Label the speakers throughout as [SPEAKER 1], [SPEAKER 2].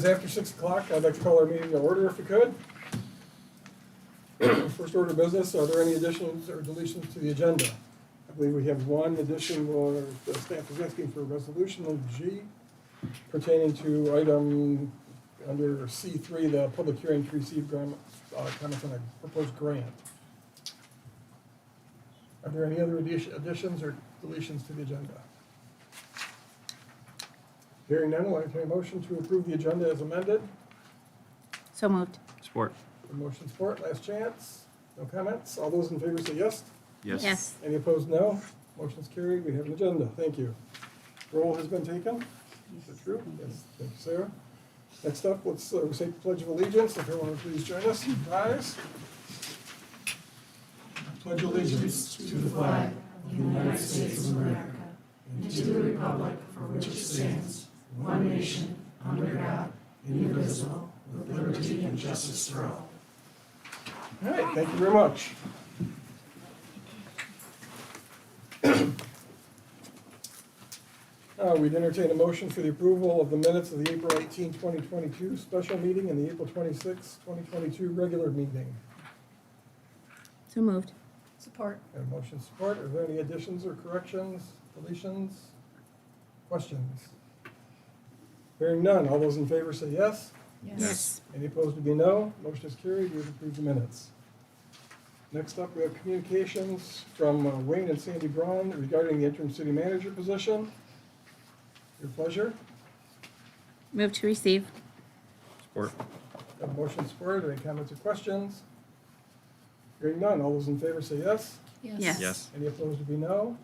[SPEAKER 1] It's after 6 o'clock. I'd like to call our meeting to order if we could. First order of business, are there any additions or deletions to the agenda? I believe we have one addition where the staff is asking for a resolution of G pertaining to item under C3, the public hearing to receive comments on a proposed grant. Are there any other additions or deletions to the agenda? Hearing none, I'll entertain a motion to approve the agenda as amended.
[SPEAKER 2] So moved.
[SPEAKER 3] Support.
[SPEAKER 1] The motion support, last chance. No comments. All those in favor say yes.
[SPEAKER 3] Yes.
[SPEAKER 2] Yes.
[SPEAKER 1] Any opposed, no. Motion's carried. We have an agenda. Thank you. Roll has been taken. Is that true? Yes. Thank you, Sarah. Next up, let's recite the Pledge of Allegiance. If everyone would please join us. Rise. Pledge allegiance to the flag
[SPEAKER 4] of the United States of America and to the republic for which it stands, one nation, under God, indivisible, with liberty and justice for all.
[SPEAKER 1] All right, thank you very much. We'd entertain a motion for the approval of the minutes of the April 18, 2022 special meeting and the April 26, 2022 regular meeting.
[SPEAKER 2] So moved.
[SPEAKER 4] Support.
[SPEAKER 1] And motion support. Are there any additions or corrections, deletions, questions? Hearing none. All those in favor say yes.
[SPEAKER 2] Yes.
[SPEAKER 1] Any opposed to be no. Motion is carried. We have approved the minutes. Next up, we have communications from Wayne and Sandy Braun regarding the interim city manager position. Your pleasure.
[SPEAKER 2] Move to receive.
[SPEAKER 3] Support.
[SPEAKER 1] Have motion support. Any comments or questions? Hearing none. All those in favor say yes.
[SPEAKER 2] Yes.
[SPEAKER 3] Yes.
[SPEAKER 1] Any opposed to be no.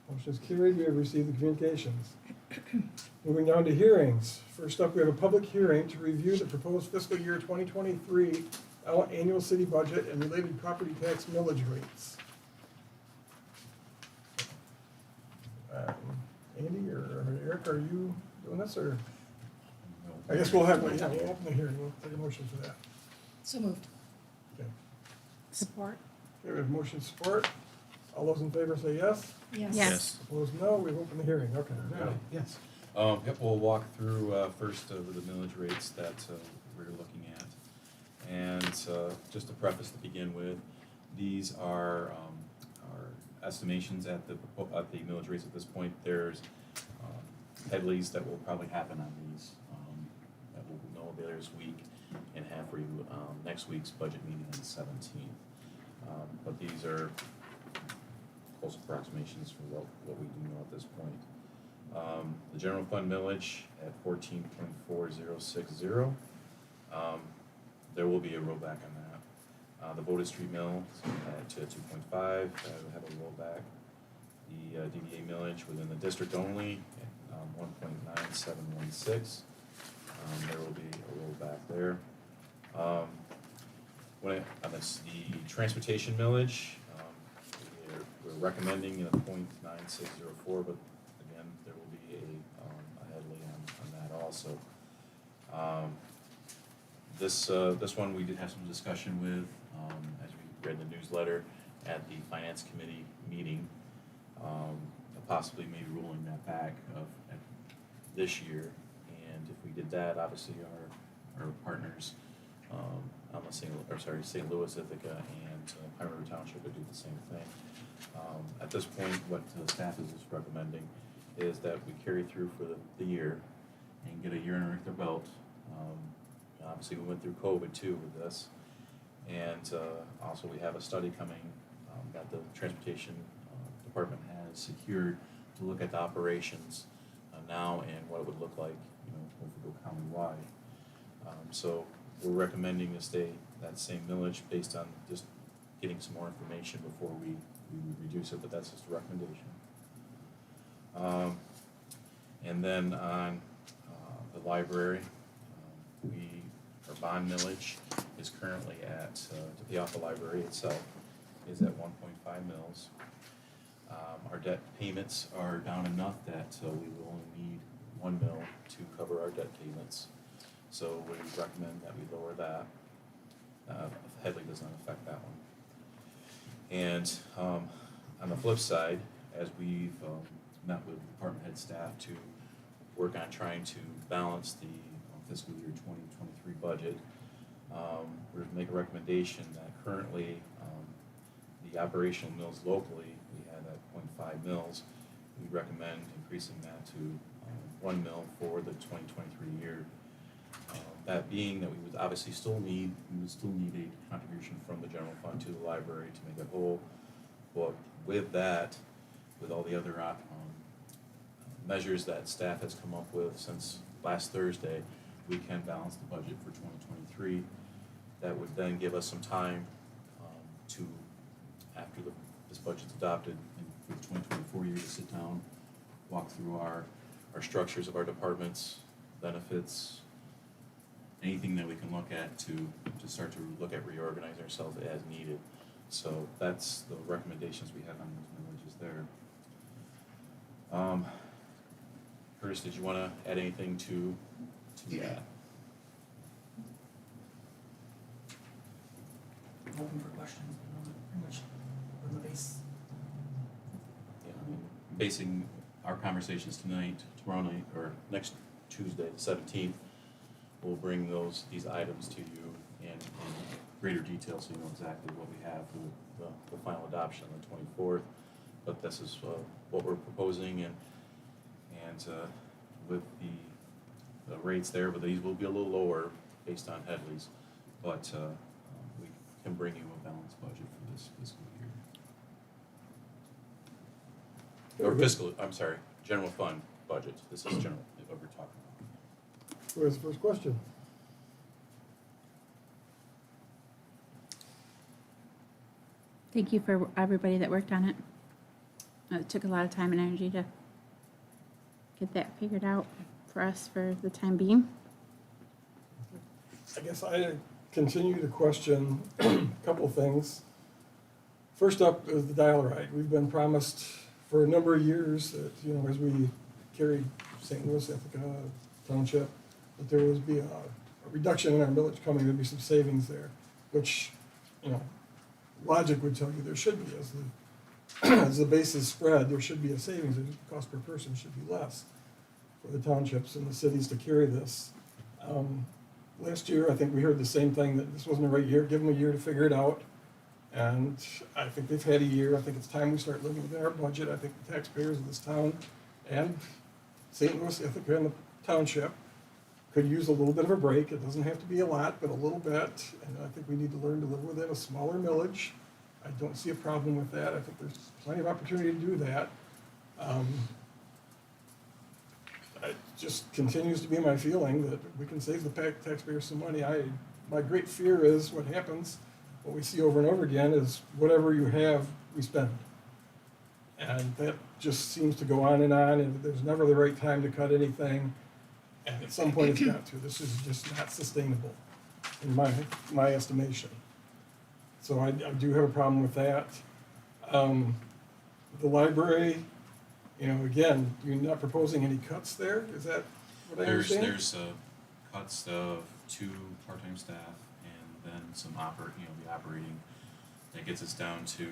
[SPEAKER 1] Motion is carried. We have received the communications. Moving down to hearings. First up, we have a public hearing to review the proposed fiscal year 2023 annual city budget and related property tax millage rates. Andy or Eric, are you doing this, or? I guess we'll we'll open the hearing. We'll take a motion for that.
[SPEAKER 4] So moved.
[SPEAKER 1] Okay.
[SPEAKER 4] Support.
[SPEAKER 1] Okay, we have motion support. All those in favor say yes.
[SPEAKER 2] Yes.
[SPEAKER 1] Opposed, no. We've opened the hearing. Okay. Now,
[SPEAKER 3] Yes. Yep, we'll walk through first the millage rates that we're looking at. And just to preface to begin with, these are estimations at the millage rates at this point. There's headleys that will probably happen on these that we'll know later this week and have for you next week's budget meeting on the 17th. But these are close approximations for what we do know at this point. The general fund millage at 14.4060. There will be a rollback on that. The Voted Street mill at 2.5, will have a rollback. The DDA millage within the district only at 1.9716. There will be a rollback there. The transportation millage, we're recommending a 0.9604, but again, there will be a headley on that also. This one we did have some discussion with, as we read the newsletter at the Finance Committee meeting, possibly maybe rolling that back this year. And if we did that, obviously our partners, St. Louis, Ithaca, and Pine River Township would do the same thing. At this point, what the staff is recommending is that we carry through for the year and get a year under their belt. Obviously, we went through COVID too with this, and also we have a study coming that the transportation department has secured to look at the operations now and what it would look like, if we go countywide. So we're recommending to stay that same millage based on just getting some more information before we reduce it, but that's just a recommendation. And then on the library, our bond millage is currently at, to pay off the library itself, is at 1.5 mils. Our debt payments are down enough that we will only need 1 mil to cover our debt payments. So we recommend that we lower that. Headley does not affect that one. And on the flip side, as we've met with department head staff to work on trying to balance the fiscal year 2023 budget. We're to make a recommendation that currently the operational mills locally, we have at 0.5 mils. We recommend increasing that to 1 mil for the 2023 year. That being that we would obviously still need a contribution from the general fund to the library to make it whole. But with that, with all the other measures that staff has come up with since last Thursday, we can balance the budget for 2023. That would then give us some time to, after this budget's adopted and for the 2024 year, to sit down, walk through our structures of our departments, benefits, anything that we can look at to start to look at reorganizing ourselves as needed. So that's the recommendations we have on those millages there. Curtis, did you want to add anything to that?
[SPEAKER 4] Open for questions, pretty much on the base.
[SPEAKER 3] Yeah, I mean, basing our conversations tonight, tomorrow night, or next Tuesday, the 17th, we'll bring these items to you in greater detail so you know exactly what we have for the final adoption on the 24th. But this is what we're proposing, and with the rates there, but these will be a little lower based on Headley's, but we can bring you a balanced budget for this fiscal year. Or fiscal, I'm sorry, general fund budget. This is general, what we're talking about.
[SPEAKER 1] Who has the first question?
[SPEAKER 2] Thank you for everybody that worked on it. It took a lot of time and energy to get that figured out for us for the time being.
[SPEAKER 1] I guess I continue to question a couple of things. First up is the dial ride. We've been promised for a number of years that, as we carried St. Louis, Ithaca Township, that there would be a reduction in our millage coming, there'd be some savings there, which, logic would tell you there should be. As the base is spread, there should be a savings. The cost per person should be less for the townships and the cities to carry this. Last year, I think we heard the same thing, that this wasn't the right year. Give them a year to figure it out. And I think they've had a year. I think it's time we start living within our budget. I think the taxpayers of this town and St. Louis, Ithaca, and the township could use a little bit of a break. It doesn't have to be a lot, but a little bit. And I think we need to learn to live within a smaller millage. I don't see a problem with that. I think there's plenty of opportunity to do that. It just continues to be my feeling that we can save the taxpayers some money. My great fear is what happens, what we see over and over again, is whatever you have, we spend. And that just seems to go on, and there's never the right time to cut anything. And at some point it's got to. This is just not sustainable in my estimation. So I do have a problem with that. The library, again, you're not proposing any cuts there? Is that what I understand?
[SPEAKER 3] There's cuts of 2 part-time staff, and then some the operating. That gets us down to,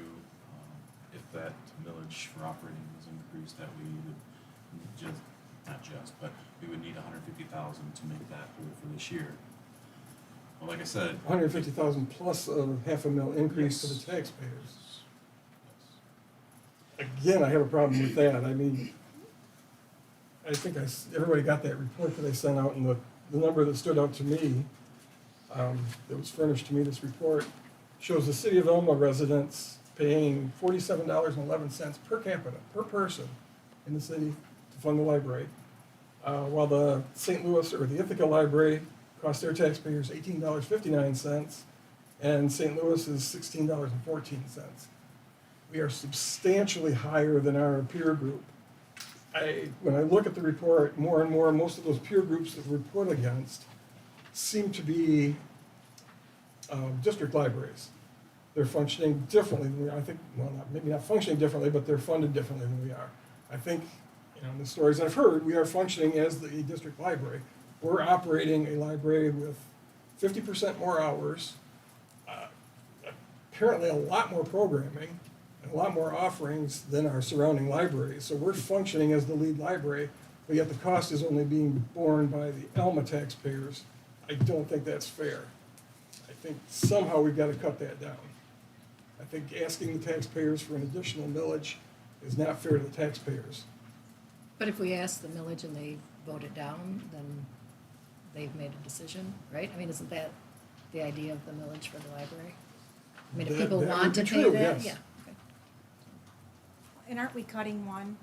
[SPEAKER 3] if that millage for operating is increased, that we would but we would need $150,000 to make that whole for this year. Well, like I said,
[SPEAKER 1] $150,000 plus a $500,000 increase to
[SPEAKER 3] Yes.
[SPEAKER 1] the taxpayers. Again, I have a problem with that. I mean, I think everybody got that report that I sent out, and the number that stood out to me, that was furnished to me, this report, shows the city of Elma residents paying $47.11 per capita, per person in the city to fund the library, while the St. Louis or the Ithaca Library costs their taxpayers $18.59, and St. Louis is $16.14. We are substantially higher than our peer group. When I look at the report, more and more, most of those peer groups that we're put against seem to be district libraries. They're functioning differently than we are. I think, maybe not functioning differently, but they're funded differently than we are. I think, in the stories I've heard, we are functioning as the district library. We're operating a library with 50% more hours, apparently a lot more programming, and a lot more offerings than our surrounding libraries. So we're functioning as the lead library, but yet the cost is only being borne by the Alma taxpayers. I don't think that's fair. I think somehow we've got to cut that down. I think asking the taxpayers for an additional millage is not fair to the taxpayers.
[SPEAKER 4] But if we ask the millage and they vote it down, then they've made a decision, right? I mean, isn't that the idea of the millage for the library? I mean, if
[SPEAKER 1] That-
[SPEAKER 4] people
[SPEAKER 1] that
[SPEAKER 4] want
[SPEAKER 1] would
[SPEAKER 4] to
[SPEAKER 1] be
[SPEAKER 4] pay
[SPEAKER 1] true,
[SPEAKER 4] that,
[SPEAKER 1] yes.
[SPEAKER 4] yeah. Okay.
[SPEAKER 5] And aren't we cutting one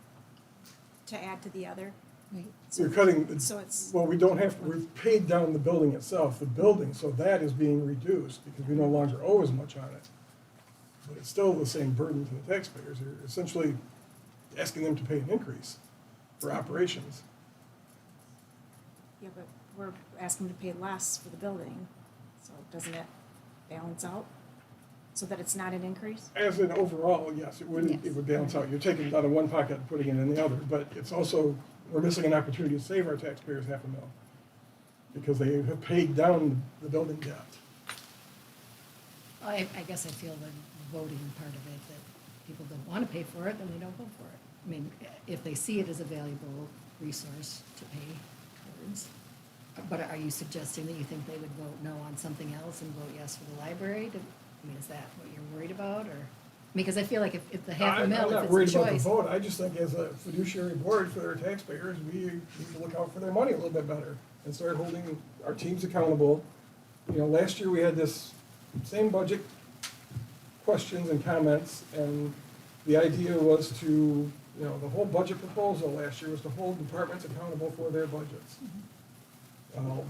[SPEAKER 5] to add to the other?
[SPEAKER 4] Right.
[SPEAKER 1] We're cutting,
[SPEAKER 5] So it's,
[SPEAKER 1] well, we don't have, we've paid down the building itself, the building, so that is being reduced because we no longer owe as much on it. But it's still the same burden to the taxpayers. You're essentially asking them to pay an increase for operations.
[SPEAKER 5] yeah, but we're asking to pay less for the building, so doesn't that balance out? So that it's not an increase?
[SPEAKER 1] As an overall, yes, it would, it would balance out. You're taking it out of one pocket and putting it in the other, but it's also, we're missing an opportunity to save our taxpayers $500,000 because they have paid down the building debt.
[SPEAKER 4] I guess I feel the voting part of it, that people don't want to pay for it, then they don't vote for it. I mean, if they see it as a valuable resource to pay towards. But are you suggesting that you think they would vote no on something else and vote yes for the library? I mean, is that what you're worried about, or? Because I feel like if the half a
[SPEAKER 1] I'm
[SPEAKER 4] mil,
[SPEAKER 1] not
[SPEAKER 4] if
[SPEAKER 1] worried
[SPEAKER 4] it's a
[SPEAKER 1] about the
[SPEAKER 4] choice.
[SPEAKER 1] vote. I just think as a fiduciary board for their taxpayers, we need to look out for their money a little bit better and start holding our teams accountable. You know, last year we had this same budget questions and comments, and the idea was to, you know, the whole budget proposal last year was to hold departments accountable for their budgets.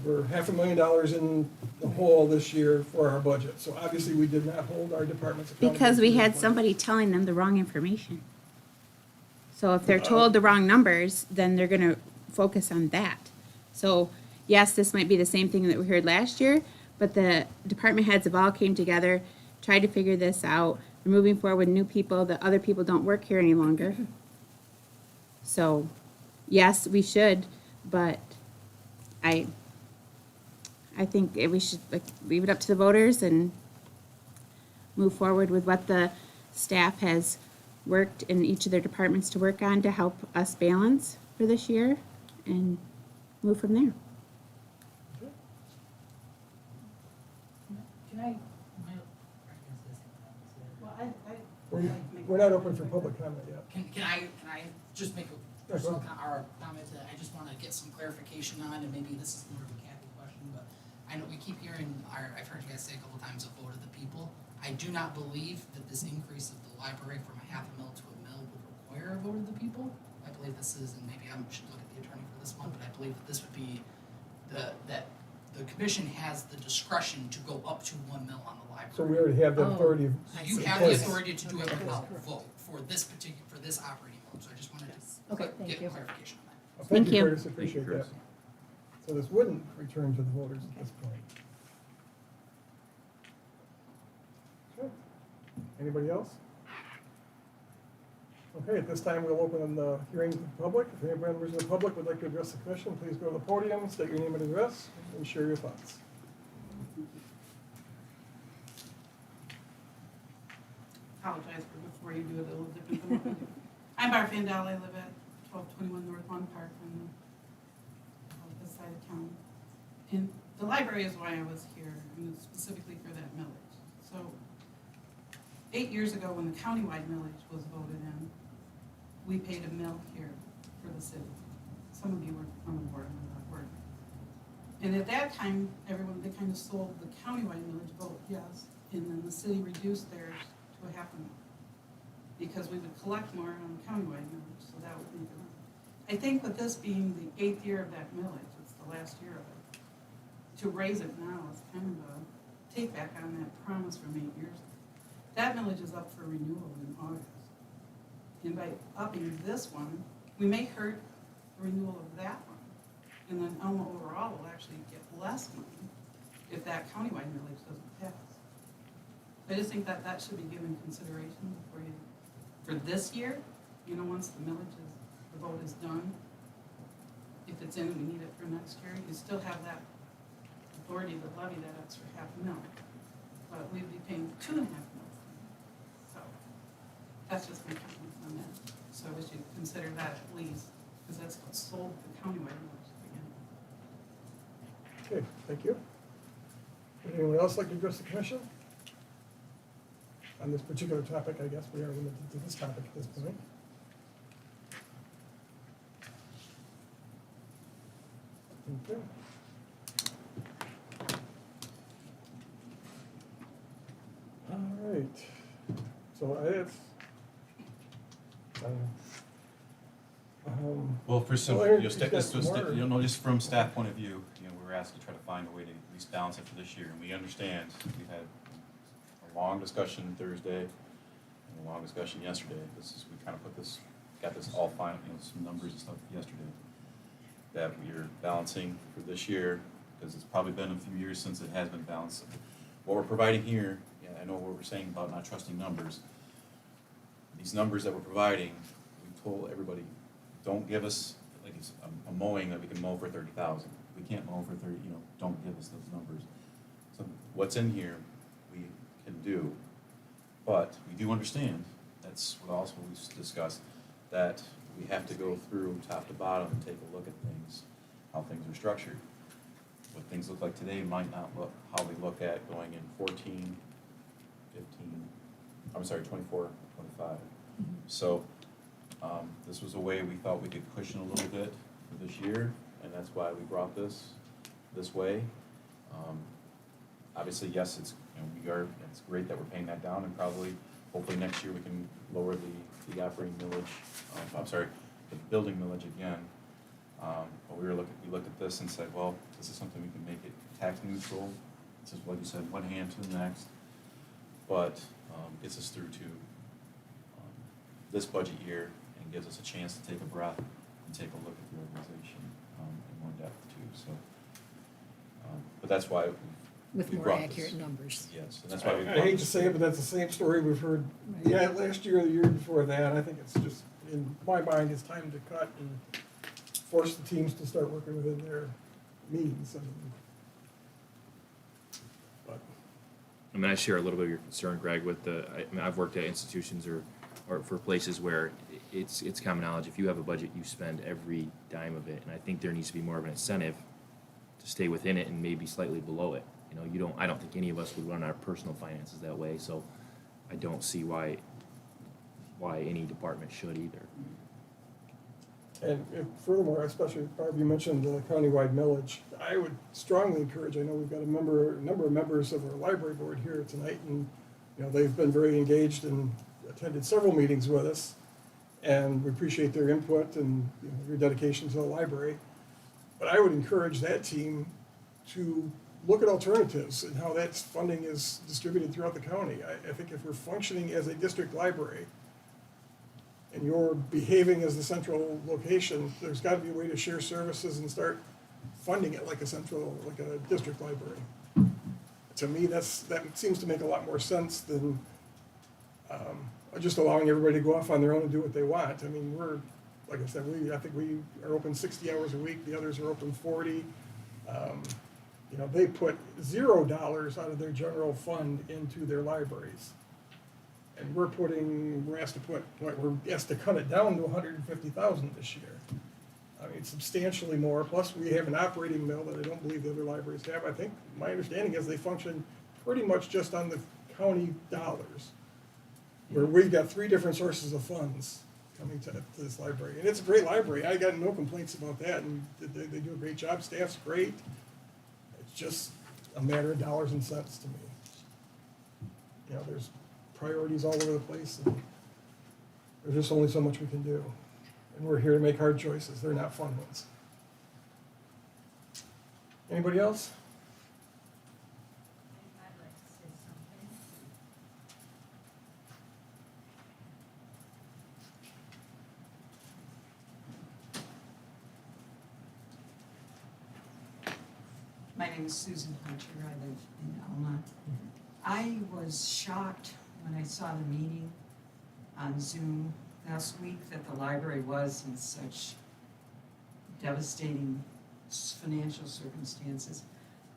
[SPEAKER 1] We're $500,000 in the hole this year for our budget, so obviously we did not hold our departments accountable.
[SPEAKER 2] Because we
[SPEAKER 1] for their
[SPEAKER 2] had
[SPEAKER 1] budgets.
[SPEAKER 2] somebody telling them the wrong information. So if they're told the wrong numbers, then they're gonna focus on that. So, yes, this might be the same thing that we heard last year, but the department heads have all came together, tried to figure this out. We're moving forward with new people, the other people don't work here any longer. So, yes, we should, but I think we should like leave it up to the voters and move forward with what the staff has worked in each of their departments to work on to help us balance for this year and move from there.
[SPEAKER 6] Can I? Well,
[SPEAKER 1] We're not open for public comment yet.
[SPEAKER 6] Can I just make a
[SPEAKER 1] Yeah, go
[SPEAKER 6] personal
[SPEAKER 1] ahead.
[SPEAKER 6] or a comment that I just wanna get some clarification on, and maybe this is more of a Kathy question, but I know we keep hearing, I've heard you guys say a couple times, a vote of the people. I do not believe that this increase of the library from $0.5 mil to $1 mil would require a vote of the people. I believe this is, and maybe I should look at the attorney for this one, but I believe that this would be that the commission has the discretion to go up to $1 mil on the library.
[SPEAKER 1] So we already have the
[SPEAKER 4] Oh.
[SPEAKER 1] authority.
[SPEAKER 6] So you
[SPEAKER 1] in
[SPEAKER 6] have the
[SPEAKER 1] place.
[SPEAKER 6] authority to do it
[SPEAKER 4] Okay.
[SPEAKER 6] without vote for this operating mode, so I just wanted to
[SPEAKER 4] Okay, thank
[SPEAKER 6] get
[SPEAKER 4] you.
[SPEAKER 6] clarification on that.
[SPEAKER 1] Well,
[SPEAKER 2] Thank you.
[SPEAKER 1] Curtis,
[SPEAKER 3] Thank you,
[SPEAKER 1] appreciate that.
[SPEAKER 3] Curtis.
[SPEAKER 1] So this wouldn't return to the voters at this point. Okay. Anybody else? Okay, at this time, we'll open the hearing to the public. If any members of the public would like to address the commission, please go to the podium, state your name and address, and share your thoughts.
[SPEAKER 7] Apologize for before you do it a little different than what we do. I'm Barb Vandal, I live at 1221 North One Park on this side of town. And the library is why I was here, and specifically for that millage. So 8 years ago, when the countywide millage was voted in, we paid $1 mil here for the city. Some of you were on the board, I'm not board. And at that time, everyone, they kind of sold the countywide millage vote, yes, and then the city reduced theirs to $0.5 mil. Because we would collect more on the countywide millage, so that would make it. I think with this being the 8th year of that millage, it's the last year of it, to raise it now is kind of a take back on that promise from 8 years ago. That millage is up for renewal in August. And by upping this one, we may hurt the renewal of that one. And then Elma overall will actually get less money if that countywide millage doesn't pass. I just think that that should be given consideration before you, for this year, you know, once the millage is, the vote is done, if it's in, we need it for next year, you still have that authority to levy that extra $0.5 mil. But we'd be paying $2.5 mil. So that's just my comments on that. So we should consider that at least because that's what sold the countywide millage again.
[SPEAKER 1] Okay, thank you. Would anyone else like to address the commission? On this particular topic, I guess we are limited to this topic at this point. Okay. All right, so it's,
[SPEAKER 3] Well, for some,
[SPEAKER 1] Well, Eric,
[SPEAKER 3] just,
[SPEAKER 1] you've got some more.
[SPEAKER 3] just from staff point of view, we were asked to try to find a way to at least balance it for this year, and we understand, we had a long discussion Thursday, and a long discussion yesterday. We kind of got this all final, some numbers and stuff yesterday, that we are balancing for this year, because it's probably been a few years since it has been balanced. What we're providing here, I know what we're saying about not trusting numbers. These numbers that we're providing, we told everybody, don't give us, like it's a mowing that we can mow for 30,000. We can't mow for 30, don't give us those numbers. So what's in here, we can do. But we do understand, that's what also we discussed, that we have to go through top to bottom and take a look at things, how things are structured. What things look like today might not look how they look at going in 14, 15, 24, 25. So this was a way we thought we could cushion a little bit for this year, and that's why we brought this way. Obviously, yes, it's great that we're paying that down, and probably, hopefully next year we can lower the operating millage, the building millage again. But we looked at this and said, well, this is something we can make it tax neutral. This is, like you said, one hand to the next, but gets us through to this budget year and gives us a chance to take a breath and take a look at the organization in more depth too. So, but that's why
[SPEAKER 4] With
[SPEAKER 3] we
[SPEAKER 4] more
[SPEAKER 3] brought
[SPEAKER 4] accurate
[SPEAKER 3] this.
[SPEAKER 4] numbers.
[SPEAKER 3] Yes, and that's why we
[SPEAKER 1] I
[SPEAKER 3] brought
[SPEAKER 1] hate to
[SPEAKER 3] this.
[SPEAKER 1] say it, but that's the same story we've heard,
[SPEAKER 4] Right.
[SPEAKER 1] last year or the year before that. I think it's just, in my mind, it's time to cut and force the teams to start working within their means.
[SPEAKER 8] I mean, I share a little bit of your concern, Greg, with I've worked at institutions or for places where it's common knowledge, if you have a budget, you spend every dime of it, and I think there needs to be more of an incentive to stay within it and maybe slightly below it. I don't think any of us would run our personal finances that way, so I don't see why any department should either.
[SPEAKER 1] And furthermore, especially, Barb, you mentioned the countywide millage. I would strongly encourage, I know we've got a number of members of our library board here tonight, and, they've been very engaged and attended several meetings with us, and we appreciate their input and their dedication to the library. But I would encourage that team to look at alternatives and how that funding is distributed throughout the county. I think if we're functioning as a district library, and you're behaving as the central location, there's got to be a way to share services and start funding it like a district library. To me, that seems to make a lot more sense than just allowing everybody to go off on their own and do what they want. I mean, like I said, I think we are open 60 hours a week. The others are open 40. They put $0 out of their general fund into their libraries. And we're asked to cut it down to $150,000 this year. I mean, substantially more, plus we have an operating mill that I don't believe the other libraries have. I think, my understanding is they function pretty much just on the county dollars, where we've got 3 different sources of funds coming to this library. And it's a great library, I got no complaints about that, and they do a great job, staff's great. It's just a matter of dollars and cents to me. There's priorities all over the place, and there's just only so much we can do. And we're here to make hard choices, they're not fun ones. Anybody else?
[SPEAKER 9] I'd like to say something. My name is Susan Hunter, I live in Alma. I was shocked when I saw the meeting on Zoom last week that the library was in such devastating financial circumstances.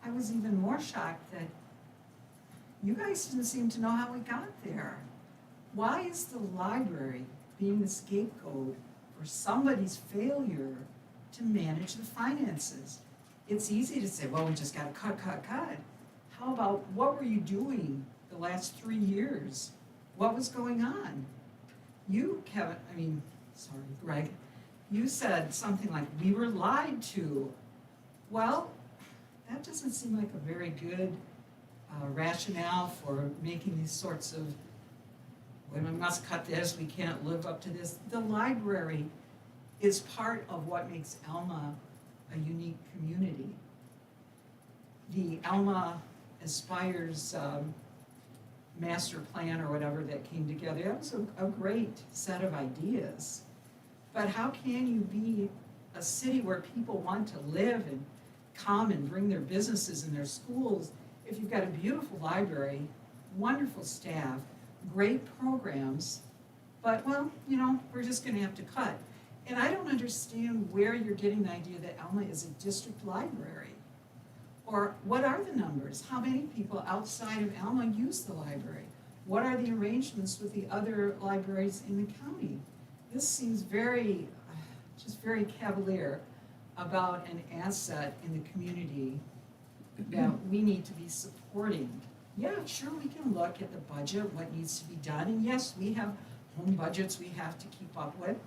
[SPEAKER 9] I was even more shocked that you guys didn't seem to know how we got there. Why is the library being the scapegoat for or somebody's failure to manage the finances. It's easy to say, well, we just gotta cut. How about, what were you doing the last 3 years? What was going on? You, Kevin, Greg, you said something like, we were lied to. Well, that doesn't seem like a very good rationale for making these sorts of, well, we must cut this, we can't live up to this. The library is part of what makes Alma a unique community. The Alma Aspires master plan or whatever that came together, that was a great set of ideas. But how can you be a city where people want to live and come and bring their businesses and their schools if you've got a beautiful library, wonderful staff, great programs, but, well, we're just gonna have to cut. And I don't understand where you're getting the idea that Alma is a district library. Or what are the numbers? How many people outside of Alma use the library? What are the arrangements with the other libraries in the county? This seems very cavalier about an asset in the community that we need to be supporting. Yeah, sure, we can look at the budget, what needs to be done, and yes, we have home budgets we have to keep up with,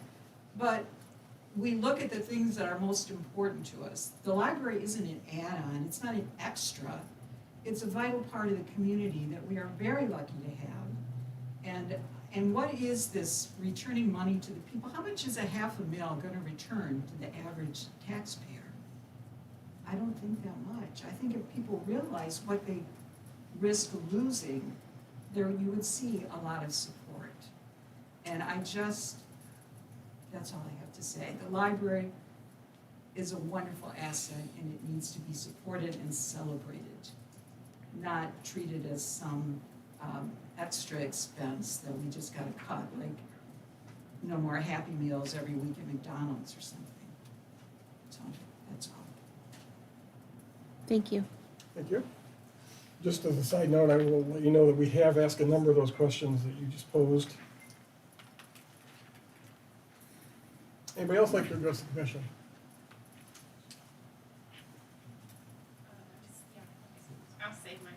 [SPEAKER 9] but we look at the things that are most important to us. The library isn't an add-on, it's not an extra. It's a vital part of the community that we are very lucky to have. And what is this returning money to the people? How much is $500,000 gonna return to the average taxpayer? I don't think that much. I think if people realize what they risk losing, you would see a lot of support. And that's all I have to say. The library is a wonderful asset and it needs to be supported and celebrated, not treated as some extra expense that we just gotta cut, like no more Happy Meals every week at McDonald's or something. So that's all.
[SPEAKER 2] Thank you.
[SPEAKER 1] Thank you. Just as a side note, I will let you know that we have asked a number of those questions that you just posed. Anybody else like to address the commission?
[SPEAKER 10] I'll save my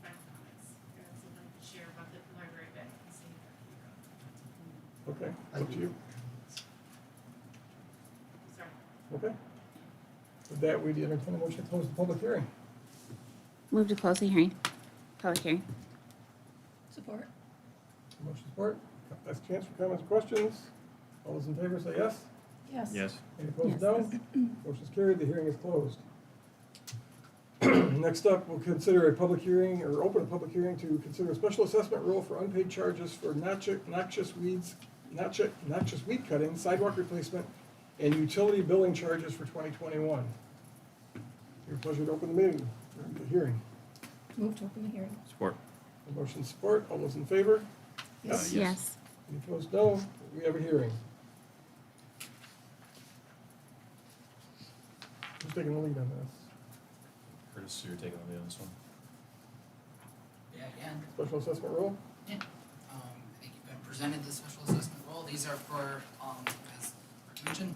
[SPEAKER 10] final comments. I'd like to share about the library bed and see if
[SPEAKER 1] Okay, up to you.
[SPEAKER 10] sorry.
[SPEAKER 1] Okay. With that, we entertain a motion to close the public hearing.
[SPEAKER 2] Move to close the hearing. Public hearing.
[SPEAKER 4] Support.
[SPEAKER 1] Motion support. Last chance for comments or questions. All those in favor say yes.
[SPEAKER 4] Yes.
[SPEAKER 8] Yes.
[SPEAKER 1] Any opposed,
[SPEAKER 2] Yes.
[SPEAKER 1] no. Motion's carried, the hearing is closed. Next up, we'll consider a public hearing, or open a public hearing to consider a special assessment rule for unpaid charges for noxious weed cutting, sidewalk replacement, and utility billing charges for 2021. Your pleasure to open the meeting, or the hearing.
[SPEAKER 4] Move to open the hearing.
[SPEAKER 8] Support.
[SPEAKER 1] The motion support, all those in favor?
[SPEAKER 4] Yes.
[SPEAKER 2] Yes.
[SPEAKER 1] Any opposed, no. We have a hearing. Who's taking the lead on this?
[SPEAKER 3] Curtis, you're taking the lead on this one?
[SPEAKER 6] Yeah, again,
[SPEAKER 1] Special assessment rule?
[SPEAKER 6] I think you've been presented the special assessment role. These are for, as mentioned,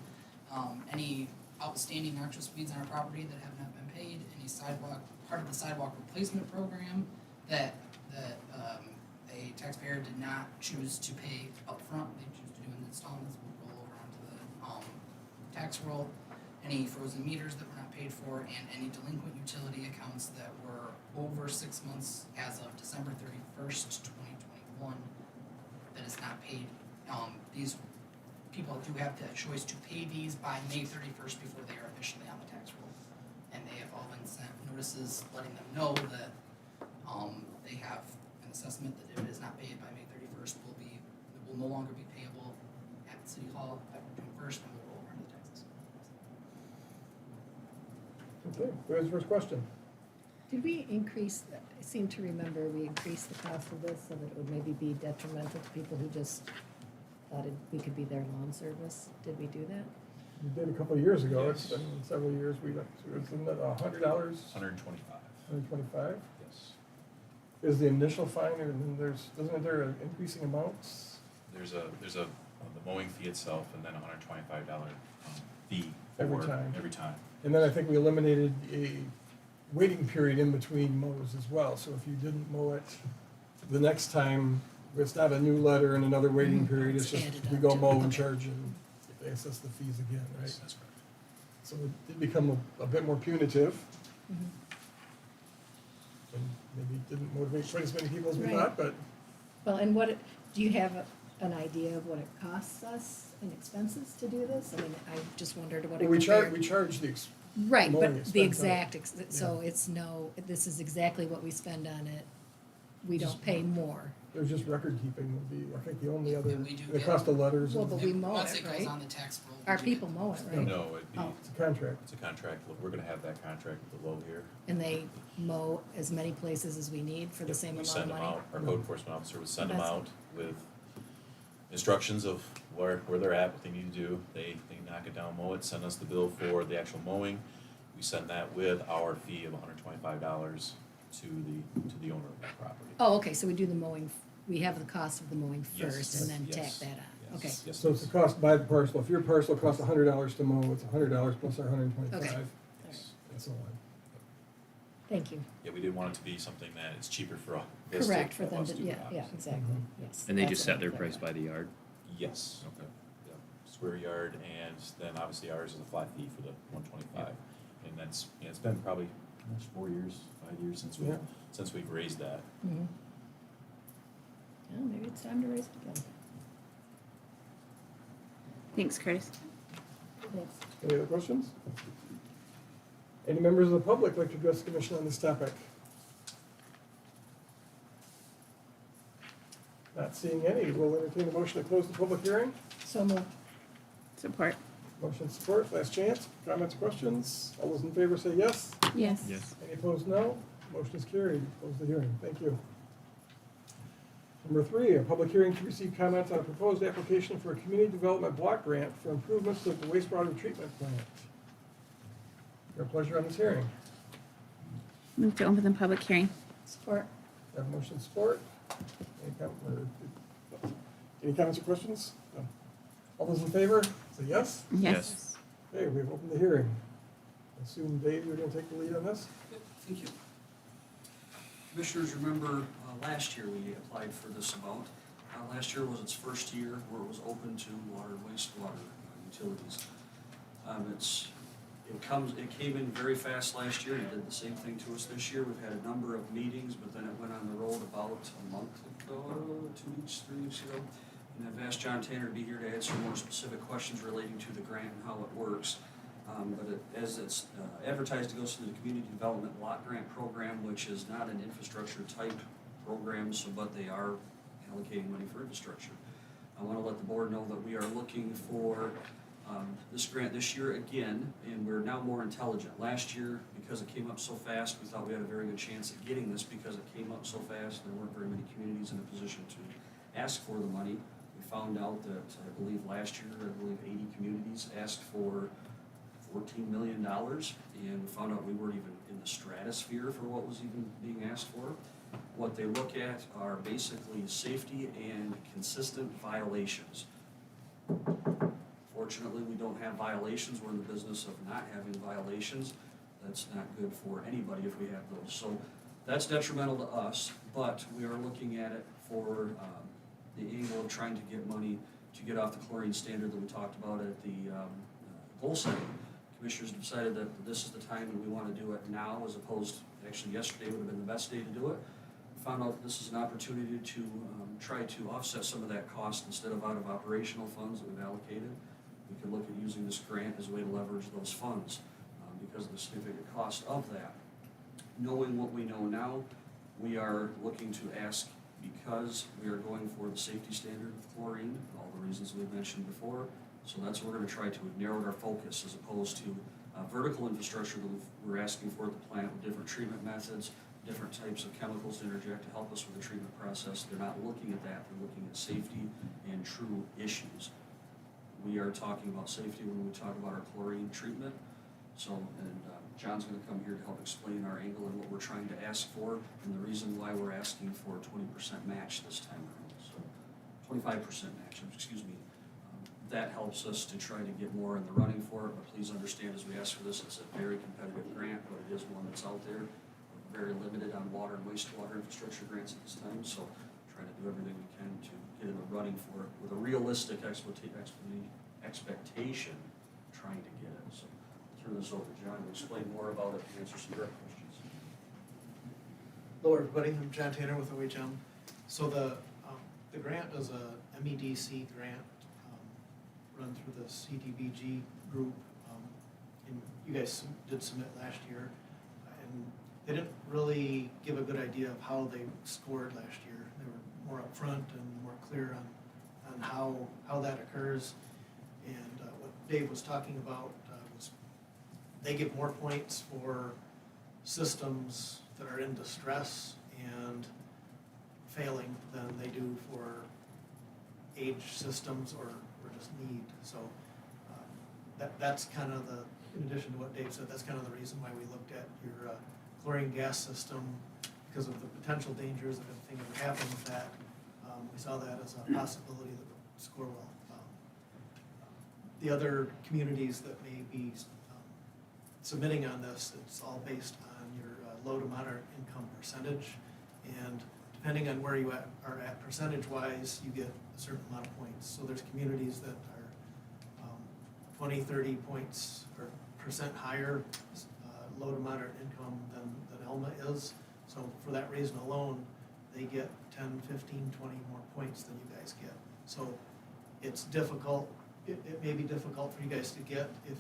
[SPEAKER 6] any outstanding noxious weeds on our property that have not been paid, any sidewalk, part of the sidewalk replacement program that a taxpayer did not choose to pay upfront, they choose to do in installments, will roll over onto the tax roll. Any frozen meters that were not paid for, and any delinquent utility accounts that were over 6 months as of December 31st, 2021, that is not paid. These people do have the choice to pay these by May 31st before they are officially on the tax roll. And they have all been sent notices letting them know that they have an assessment that if it is not paid by May 31st, it will no longer be payable at City Hall after June 1st, and will roll over into the taxes.
[SPEAKER 1] Okay, who has the first question?
[SPEAKER 4] Did we increase, I seem to remember we increased the cost of this so that it would maybe be detrimental to people who just thought we could be their lawn service? Did we do that?
[SPEAKER 1] We did a couple of years ago, it's
[SPEAKER 3] Yes.
[SPEAKER 1] been several years, isn't it $100?
[SPEAKER 3] 125.
[SPEAKER 1] 125?
[SPEAKER 3] Yes.
[SPEAKER 1] Is the initial fine, and then isn't there increasing amounts?
[SPEAKER 3] There's a the mowing fee itself, and then a $125 fee
[SPEAKER 1] Every
[SPEAKER 3] for
[SPEAKER 1] time.
[SPEAKER 3] every time.
[SPEAKER 1] And then I think we eliminated a waiting period in between mows as well, so if you didn't mow it the next time, it's not a new letter and another waiting period, it's just,
[SPEAKER 4] Added
[SPEAKER 1] we
[SPEAKER 4] up
[SPEAKER 1] go
[SPEAKER 4] to-
[SPEAKER 1] mow and
[SPEAKER 4] okay.
[SPEAKER 1] charge and they assess the fees again, right?
[SPEAKER 3] Yes, that's correct.
[SPEAKER 1] So it did become a bit more punitive,
[SPEAKER 4] Mhm.
[SPEAKER 1] and maybe didn't motivate quite as many people as we
[SPEAKER 4] Right.
[SPEAKER 1] thought, but
[SPEAKER 4] Well, and do you have an idea of what it costs us in expenses to do this? I mean, I just wondered what it
[SPEAKER 1] we
[SPEAKER 4] compared.
[SPEAKER 1] charge the,
[SPEAKER 4] Right,
[SPEAKER 1] mowing
[SPEAKER 4] but the
[SPEAKER 1] expense,
[SPEAKER 4] exact, so it's this is exactly what we spend on it. We don't pay more.
[SPEAKER 1] there's just record keeping would be, I think, the only other,
[SPEAKER 6] And we do
[SPEAKER 1] the
[SPEAKER 6] get-
[SPEAKER 1] cost of letters.
[SPEAKER 4] Well,
[SPEAKER 1] and-
[SPEAKER 4] but we
[SPEAKER 6] And
[SPEAKER 4] mow
[SPEAKER 6] once
[SPEAKER 4] it,
[SPEAKER 6] it goes
[SPEAKER 4] right?
[SPEAKER 6] on the tax roll. we
[SPEAKER 4] Our
[SPEAKER 6] do
[SPEAKER 4] people
[SPEAKER 6] get-
[SPEAKER 4] mow it, right?
[SPEAKER 3] No, it'd be,
[SPEAKER 4] Oh.
[SPEAKER 1] It's a contract.
[SPEAKER 3] it's a contract, we're gonna have that contract with the low here.
[SPEAKER 4] And they mow as many places as we need for the
[SPEAKER 3] Yep,
[SPEAKER 4] same
[SPEAKER 3] we
[SPEAKER 4] amount of
[SPEAKER 3] send them
[SPEAKER 4] money?
[SPEAKER 3] out. Our code enforcement officer would send them
[SPEAKER 4] That's-
[SPEAKER 3] out with instructions of where they're at, what they need to do. They knock it down, mow it, send us the bill for the actual mowing. We send that with our fee of $125 to the owner of that property.
[SPEAKER 4] Oh, okay, so we do the mowing, we have the cost of the mowing
[SPEAKER 3] Yes,
[SPEAKER 4] first and then tack
[SPEAKER 3] yes,
[SPEAKER 4] that on,
[SPEAKER 3] yes,
[SPEAKER 4] okay.
[SPEAKER 3] yes,
[SPEAKER 1] So it's the cost by the parcel. If your parcel costs $100 to mow, it's $100 plus our $125,
[SPEAKER 4] Okay.
[SPEAKER 3] yes.
[SPEAKER 1] and so on.
[SPEAKER 4] Thank you.
[SPEAKER 3] Yeah, we didn't want it to be something that is cheaper for us to
[SPEAKER 4] Correct, for them
[SPEAKER 3] us
[SPEAKER 4] to,
[SPEAKER 3] do the
[SPEAKER 4] yeah,
[SPEAKER 3] opposite.
[SPEAKER 4] exactly, yes.
[SPEAKER 8] And they
[SPEAKER 4] That's
[SPEAKER 8] just
[SPEAKER 4] what
[SPEAKER 8] set their
[SPEAKER 4] I'm
[SPEAKER 8] price
[SPEAKER 4] clear
[SPEAKER 8] by the yard?
[SPEAKER 3] Yes.
[SPEAKER 8] Okay.
[SPEAKER 3] Yep. Square yard, and then obviously ours is a flat fee for the 125. And that's, it's been probably, 4 years, 5 years
[SPEAKER 1] Yeah.
[SPEAKER 3] since we've raised that.
[SPEAKER 4] about. Mhm. Well, maybe it's time to raise it again.
[SPEAKER 2] Thanks, Curtis.
[SPEAKER 4] Thanks.
[SPEAKER 1] Any other questions? Any members of the public like to address the commission on this topic? Not seeing any, we'll entertain a motion to close the public hearing.
[SPEAKER 4] So moved.
[SPEAKER 2] Support.
[SPEAKER 1] Motion support, last chance, comments, questions? All those in favor say yes.
[SPEAKER 2] Yes.
[SPEAKER 8] Yes.
[SPEAKER 1] Any opposed, no. Motion is carried. Close the hearing. Thank you. Number 3, a public hearing to receive comments on a proposed application for a community development block grant for improvements to the wastewater treatment plant. Your pleasure on this hearing.
[SPEAKER 2] Move to open the public hearing.
[SPEAKER 4] Support.
[SPEAKER 1] Have a motion support. Any comments or questions? No. All those in favor, say yes.
[SPEAKER 2] Yes.
[SPEAKER 1] Okay, we've opened the hearing. Assume, Dave, you're gonna take the lead on this?
[SPEAKER 11] Thank you. Commissioners, remember, last year we applied for this amount. Last year was its first year where it was open to water and wastewater utilities. It came in very fast last year, and it did the same thing to us this year. We've had a number of meetings, but then it went on the road about a month ago, 2 weeks, 3 weeks ago. And I've asked John Tanner to be here to answer more specific questions relating to the grant and how it works. As it's advertised, it goes through the Community Development Block Grant Program, which is not an infrastructure type program, but they are allocating money for infrastructure. I want to let the board know that we are looking for this grant this year again, and we're now more intelligent. Last year, because it came up so fast, we thought we had a very good chance at getting this because it came up so fast. There weren't very many communities in a position to ask for the money. We found out that, I believe last year, 80 communities asked for $14 million, and we found out we weren't even in the stratosphere for what was even being asked for. What they look at are basically safety and consistent violations. Fortunately, we don't have violations. We're in the business of not having violations. That's not good for anybody if we have those. So that's detrimental to us, but we are looking at it for the angle of trying to get money to get off the chlorine standard that we talked about at the goal setting. Commissioners decided that this is the time and we want to do it now, as opposed to, actually yesterday would have been the best day to do it. We found out that this is an opportunity to try to offset some of that cost instead of out of operational funds that we've allocated. We could look at using this grant as a way to leverage those funds because of the significant cost of that. Knowing what we know now, we are looking to ask, because we are going for the safety standard of chlorine, all the reasons we've mentioned before. So that's what we're going to try to narrow our focus, as opposed to vertical infrastructure that we're asking for at the plant with different treatment methods, different types of chemicals to interject to help us with the treatment process. They're not looking at that. They're looking at safety and true issues. We are talking about safety when we talk about our chlorine treatment. So, and John's going to come here to help explain our angle and what we're trying to ask for, and the reason why we're asking for a 20% match this time around. So, 25% match, excuse me. that helps us to try to get more in the running for it, but please understand as we ask for this, it's a very competitive grant, but it is one that's out there. We're very limited on water and wastewater infrastructure grants at this time, so trying to do everything we can to get in the running for it with a realistic expectation, trying to get it. So I'll turn this over to John to explain more about it and answer some direct questions.
[SPEAKER 12] Hello, everybody. I'm John Tanner with OHM. So the grant is a MEDC grant run through the CDBG group. And you guys did submit last year, and they didn't really give a good idea of how they scored last year. They were more upfront and more clear on how that occurs. And what Dave was talking about was they give more points for systems that are in distress and failing than they do for age systems or just need. So that's kind of in addition to what Dave said, that's kind of the reason why we looked at your chlorine gas system, because of the potential dangers if anything ever happened with that. We saw that as a possibility that would score well. The other communities that may be submitting on this, it's all based on your low to moderate income percentage, and depending on where you are at percentage-wise, you get a certain amount of points. So there's communities that are 20, 30 points or percent higher, low to moderate income than Elma is. So for that reason alone, they get 10, 15, 20 more points than you guys get. So it's difficult. It may be difficult for you guys to get if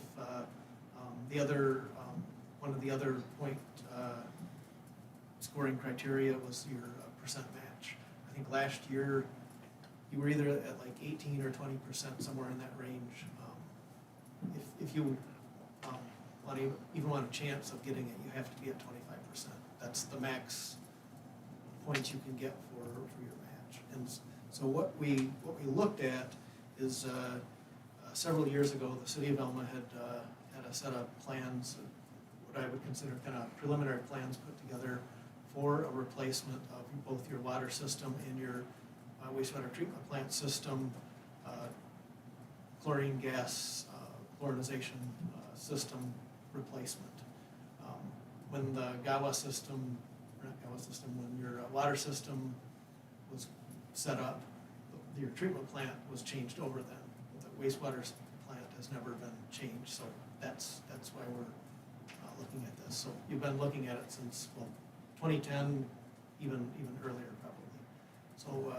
[SPEAKER 12] one of the other point scoring criteria was your percent match. I think last year you were either at like 18 or 20%, somewhere in that range. If you even want a chance of getting it, you have to be at 25%. That's the max points you can get for your match. And so what we looked at is several years ago, the city of Elma had a set of plans, what I would consider kind of preliminary plans put together for a replacement of both your water system and your wastewater treatment plant system, chlorine gas, chlorinization system replacement. When the when your water system was set up, your treatment plant was changed over then. The wastewater plant has never been changed, so that's why we're looking at this. So you've been looking at it since 2010, even earlier probably. So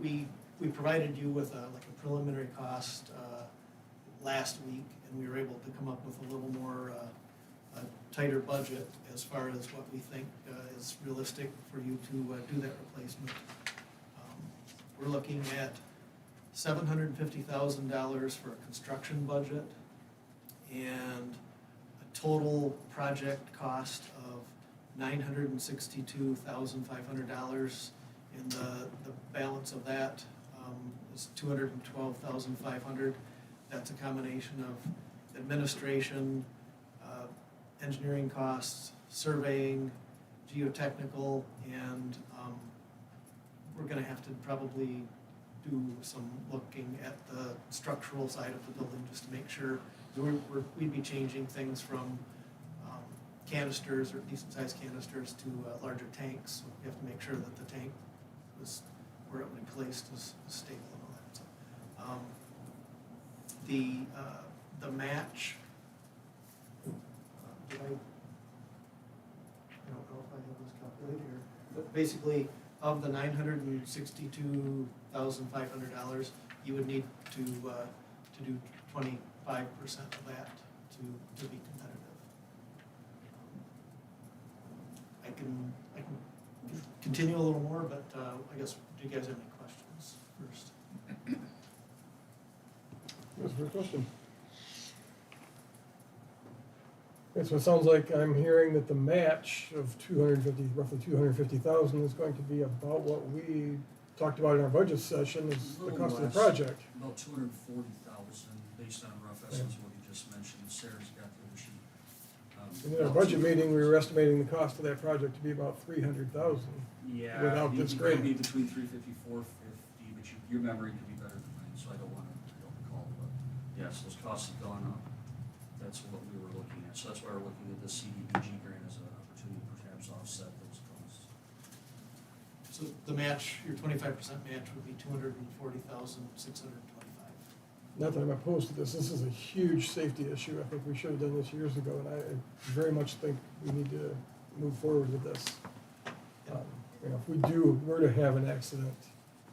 [SPEAKER 12] we provided you with a preliminary cost last week, and we were able to come up with a little more a tighter budget as far as what we think is realistic for you to do that replacement. We're looking at $750,000 for a construction budget and a total project cost of $962,500, and the balance of that is $212,500. That's a combination of administration, engineering costs, surveying, geotechnical, and we're going to have to probably do some looking at the structural side of the building just to make sure. We'd be changing things from canisters or decent-sized canisters to larger tanks. So we have to make sure that the tank where it would be placed is stable and all that. So, the match. I don't know if I have this calculated here, but basically, of the $962,500, you would need to do 25% of that to be competitive. I can continue a little more, but I guess, do you guys have any questions first?
[SPEAKER 1] That's a good question. Okay, so it sounds like I'm hearing that the match of roughly 250,000 is going to be about what we talked about in our budget session is the cost of the project.
[SPEAKER 11] About 240,000, based on rough estimates, what you just mentioned. Sarah's got the sheet.
[SPEAKER 1] And in our budget meeting, we were estimating the cost of that project to be about 300,000.
[SPEAKER 11] Yeah,
[SPEAKER 1] without this
[SPEAKER 11] it
[SPEAKER 1] grant.
[SPEAKER 11] could be between 350, 450, but your memory could be better than mine, so I don't want to recall Yes, those costs have gone up. That's what we were looking at. So that's why we're looking at this CDBG grant as an opportunity to perhaps offset those costs.
[SPEAKER 12] So the match, your 25% match would be $240,625.
[SPEAKER 1] Not that I'm opposed to this, this is a huge safety issue. I think we should have done this years ago, and I very much think we need to move forward with this. You know, if we were to have an accident,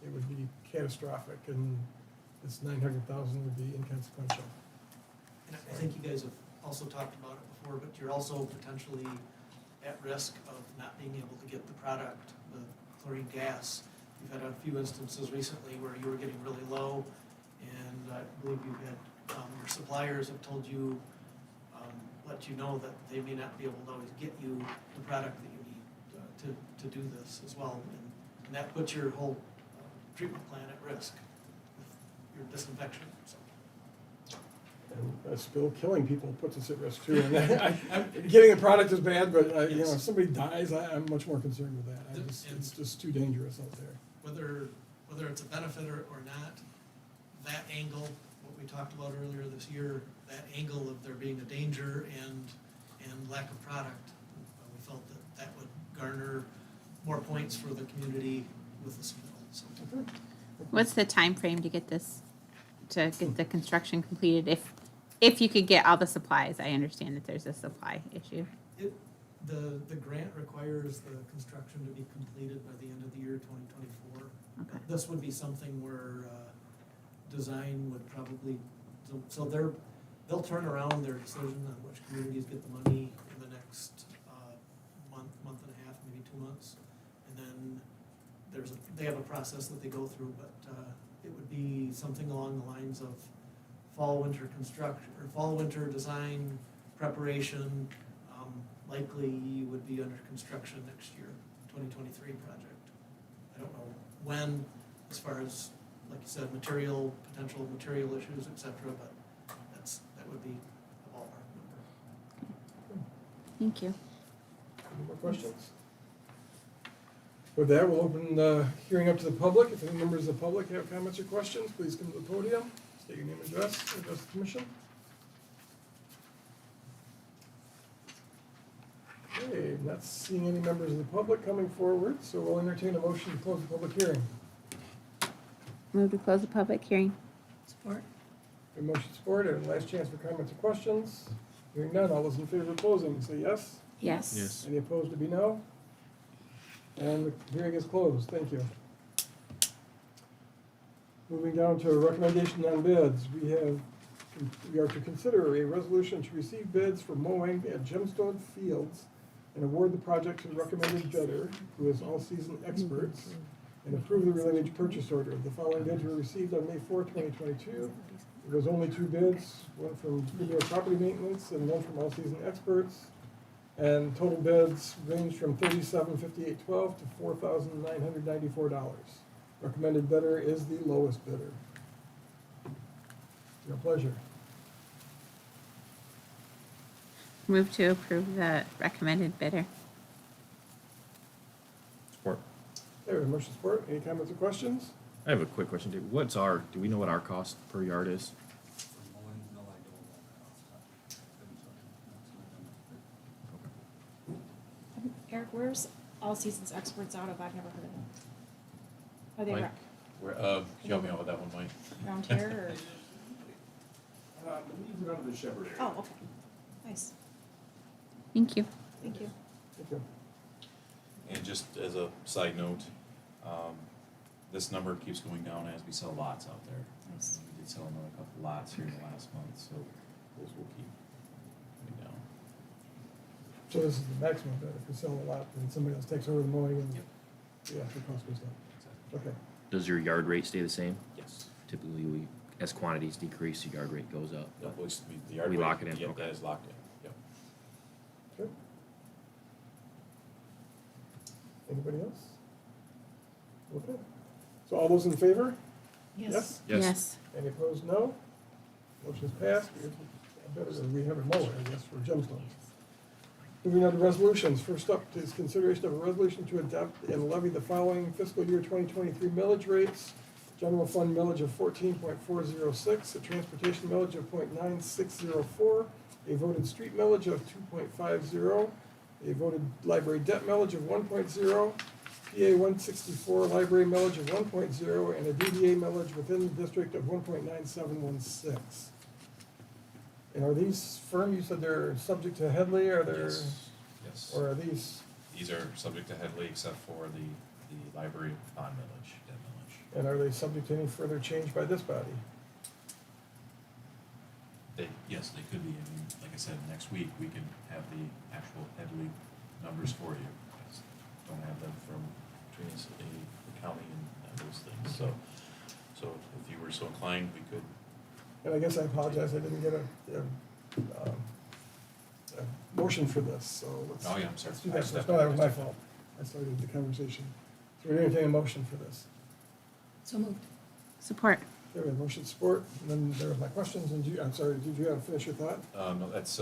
[SPEAKER 1] it would be catastrophic, and this 900,000 would be inconsequential.
[SPEAKER 12] And I think you guys have also talked about it before, but you're also potentially at risk of not being able to get the product, the chlorine gas. You've had a few instances recently where you were getting really low, and I believe you've had, your suppliers have told you, let you know that they may not be able to always get you the product that you need to do this as well. And that puts your whole treatment plan at risk with your disinfection, so.
[SPEAKER 1] And a spill killing people puts us at risk too. And getting a product is bad, but you know, if somebody dies, I'm much more concerned with that. It's just too dangerous out there.
[SPEAKER 12] Whether it's a benefit or not, that angle, what we talked about earlier this year, that angle of there being a danger and lack of product, we felt that would garner more points for the community with the spill. So.
[SPEAKER 2] What's the time frame to get this, to get the construction completed? If you could get all the supplies, I understand that there's a supply issue.
[SPEAKER 12] The grant requires the construction to be completed by the end of the year 2024.
[SPEAKER 2] Okay.
[SPEAKER 12] This would be something where design would probably, so they'll turn around their decision on which communities get the money in the next month and a half, maybe 2 months. And then they have a process that they go through, but it would be something along the lines of fall-winter construction, or fall-winter design preparation. Likely you would be under construction next year, 2023 project. I don't know when, as far as, like you said, potential material issues, et cetera, but that would be a ballpark number.
[SPEAKER 2] Thank you.
[SPEAKER 1] Any more questions? With that, we'll open the hearing up to the public. If any members of the public have comments or questions, please come to the podium, state your name and address the commission. Okay, not seeing any members of the public coming forward, so we'll entertain a motion to close the public hearing.
[SPEAKER 2] Move to close the public hearing.
[SPEAKER 4] Support?
[SPEAKER 1] A motion support, and last chance for comments or questions. Hearing none, all those in favor of closing, say yes.
[SPEAKER 2] Yes.
[SPEAKER 8] Yes.
[SPEAKER 1] Any opposed to be no? And the hearing is closed. Thank you. Moving down to a recommendation on bids. We are to consider a resolution to receive bids for mowing at Gemstone Fields and award the project to the recommended bidder, who is all-season experts, and approve the related purchase order. The following bids were received on May 4, 2022. There was only 2 bids, one from Premier Property Maintenance and one from All Season Experts. And total bids range from $37,582 to $4,994. Recommended bidder is the lowest bidder. Your pleasure.
[SPEAKER 2] Move to approve the recommended bidder.
[SPEAKER 8] Support.
[SPEAKER 1] There, motion support. Any comments or questions?
[SPEAKER 8] I have a quick question, Dave. Do we know what our cost per yard is?
[SPEAKER 11] For mowing, no, I don't know that off the top of my head.
[SPEAKER 5] Eric, where's All Seasons Experts out of? I've never heard of them. Are they
[SPEAKER 3] Mike? Help me out with that one, Mike.
[SPEAKER 5] around here, or?
[SPEAKER 3] Leave it out of the Shepherd area.
[SPEAKER 5] Oh, okay. Nice.
[SPEAKER 2] Thank you.
[SPEAKER 5] Thank you.
[SPEAKER 1] Thank you.
[SPEAKER 3] And just as a side note, this number keeps going down as we sell lots out there.
[SPEAKER 5] Nice.
[SPEAKER 3] We did sell another couple lots here in the last month, so those will keep going down.
[SPEAKER 1] So this is the maximum bid. If we sell a lot, then somebody else takes over the mowing and, yeah, the cost goes down. Okay.
[SPEAKER 8] Does your yard rate stay the same?
[SPEAKER 3] Yes.
[SPEAKER 8] Typically, as quantities decrease, the yard rate goes up.
[SPEAKER 3] No, the yard
[SPEAKER 8] We
[SPEAKER 3] rate,
[SPEAKER 8] lock it in,
[SPEAKER 3] yep,
[SPEAKER 8] okay.
[SPEAKER 3] that is locked in, yep.
[SPEAKER 1] Okay. Anybody else? Okay. So all those in favor?
[SPEAKER 2] Yes.
[SPEAKER 1] Any opposed, no? Motion's passed. We have a mower, I guess, for gemstones. Moving on to resolutions. First up is consideration of a resolution to adopt and levy the following fiscal year 2023 millage rates General fund millage of 14.406, a transportation millage of 0.9604, a voted street millage of 2.50, a voted library debt millage of 1.0, PA 164 library millage of 1.0, and a DDA millage within the district of 1.9716. And are these firm, you said they're subject to Headley, or they're,
[SPEAKER 3] Yes.
[SPEAKER 1] or are these,
[SPEAKER 3] These are subject to Headley except for the library bond millage, debt millage.
[SPEAKER 1] and are they subject to any further change by this body?
[SPEAKER 3] Yes, they could be. I mean, like I said, next week we can have the actual Headley numbers for you. I just don't have them from between the county and those things. So if you were so inclined, we could.
[SPEAKER 1] And I guess I apologize, I didn't get a motion for this, so let's.
[SPEAKER 3] Oh, yeah, I'm sorry.
[SPEAKER 1] Let's do that first. No, that was my fault. I started the conversation. So we're going to entertain a motion for this.
[SPEAKER 4] So moved.
[SPEAKER 2] Support.
[SPEAKER 1] Okay, we have motion support, and then there was my questions, and I'm sorry, did you have to finish your thought?
[SPEAKER 3] No, that's,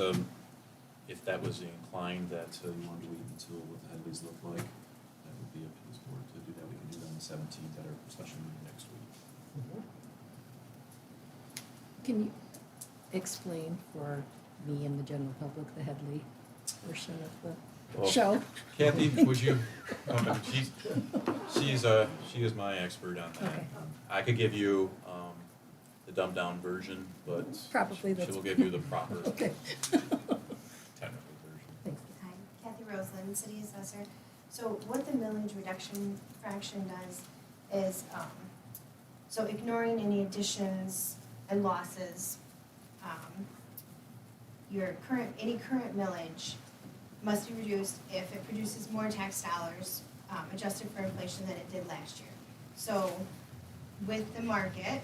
[SPEAKER 3] if that was inclined that you wanted to wait until what the Headleys look like, that would be up to this board to do that. We can do that on the 17th at our special meeting next week.
[SPEAKER 4] Can you explain for me and the general public the Headley portion of the
[SPEAKER 3] Well,
[SPEAKER 4] show?
[SPEAKER 3] Kathy, would you, she is my expert on that.
[SPEAKER 4] Okay.
[SPEAKER 3] I could give you, the dumbed down version, but
[SPEAKER 4] Probably
[SPEAKER 3] she
[SPEAKER 4] that's.
[SPEAKER 3] will give you the proper
[SPEAKER 4] Okay.
[SPEAKER 3] technical version.
[SPEAKER 4] Thanks.
[SPEAKER 13] Hi, Kathy Roseland, City Assessor. So what the millage reduction fraction does is, so ignoring any additions and losses, any current millage must be reduced if it produces more tax dollars, adjusted for inflation than it did last year. So with the market,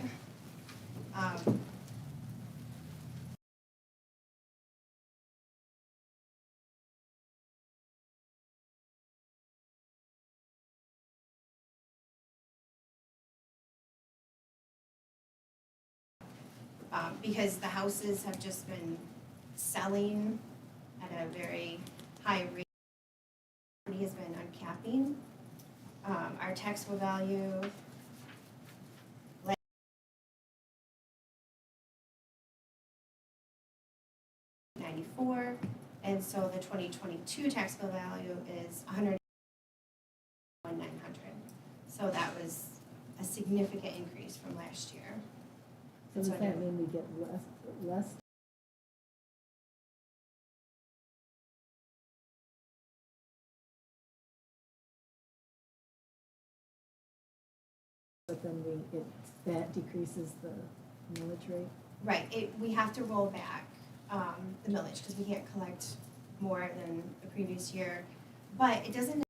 [SPEAKER 13] because the houses have just been selling at a very high rate. It has been uncapping. Our taxable value $94, and so the 2022 taxable value is $101,900. So that was a significant increase from last year.
[SPEAKER 4] So does that mean we get less? But then that decreases the millage rate?
[SPEAKER 13] Right, we have to roll back the millage because we can't collect more than the previous year. But it doesn't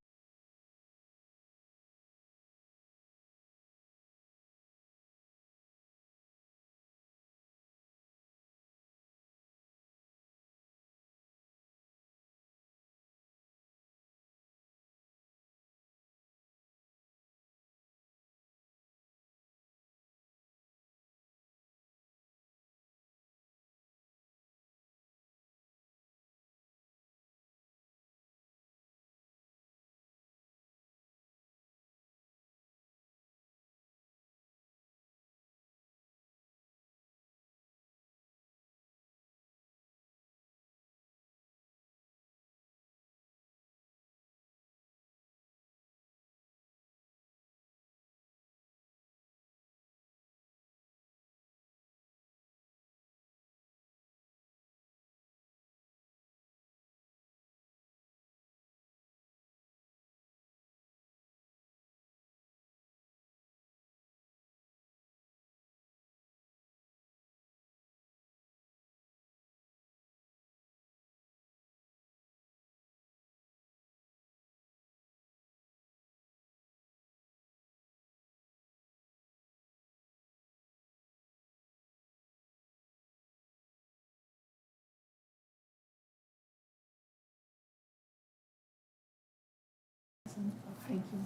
[SPEAKER 4] Thank you.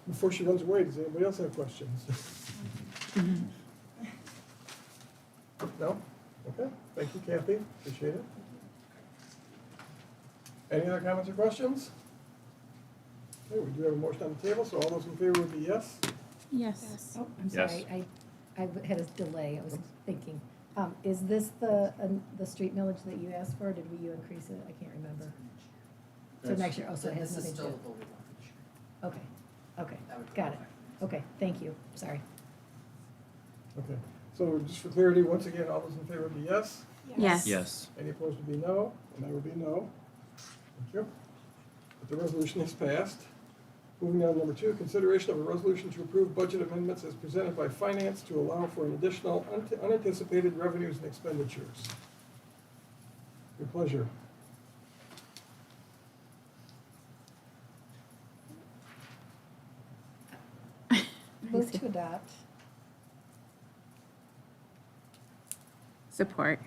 [SPEAKER 1] Before she runs away, does anybody else have questions? No? Okay, thank you, Kathy, appreciate it. Any other comments or questions? Okay, we do have a motion on the table, so all those in favor would be yes.
[SPEAKER 2] Yes.
[SPEAKER 4] Oh, I'm
[SPEAKER 8] Yes.
[SPEAKER 4] sorry, I had a delay, I was thinking. Is this the street millage that you asked for, or did you increase it? I can't remember. So next year, oh, so it has
[SPEAKER 6] This is
[SPEAKER 4] nothing to
[SPEAKER 6] still
[SPEAKER 4] do.
[SPEAKER 6] voted on this year.
[SPEAKER 4] Okay, okay,
[SPEAKER 6] That would
[SPEAKER 4] got it.
[SPEAKER 6] go
[SPEAKER 4] Okay, thank you, sorry.
[SPEAKER 1] Okay, so just for clarity, once again, all those in favor would be yes.
[SPEAKER 2] Yes.
[SPEAKER 8] Yes.
[SPEAKER 1] Any opposed would be no, and I would be no. Thank you. But the resolution is passed. Moving on to number 2, consideration of a resolution to approve budget amendments as presented by finance to allow for an additional unanticipated revenues and expenditures. Your pleasure.
[SPEAKER 4] Move to adopt.
[SPEAKER 2] Support.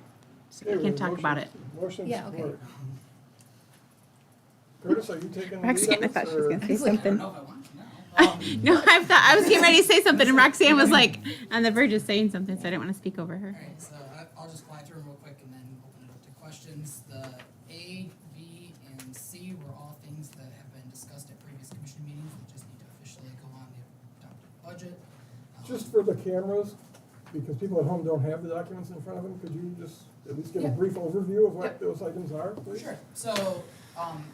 [SPEAKER 2] So
[SPEAKER 1] Okay,
[SPEAKER 2] we
[SPEAKER 1] we
[SPEAKER 2] can
[SPEAKER 1] have
[SPEAKER 2] talk about it.
[SPEAKER 1] Motion and
[SPEAKER 4] Yeah, okay.
[SPEAKER 1] support. Curtis, are you taking the lead
[SPEAKER 2] Roxanne,
[SPEAKER 1] on
[SPEAKER 2] I
[SPEAKER 1] this,
[SPEAKER 2] thought she was
[SPEAKER 1] or-
[SPEAKER 2] gonna say
[SPEAKER 6] I don't
[SPEAKER 2] something.
[SPEAKER 6] know if I want to now.
[SPEAKER 2] No, I was getting ready to say something, and Roxanne was like on the verge of saying something, so I didn't want to speak over her.
[SPEAKER 6] Alright, so I'll just fly through them real quick and then open it up to questions. The A, B, and C were all things that have been discussed at previous commission meetings. We just need to officially go on the adopted budget.
[SPEAKER 1] Just for the cameras, because people at home don't have the documents in front of them, could you just at least give a
[SPEAKER 6] Yeah.
[SPEAKER 1] brief overview of what
[SPEAKER 6] Yep.
[SPEAKER 1] those items are, please?
[SPEAKER 6] Sure. So,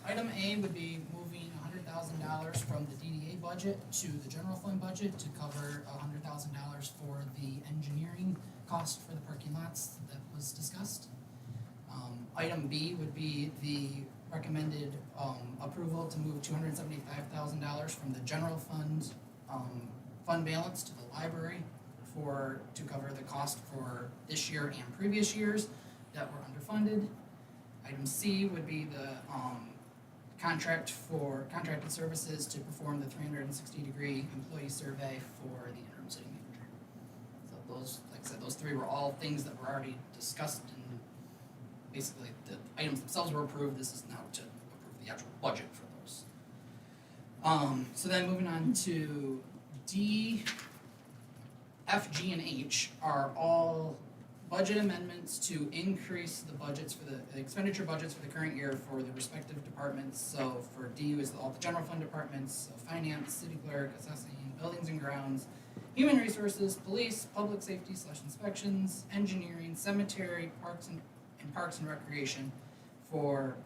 [SPEAKER 6] item A would be moving $100,000 from the DDA budget to the general fund budget to cover $100,000 for the engineering cost for the parking lots that was discussed. Item B would be the recommended, approval to move $275,000 from the general fund, fund balance to the library to cover the cost for this year and previous years that were underfunded. Item C would be the contracted services to perform the 360-degree employee survey for the interim city manager. So those, like I said, those three were all things that were already discussed, and basically the items themselves were approved. This is now to approve the actual budget for those. So then moving on to D, F, G, and H are all budget amendments to increase the budgets for the expenditure budgets for the current year for the respective departments. So for D is all the general fund departments, so finance, city clerk, assessing, buildings and grounds, human resources, police, public safety / inspections, engineering, cemetery, parks and recreation for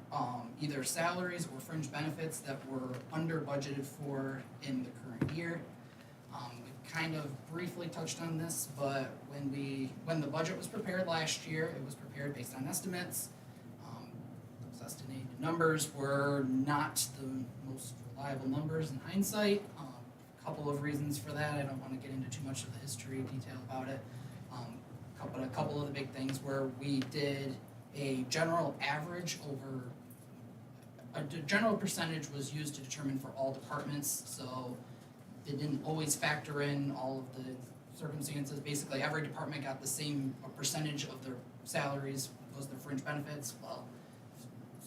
[SPEAKER 6] either salaries or fringe benefits that were under budgeted for in the current year. We kind of briefly touched on this, but when the budget was prepared last year, it was prepared based on estimates. Those estimated numbers were not the most reliable numbers in hindsight. A couple of reasons for that. I don't want to get into too much of the history detail about it. But a couple of the big things were we did a general average over a general percentage was used to determine for all departments, so it didn't always factor in all of the circumstances. Basically, every department got the same percentage of their salaries was their fringe benefits. Well,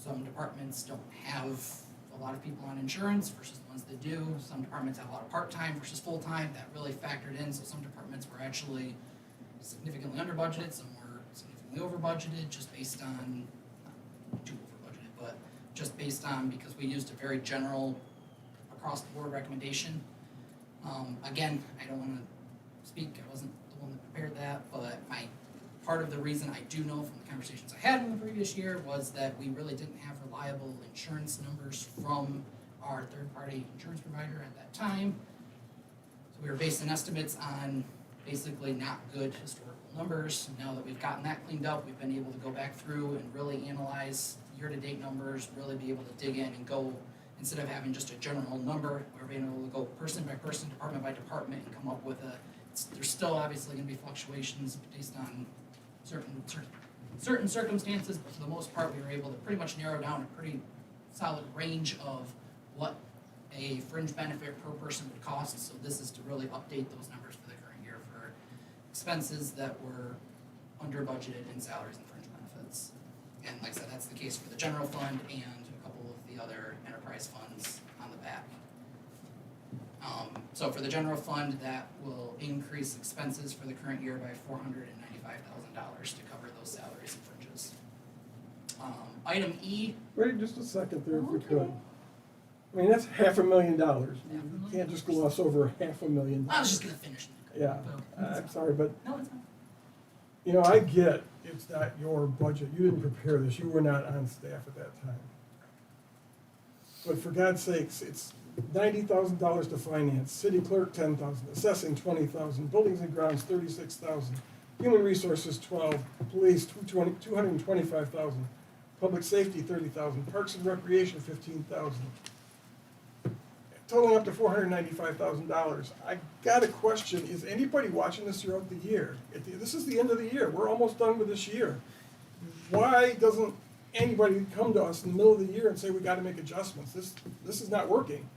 [SPEAKER 6] some departments don't have a lot of people on insurance versus the ones that do. Some departments have a lot of part-time versus full-time. That really factored in, so some departments were actually significantly under budgeted, some were significantly over budgeted, just based on, not too over budgeted, but just based on, because we used a very general across the board recommendation. Again, I don't wanna speak, I wasn't the one that prepared that, but part of the reason I do know from the conversations I had in the previous year was that we really didn't have reliable insurance numbers from our third-party insurance provider at that time. So we were basing estimates on basically not good historical numbers. Now that we've gotten that cleaned up, we've been able to go back through and really analyze year-to-date numbers, really be able to dig in and go, instead of having just a general number, we're being able to go person by person, department by department, and come up with there's still obviously gonna be fluctuations based on certain circumstances, but for the most part, we were able to pretty much narrow down a pretty solid range of what a fringe benefit per person would cost. So this is to really update those numbers for the current year for expenses that were under budgeted in salaries and fringe benefits. And like I said, that's the case for the general fund and a couple of the other enterprise funds on the back. So for the general fund, that will increase expenses for the current year by $495,000 to cover those salaries and fringes. Item E.
[SPEAKER 1] Wait just a second there, if we could. I mean, that's $500,000. You
[SPEAKER 6] $500,000.
[SPEAKER 1] can't just gloss over $500,000.
[SPEAKER 6] I was just gonna finish.
[SPEAKER 1] Yeah, I'm sorry, but,
[SPEAKER 6] No, it's fine.
[SPEAKER 1] you know, I get it's not your budget. You didn't prepare this. You were not on staff at that time. But for God's sakes, it's $90,000 to finance, city clerk $10,000, assessing $20,000, buildings and grounds $36,000, human resources $12,000, police $225,000, public safety $30,000, parks and recreation $15,000, totaling up to $495,000. I got a question: is anybody watching this throughout the year? This is the end of the year. We're almost done with this year. Why doesn't anybody come to us in the middle of the year and say we got to make adjustments? This is not working.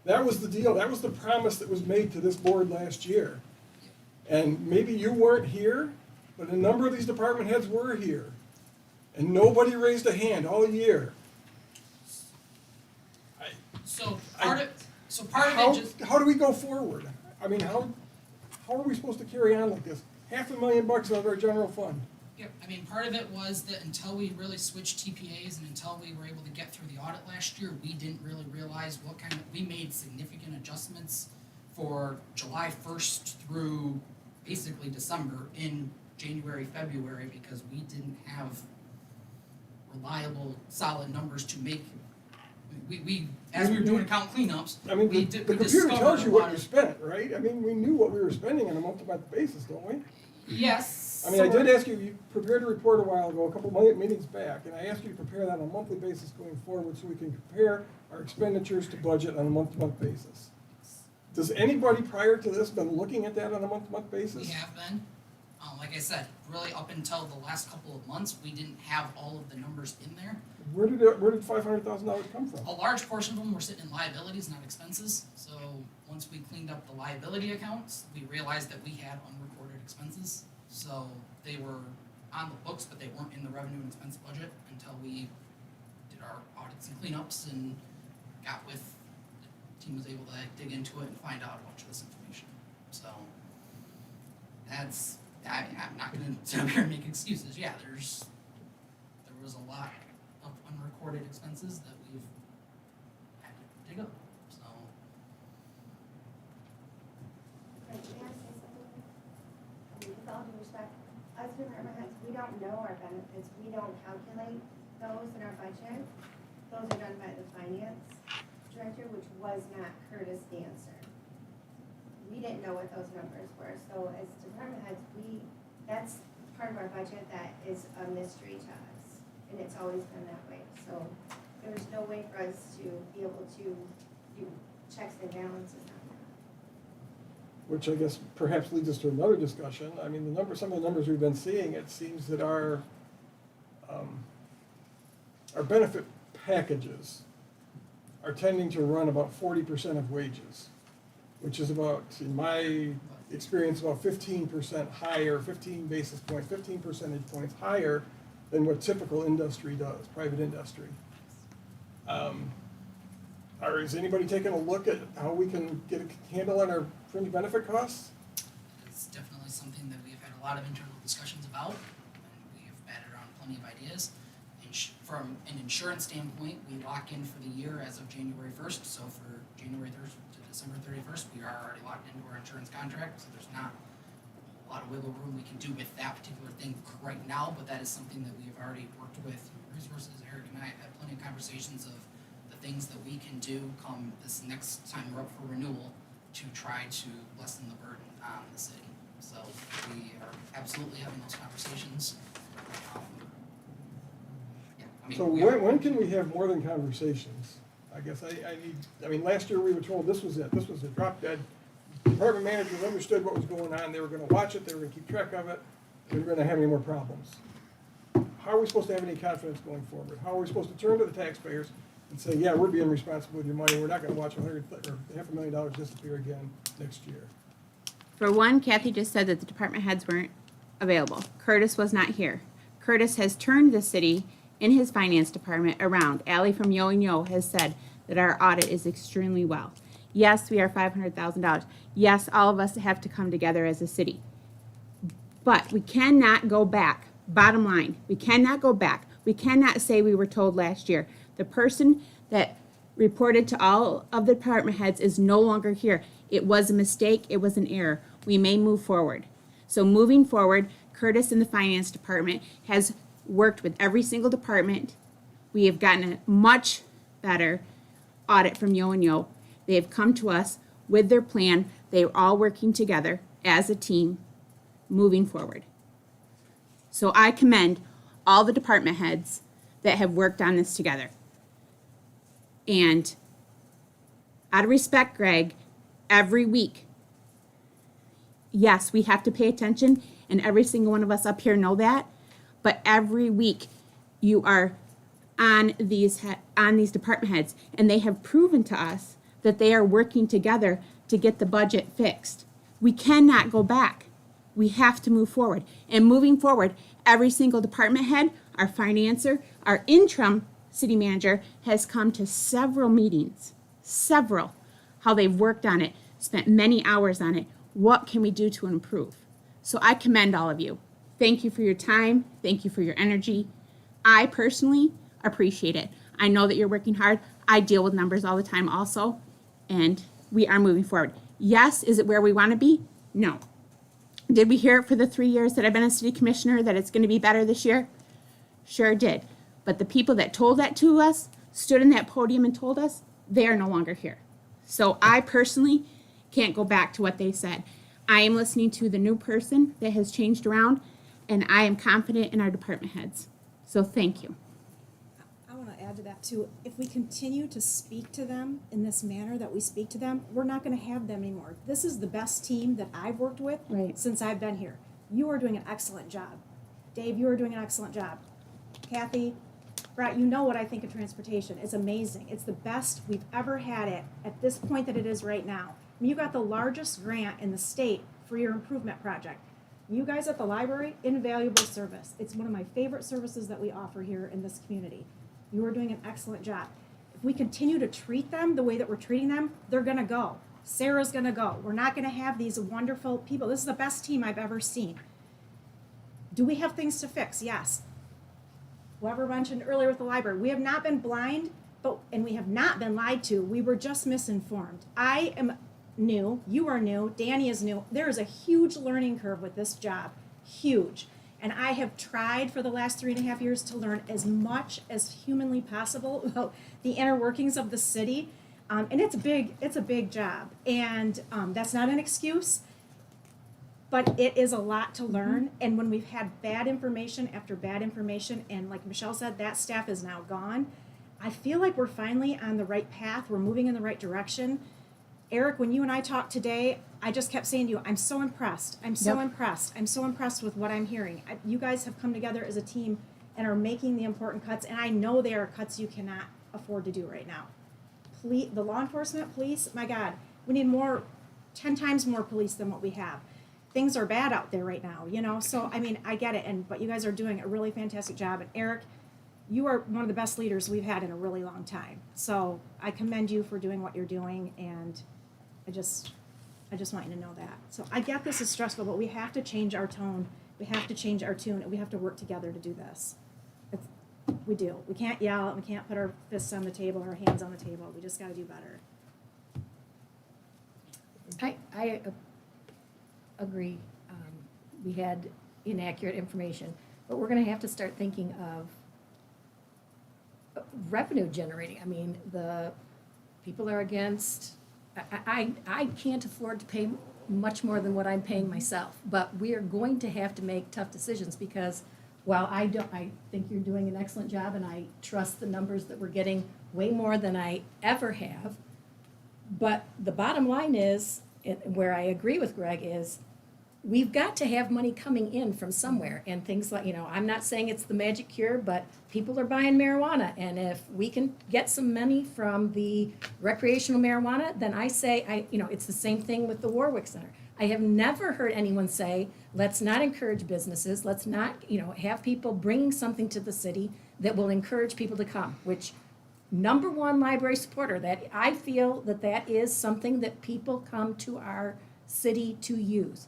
[SPEAKER 1] That was the deal. That was the promise that was made to this board last year. And maybe you weren't here, but a number of these department heads were here. And nobody raised a hand all year.
[SPEAKER 6] So part of it just,
[SPEAKER 1] How do we go forward? I mean, how are we supposed to carry on like this? $500,000 out of our general fund.
[SPEAKER 6] yeah, I mean, part of it was that until we really switched TPAs and until we were able to get through the audit last year, we didn't really realize we made significant adjustments for July 1st through basically December in January, February, because we didn't have reliable, solid numbers to make. We as we were doing account cleanups,
[SPEAKER 1] I mean,
[SPEAKER 6] we
[SPEAKER 1] the computer
[SPEAKER 6] discovered
[SPEAKER 1] tells you
[SPEAKER 6] a
[SPEAKER 1] what
[SPEAKER 6] lot
[SPEAKER 1] you
[SPEAKER 6] of-
[SPEAKER 1] spent, right? I mean, we knew what we were spending on a month-to-month basis, don't we?
[SPEAKER 6] Yes.
[SPEAKER 1] I mean, I did ask you, you prepared a report a while ago, a couple meetings back, and I asked you to prepare that on a monthly basis going forward so we can compare our expenditures to budget on a month-to-month basis. Does anybody prior to this been looking at that on a month-to-month basis?
[SPEAKER 6] We have been. Like I said, really up until the last couple of months, we didn't have all of the numbers in there.
[SPEAKER 1] Where did $500,000 come from?
[SPEAKER 6] A large portion of them were sitting in liabilities, not expenses. So once we cleaned up the liability accounts, we realized that we had unrecorded expenses. So they were on the books, but they weren't in the revenue and expense budget until we did our audits and cleanups and got with, the team was able to dig into it and find out a bunch of this information. So that's, I'm not gonna sit up here and make excuses. Yeah, there was a lot of unrecorded expenses that we've had to dig up, so.
[SPEAKER 13] May I say something? With all due respect, us department heads, we don't know our benefits, we don't calculate those in our budget. Those are done by the finance director, which was not Curtis Dancer. We didn't know what those numbers were, so as department heads, that's part of our budget that is a mystery to us, and it's always been that way. So there's no way for us to be able to do checks and balances on that.
[SPEAKER 1] Which I guess perhaps leads us to another discussion. I mean, some of the numbers we've been seeing, it seems that our benefit packages are tending to run about 40% of wages, which is about, in my experience, about 15% higher, 15 basis points, 15 percentage points higher than what typical industry does, private industry. Is anybody taking a look at how we can get a handle on our fringe benefit costs?
[SPEAKER 6] It's definitely something that we've had a lot of internal discussions about, and we have batted around plenty of ideas. From an insurance standpoint, we lock in for the year as of January 1st, so for January 1st to December 31st, we are already locked into our insurance contract, so there's not a lot of wiggle room we can do with that particular thing right now, but that is something that we have already worked with resources. Eric and I have had plenty of conversations of the things that we can do come this next time we're up for renewal to try to lessen the burden on the city. So we are absolutely having those conversations.
[SPEAKER 1] So when can we have more than conversations? I guess I mean, last year we were told this was it, drop dead. Department managers understood what was going on, they were gonna watch it, they were gonna keep track of it, we were gonna have any more problems. How are we supposed to have any confidence going forward? How are we supposed to turn to the taxpayers and say, yeah, we're being responsible with your money, we're not gonna watch $500,000 disappear again next year?
[SPEAKER 2] For one, Kathy just said that the department heads weren't available. Curtis was not here. Curtis has turned the city in his finance department around. Allie from Yo and Yo has said that our audit is extremely well. Yes, we are $500,000. Yes, all of us have to come together as a city. But we cannot go back. Bottom line, we cannot go back. We cannot say we were told last year. The person that reported to all of the department heads is no longer here. It was a mistake, it was an error. We may move forward. So moving forward, Curtis in the finance department has worked with every single department. We have gotten a much better audit from Yo and Yo. They have come to us with their plan. They're all working together as a team moving forward. So I commend all the department heads that have worked on this together. And out of respect, Greg, every week, yes, we have to pay attention, and every single one of us up here know that, but every week you are on these department heads, and they have proven to us that they are working together to get the budget fixed. We cannot go back. We have to move forward. And moving forward, every single department head, our financer, our interim city manager has come to several meetings, how they've worked on it, spent many hours on it. What can we do to improve? So I commend all of you. Thank you for your time. Thank you for your energy. I personally appreciate it. I know that you're working hard. I deal with numbers all the time also, and we are moving forward. Yes, is it where we want to be? No. Did we hear it for the 3 years that I've been a city commissioner that it's going to be better this year? Sure did. But the people that told that to us, stood in that podium and told us, they are no longer here. So I personally can't go back to what they said. I am listening to the new person that has changed around, and I am confident in our department heads. So thank you.
[SPEAKER 5] I want to add to that too. If we continue to speak to them in this manner that we speak to them, we're not going to have them anymore. This is the best team that I've worked with since I've been here. You are doing an excellent job. Dave, you are doing an excellent job. Kathy, Brett, you know what I think of transportation. It's amazing. It's the best we've ever had it at this point that it is right now. I mean, you got the largest grant in the state for your improvement project. You guys at the library, invaluable service. It's one of my favorite services that we offer here in this community. You are doing an excellent job. If we continue to treat them the way that we're treating them, they're gonna go. Sarah's gonna go. We're not gonna have these wonderful people. This is the best team I've ever seen. Do we have things to fix? Yes. Whoever mentioned earlier with the library, we have not been blind, and we have not been lied to. We were just misinformed. I am new, you are new, Danny is new. There is a huge learning curve with this job, huge. And I have tried for the last 3.5 years to learn as much as humanly possible about the inner workings of the city. And it's a big job. And that's not an excuse, but it is a lot to learn. And when we've had bad information after bad information, and like Michelle said, that staff is now gone, I feel like we're finally on the right path. We're moving in the right direction. Eric, when you and I talked today, I just kept saying to you, I'm so impressed. I'm so impressed. I'm so impressed with what I'm hearing. You guys have come together as a team and are making the important cuts, and I know they are cuts you cannot afford to do right now. The law enforcement, police, my God, we need 10 times more police than what we have. Things are bad out there right now, you know? So, I mean, I get it, but you guys are doing a really fantastic job. And Eric, you are one of the best leaders we've had in a really long time. So I commend you for doing what you're doing, and I just want you to know that. So I get this is stressful, but we have to change our tone. We have to change our tune, and we have to work together to do this. We do. We can't yell, and we can't put our fists on the table, our hands on the table. We just got to do better.
[SPEAKER 4] I agree. We had inaccurate information, but we're going to have to start thinking of revenue generating. I mean, the people are against. I can't afford to pay much more than what I'm paying myself, but we are going to have to make tough decisions because while I think you're doing an excellent job, and I trust the numbers that we're getting way more than I ever have. But the bottom line is, where I agree with Greg, is we've got to have money coming in from somewhere, and things like, I'm not saying it's the magic cure, but people are buying marijuana, and if we can get some money from the recreational marijuana, then I say, it's the same thing with the Warwick Center. I have never heard anyone say, let's not encourage businesses, let's not, have people bringing something to the city that will encourage people to come, which number one library supporter, that I feel that is something that people come to our city to use.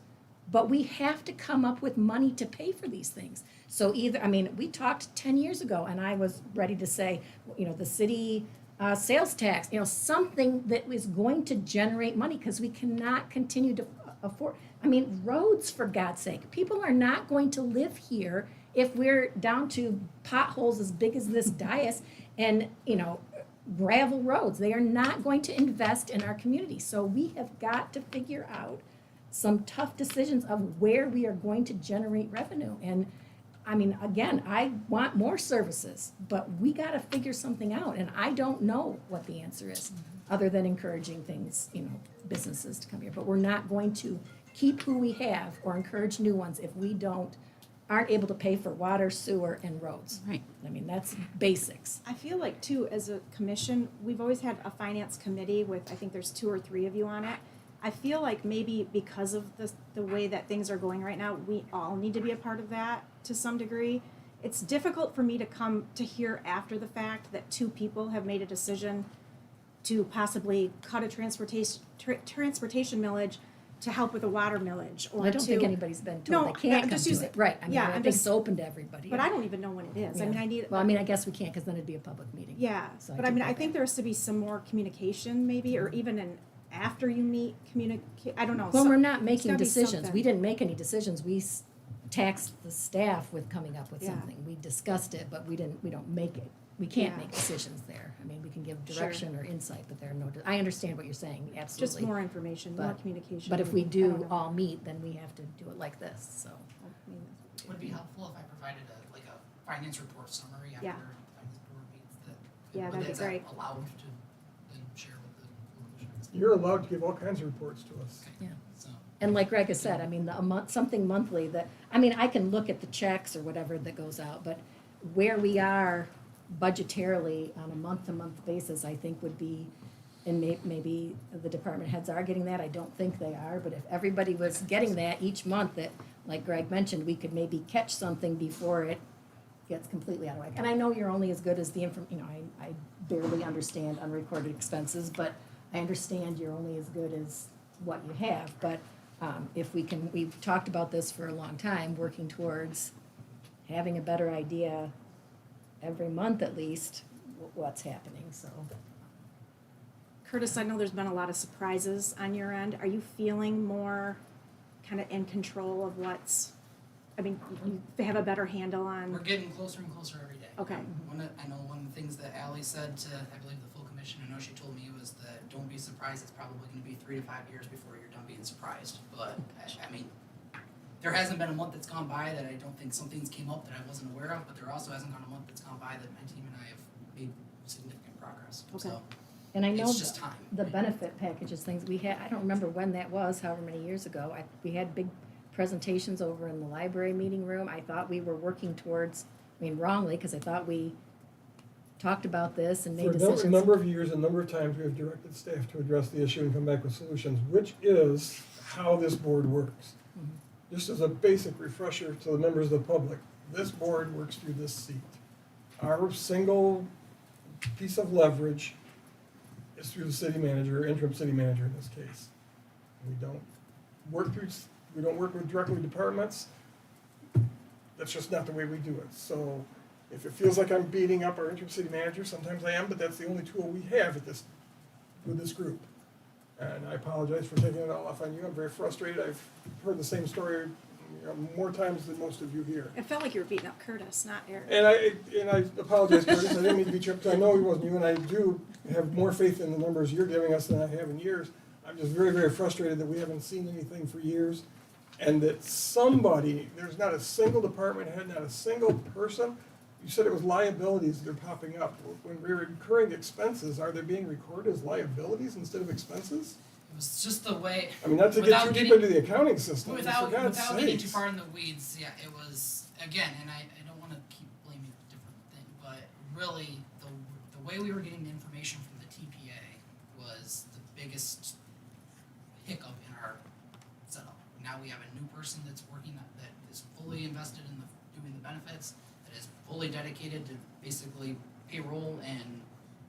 [SPEAKER 4] But we have to come up with money to pay for these things. So we talked 10 years ago, and I was ready to say, the city sales tax, something that is going to generate money, because we cannot continue to afford, roads, for God's sake. People are not going to live here if we're down to potholes as big as this dais and, gravel roads. They are not going to invest in our community. So we have got to figure out some tough decisions of where we are going to generate revenue. And again, I want more services, but we got to figure something out. And I don't know what the answer is, other than encouraging things, businesses to come here. But we're not going to keep who we have or encourage new ones if we aren't able to pay for water, sewer, and roads.
[SPEAKER 2] Right.
[SPEAKER 4] That's basics.
[SPEAKER 5] I feel like too, as a commission, we've always had a finance committee with, I think there's 2 or 3 of you on it. I feel like maybe because of the way that things are going right now, we all need to be a part of that to some degree. It's difficult for me to come to hear after the fact that 2 people have made a decision to possibly cut a transportation millage to help with a water millage, or
[SPEAKER 4] I don't think anybody's been told
[SPEAKER 5] No,
[SPEAKER 4] they can't
[SPEAKER 5] I'm
[SPEAKER 4] come
[SPEAKER 5] just
[SPEAKER 4] to
[SPEAKER 5] using-
[SPEAKER 4] it. Right,
[SPEAKER 5] yeah,
[SPEAKER 4] I
[SPEAKER 5] I'm
[SPEAKER 4] think
[SPEAKER 5] just-
[SPEAKER 4] it's open to everybody.
[SPEAKER 5] But I don't even know when it is.
[SPEAKER 4] Yeah.
[SPEAKER 5] I need.
[SPEAKER 4] Well, I guess we can't, because then it'd be a public meeting.
[SPEAKER 5] Yeah,
[SPEAKER 4] So
[SPEAKER 5] but
[SPEAKER 4] take
[SPEAKER 5] I
[SPEAKER 4] that
[SPEAKER 5] think
[SPEAKER 4] back.
[SPEAKER 5] there has to be some more communication maybe, or even after you meet, communicate, I don't know.
[SPEAKER 4] Well,
[SPEAKER 5] so-
[SPEAKER 4] we're not
[SPEAKER 5] there's
[SPEAKER 4] making
[SPEAKER 5] gotta be
[SPEAKER 4] decisions.
[SPEAKER 5] something.
[SPEAKER 4] We didn't make any decisions. We taxed the staff with coming up with
[SPEAKER 5] Yeah.
[SPEAKER 4] something. We discussed it, but we don't make it. We can't
[SPEAKER 5] Yeah.
[SPEAKER 4] make decisions there. We can give
[SPEAKER 5] Sure.
[SPEAKER 4] direction or insight, but there are no, I understand what you're saying,
[SPEAKER 5] Just
[SPEAKER 4] absolutely.
[SPEAKER 5] more information, more
[SPEAKER 4] But-
[SPEAKER 5] communication.
[SPEAKER 4] But if we
[SPEAKER 5] I don't
[SPEAKER 4] do
[SPEAKER 5] know.
[SPEAKER 4] all meet, then we have to do it like this, so.
[SPEAKER 5] I mean, that's what
[SPEAKER 6] Would it
[SPEAKER 5] we
[SPEAKER 6] be
[SPEAKER 5] do.
[SPEAKER 6] helpful if I provided a finance report summary after
[SPEAKER 5] Yeah.
[SPEAKER 6] finance board meets
[SPEAKER 5] Yeah, that'd be
[SPEAKER 6] is that
[SPEAKER 5] great.
[SPEAKER 6] allowed to then share with the commissioners?
[SPEAKER 1] You're allowed to give all kinds of reports to us.
[SPEAKER 4] Yeah.
[SPEAKER 6] So,
[SPEAKER 4] And like Greg has said, a month, something monthly that, I can look at the checks or whatever that goes out, but where we are budgetarily on a month-to-month basis, I think would be, and maybe the department heads are getting that, I don't think they are, but if everybody was getting that each month, that, like Greg mentioned, we could maybe catch something before it gets completely out of whack. And I know you're only as good as the I barely understand unrecorded expenses, but I understand you're only as good as what you have. But if we've talked about this for a long time, working towards having a better idea every month at least, what's happening, so.
[SPEAKER 5] Curtis, I know there's been a lot of surprises on your end. Are you feeling more kind of in control of you have a better handle on?
[SPEAKER 6] we're getting closer and closer every day.
[SPEAKER 5] Okay.
[SPEAKER 6] One of the things that Ally said to, I believe, the full commission, I know she told me, was that don't be surprised, it's probably gonna be 3 to 5 years before you're done being surprised. But, there hasn't been a month that's gone by that I don't think something's came up that I wasn't aware of, but there also hasn't gone a month that's gone by that my team and I have made significant progress.
[SPEAKER 5] Okay.
[SPEAKER 6] So,
[SPEAKER 4] And I know
[SPEAKER 6] it's just time.
[SPEAKER 4] the benefit packages, things we had, I don't remember when that was, however many years ago. We had big presentations over in the library meeting room. I thought we were working towards, wrongly, because I thought we talked about this and made
[SPEAKER 1] For
[SPEAKER 4] decisions.
[SPEAKER 1] a number of years, a number of times, we have directed staff to address the issue and come back with solutions, which is how this board works. Just as a basic refresher to the members of the public, this board works through this seat. Our single piece of leverage is through the city manager, interim city manager in this case. We don't work directly with departments. That's just not the way we do it. So if it feels like I'm beating up our interim city manager, sometimes I am, but that's the only tool we have with this group. And I apologize for taking it all off on you. I'm very frustrated. I've heard the same story more times than most of you here.
[SPEAKER 5] It felt like you were beating up Curtis, not Eric.
[SPEAKER 1] And I apologize, Curtis. I didn't mean to beat you up, because I know it wasn't you, and I do have more faith in the numbers you're giving us than I have in years. I'm just very, very frustrated that we haven't seen anything for years, and that there's not a single department head, not a single person. You said it was liabilities that are popping up. When we're incurring expenses, are they being recorded as liabilities instead of expenses?
[SPEAKER 6] It was just the way.
[SPEAKER 1] Not to get too deep into the accounting system, but for God's
[SPEAKER 6] Without getting too
[SPEAKER 1] sakes.
[SPEAKER 6] far in the weeds, yeah, it was, again, and I don't wanna keep blaming a different thing, but really, the way we were getting the information from the TPA was the biggest hiccup in our setup. Now we have a new person that's working, that is fully invested in doing the benefits, that is fully dedicated to basically payroll and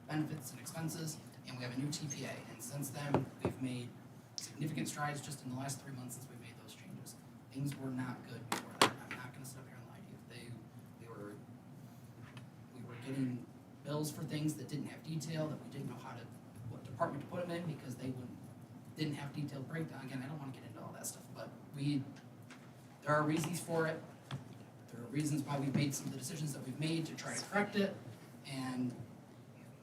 [SPEAKER 6] benefits and expenses, and we have a new TPA. And since then, we've made significant strides just in the last 3 months since we made those changes. Things were not good before that. I'm not gonna sit up here and lie to you. We were getting bills for things that didn't have detail, that we didn't know what department to put them in, because they didn't have detailed breakdown. Again, I don't wanna get into all that stuff, but there are reasons for it. There are reasons why we've made some of the decisions that we've made to try to correct it, and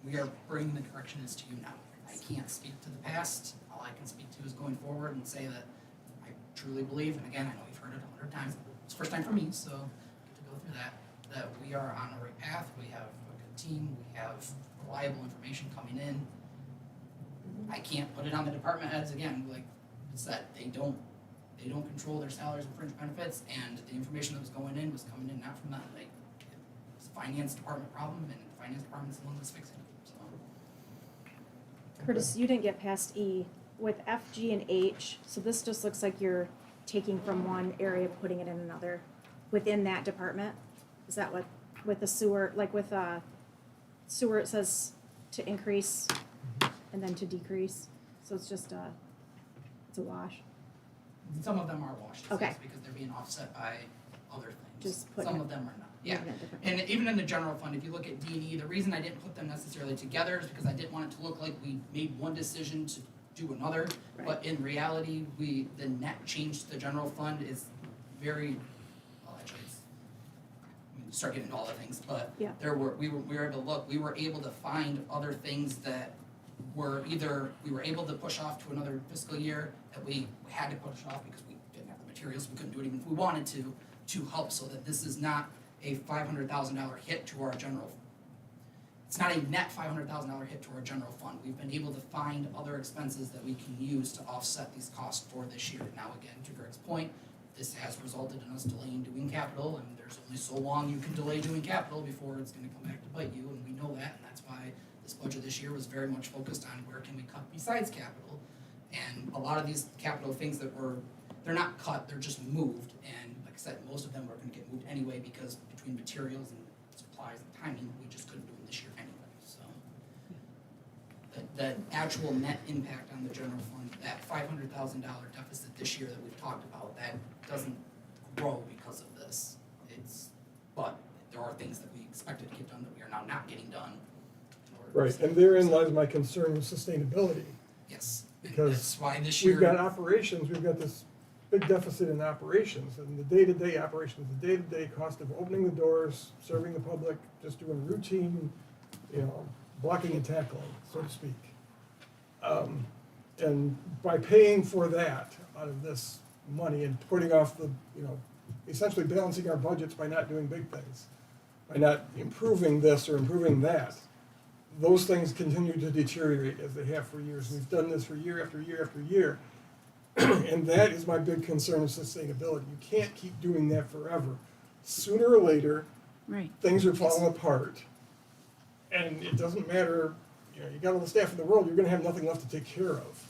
[SPEAKER 6] we are bringing the corrections to you now. I can't speak to the past. All I can speak to is going forward and say that I truly believe, and again, I know you've heard it 100 times, it's the first time for me, so get to go through that we are on the right path. We have a good team. We have reliable information coming in. I can't put it on the department heads again, like I said, they don't control their salaries and fringe benefits, and the information that was going in was coming in not from them. Like, it's a finance department problem, and the finance department's the one that's fixing it, so.
[SPEAKER 5] Curtis, you didn't get past E with F, G, and H, so this just looks like you're taking from one area, putting it in another within that department. Is that what, with the sewer, like with sewer, it says to increase and then to decrease, so it's just it's a wash.
[SPEAKER 6] Some of them are washes,
[SPEAKER 5] Okay.
[SPEAKER 6] yes, because they're being offset by other things.
[SPEAKER 5] Just putting
[SPEAKER 6] Some
[SPEAKER 5] it-
[SPEAKER 6] of them are not, yeah.
[SPEAKER 5] moving it different.
[SPEAKER 6] And even in the general fund, if you look at D and E, the reason I didn't put them necessarily together is because I didn't want it to look like we made one decision to do another.
[SPEAKER 5] Right.
[SPEAKER 6] But in reality, the net change to the general fund is very, well, actually, start getting into all the things, but
[SPEAKER 5] Yeah.
[SPEAKER 6] we were able to look, we were able to find other things that were either, we were able to push off to another fiscal year that we had to push off because we didn't have the materials, we couldn't do it even if we wanted to help, so that this is not a $500,000 hit to our general. It's not a net $500,000 hit to our general fund. We've been able to find other expenses that we can use to offset these costs for this year. Now, again, to Greg's point, this has resulted in us delaying doing capital, and there's only so long you can delay doing capital before it's gonna come back to bite you, and we know that, and that's why this budget this year was very much focused on where can we cut besides capital. And a lot of these capital things they're not cut, they're just moved, and like I said, most of them are gonna get moved anyway, because between materials and supplies and timing, we just couldn't do them this year anyway, so. The actual net impact on the general fund, that $500,000 deficit this year that we've talked about, that doesn't grow because of this. But there are things that we expected to get done that we are now not getting done. in order to
[SPEAKER 1] Right,
[SPEAKER 6] save
[SPEAKER 1] and therein
[SPEAKER 6] this.
[SPEAKER 1] lies my concern with sustainability.
[SPEAKER 6] Yes, and
[SPEAKER 1] Because
[SPEAKER 6] that's why this year.
[SPEAKER 1] We've got operations, we've got this big deficit in operations, and the day-to-day operations, the day-to-day cost of opening the doors, serving the public, just doing routine, blocking and tackling, so to speak. And by paying for that out of this money and putting off the, essentially balancing our budgets by not doing big things, by not improving this or improving that, those things continue to deteriorate as they have for years. We've done this for year after year after year. And that is my big concern of sustainability. You can't keep doing that forever. Sooner or later,
[SPEAKER 2] Right.
[SPEAKER 1] things are falling apart. And it doesn't matter, you got all the staff in the world, you're gonna have nothing left to take care of.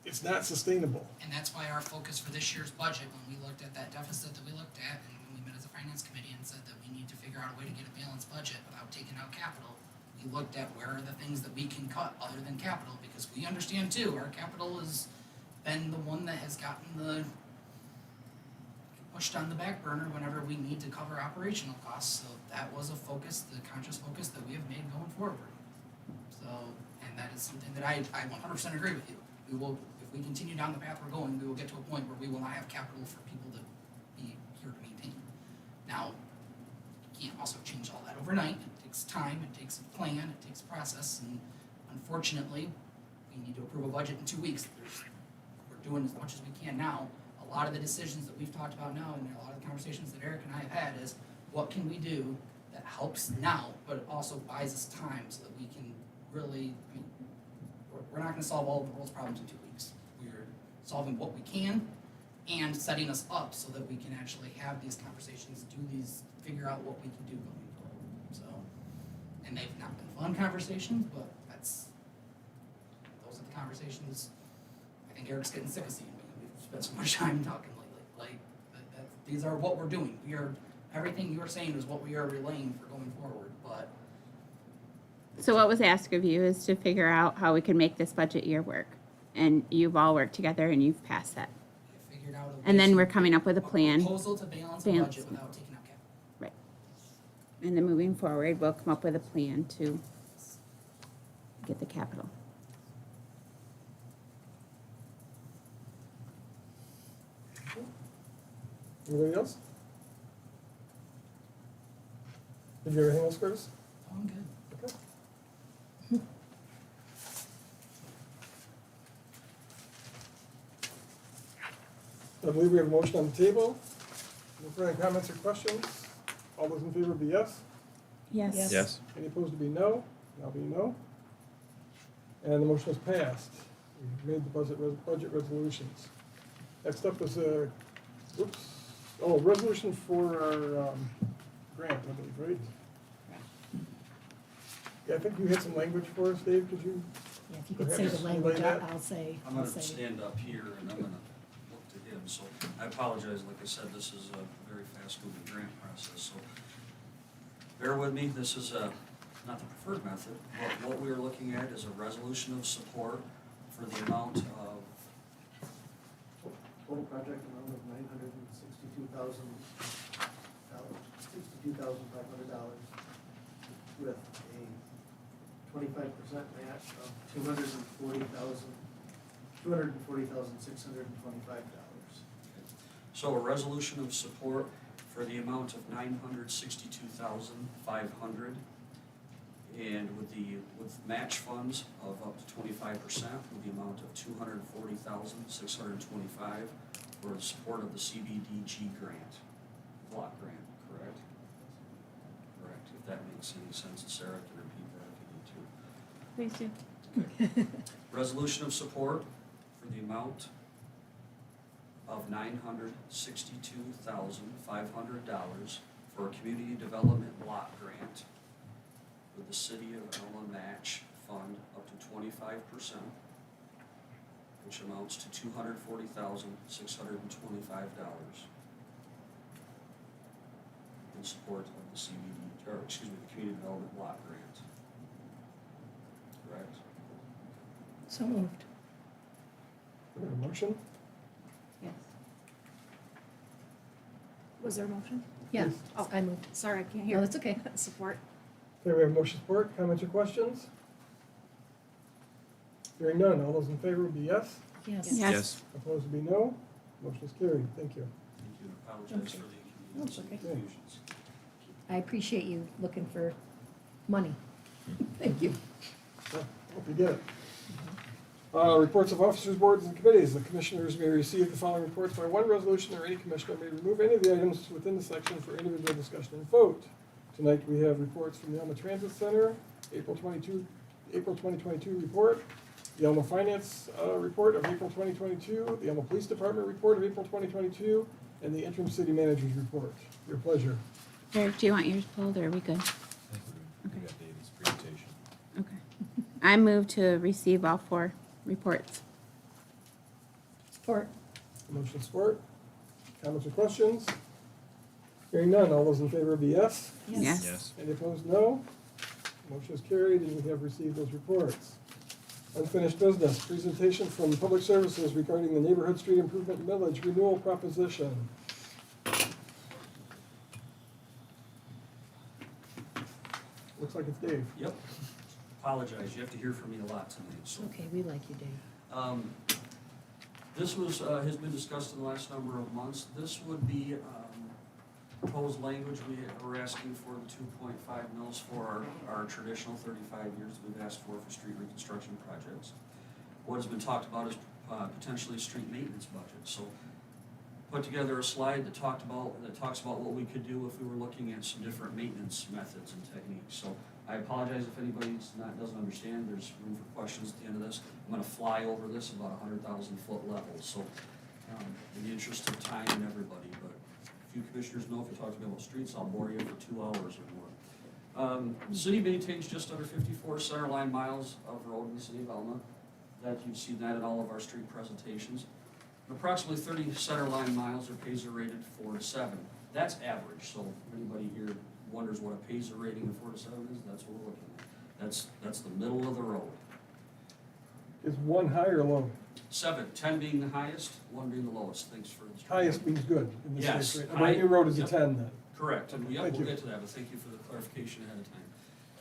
[SPEAKER 1] It's not sustainable.
[SPEAKER 6] And that's why our focus for this year's budget, when we looked at that deficit that we looked at, and when we met as a finance committee and said that we need to figure out a way to get a balanced budget without taking out capital, we looked at where are the things that we can cut other than capital, because we understand too, our capital has been the one that has gotten pushed on the back burner whenever we need to cover operational costs, so that was a focus, the conscious focus that we have made going forward. So, and that is something that I 100% agree with you. We will, if we continue down the path we're going, we will get to a point where we will not have capital for people to be here to maintain. Now, you can't also change all that overnight. It takes time, it takes a plan, it takes a process, and unfortunately, we need to approve a budget in 2 weeks. We're doing as much as we can now. A lot of the decisions that we've talked about now, and a lot of the conversations that Eric and I have had, is what can we do that helps now, but also buys us time so that we can really, we're not gonna solve all of the world's problems in 2 weeks. We're solving what we can and setting us up so that we can actually have these conversations, figure out what we can do going forward, so. And they've not been fun conversations, but those are the conversations. I think Eric's getting sick of seeing me. We've spent so much time talking lately. These are what we're doing. Everything you're saying is what we are relaying for going forward, but.
[SPEAKER 2] So what was asked of you is to figure out how we can make this budget year work. And you've all worked together and you've passed that.
[SPEAKER 6] I figured out a way
[SPEAKER 2] And then
[SPEAKER 6] to-
[SPEAKER 2] we're coming up with a plan.
[SPEAKER 6] Proposal to balance the budget without taking out capital.
[SPEAKER 2] Right. And then moving forward, we'll come up with a plan to get the capital.
[SPEAKER 1] Anybody else? Did you have anything else, Curtis?
[SPEAKER 6] I'm good.
[SPEAKER 1] Okay. I believe we have a motion on the table. No further comments or questions? All those in favor be yes.
[SPEAKER 2] Yes.
[SPEAKER 4] Yes.
[SPEAKER 8] Yes.
[SPEAKER 1] Any opposed to be no? I'll be no. And the motion is passed. We've made the budget resolutions. Next up is a, resolution for our grant, I believe, right? Yeah, I think you had some language for us, Dave, could you?
[SPEAKER 4] Yeah, if you could say the
[SPEAKER 1] Perhaps
[SPEAKER 4] language,
[SPEAKER 1] relay that?
[SPEAKER 4] I'll say.
[SPEAKER 11] I'm gonna stand up here and I'm gonna look to him, so I apologize, like I said, this is a very fast-moving grant process, so bear with me, this is not the preferred method, but what we are looking at is a resolution of support for the amount of
[SPEAKER 12] Total project amount of $62,500 with a 25% match of $240,625.
[SPEAKER 11] So a resolution of support for the amount of $962,500, and with match funds of up to 25%, with the amount of $240,625 for the support of the CBDG grant, block grant, correct? Correct, if that makes any sense, Sarah can repeat that if you need to.
[SPEAKER 2] Please do.
[SPEAKER 11] Resolution of support for the amount of $962,500 for a community development block grant with the City of Alma match fund up to 25%, which amounts to $240,625 in support of the the community development block grant. Correct?
[SPEAKER 4] So moved.
[SPEAKER 1] We have a motion?
[SPEAKER 2] Yes.
[SPEAKER 5] Was there a motion?
[SPEAKER 4] Yeah,
[SPEAKER 1] Yes.
[SPEAKER 5] Oh.
[SPEAKER 4] I moved.
[SPEAKER 5] Sorry, I can't hear.
[SPEAKER 4] No, that's okay.
[SPEAKER 5] Support.
[SPEAKER 1] Okay, we have motion support, comments or questions? Hearing none, all those in favor would be yes.
[SPEAKER 4] Yes.
[SPEAKER 2] Yes.
[SPEAKER 1] Opposed would be no. Motion is carried, thank you.
[SPEAKER 11] Thank you, apologize for the inconvenience and
[SPEAKER 4] That's okay.
[SPEAKER 11] confusions.
[SPEAKER 4] I appreciate you looking for money. Thank you.
[SPEAKER 1] Yeah, hope you get it. Reports of officers, boards, and committees. The commissioners may receive the following reports by one resolution, or any commissioner may remove any of the items within the section for individual discussion and vote. Tonight, we have reports from the Alma Transit Center, April 2022 report, the Alma Finance report of April 2022, the Alma Police Department report of April 2022, and the Interim City Manager's report. Your pleasure.
[SPEAKER 2] Eric, do you want yours pulled, or are we good?
[SPEAKER 3] I think we're good. We got David's presentation.
[SPEAKER 2] Okay. I move to receive all 4 reports.
[SPEAKER 4] Support.
[SPEAKER 1] Motion support. Comments or questions? Hearing none, all those in favor be yes.
[SPEAKER 2] Yes.
[SPEAKER 8] Yes.
[SPEAKER 1] Any opposed, no. Motion is carried, and we have received those reports. Unfinished business, presentation from Public Services regarding the Neighborhood Street Improvement Millage Renewal Proposition. Looks like it's Dave.
[SPEAKER 11] Yep, apologize, you have to hear from me a lot tonight, so.
[SPEAKER 4] Okay, we like you, Dave.
[SPEAKER 11] This was, has been discussed in the last number of months. This would be proposed language. We're asking for the 2.5 mils for our traditional 35 years that we've asked for street reconstruction projects. What has been talked about is potentially a street maintenance budget. So put together a slide that talks about what we could do if we were looking at some different maintenance methods and techniques. So I apologize if anybody's doesn't understand. There's room for questions at the end of this. I'm going to fly over this about 100,000 foot level. So in the interest of time and everybody, but if you commissioners know, if you talk to me about streets, I'll bore you for 2 hours or more. The city maintains just under 54 centerline miles of road in the city of Alma. That you've seen that in all of our street presentations. And approximately 30 centerline miles are PASER rated 4 to 7. That's average. So if anybody here wonders what a PASER rating of 4 to 7 is, that's what we're looking at. That's the middle of the road.
[SPEAKER 1] Is 1 high or low?
[SPEAKER 11] 7, 10 being the highest, 1 being the lowest. Thanks for the
[SPEAKER 1] Highest means good in this
[SPEAKER 11] Yes,
[SPEAKER 1] case, right? A brand new road is a
[SPEAKER 11] yep.
[SPEAKER 1] 10 then.
[SPEAKER 11] Correct, and
[SPEAKER 1] Thank
[SPEAKER 11] we'll
[SPEAKER 1] you.
[SPEAKER 11] get to that, but thank you for the clarification ahead of time.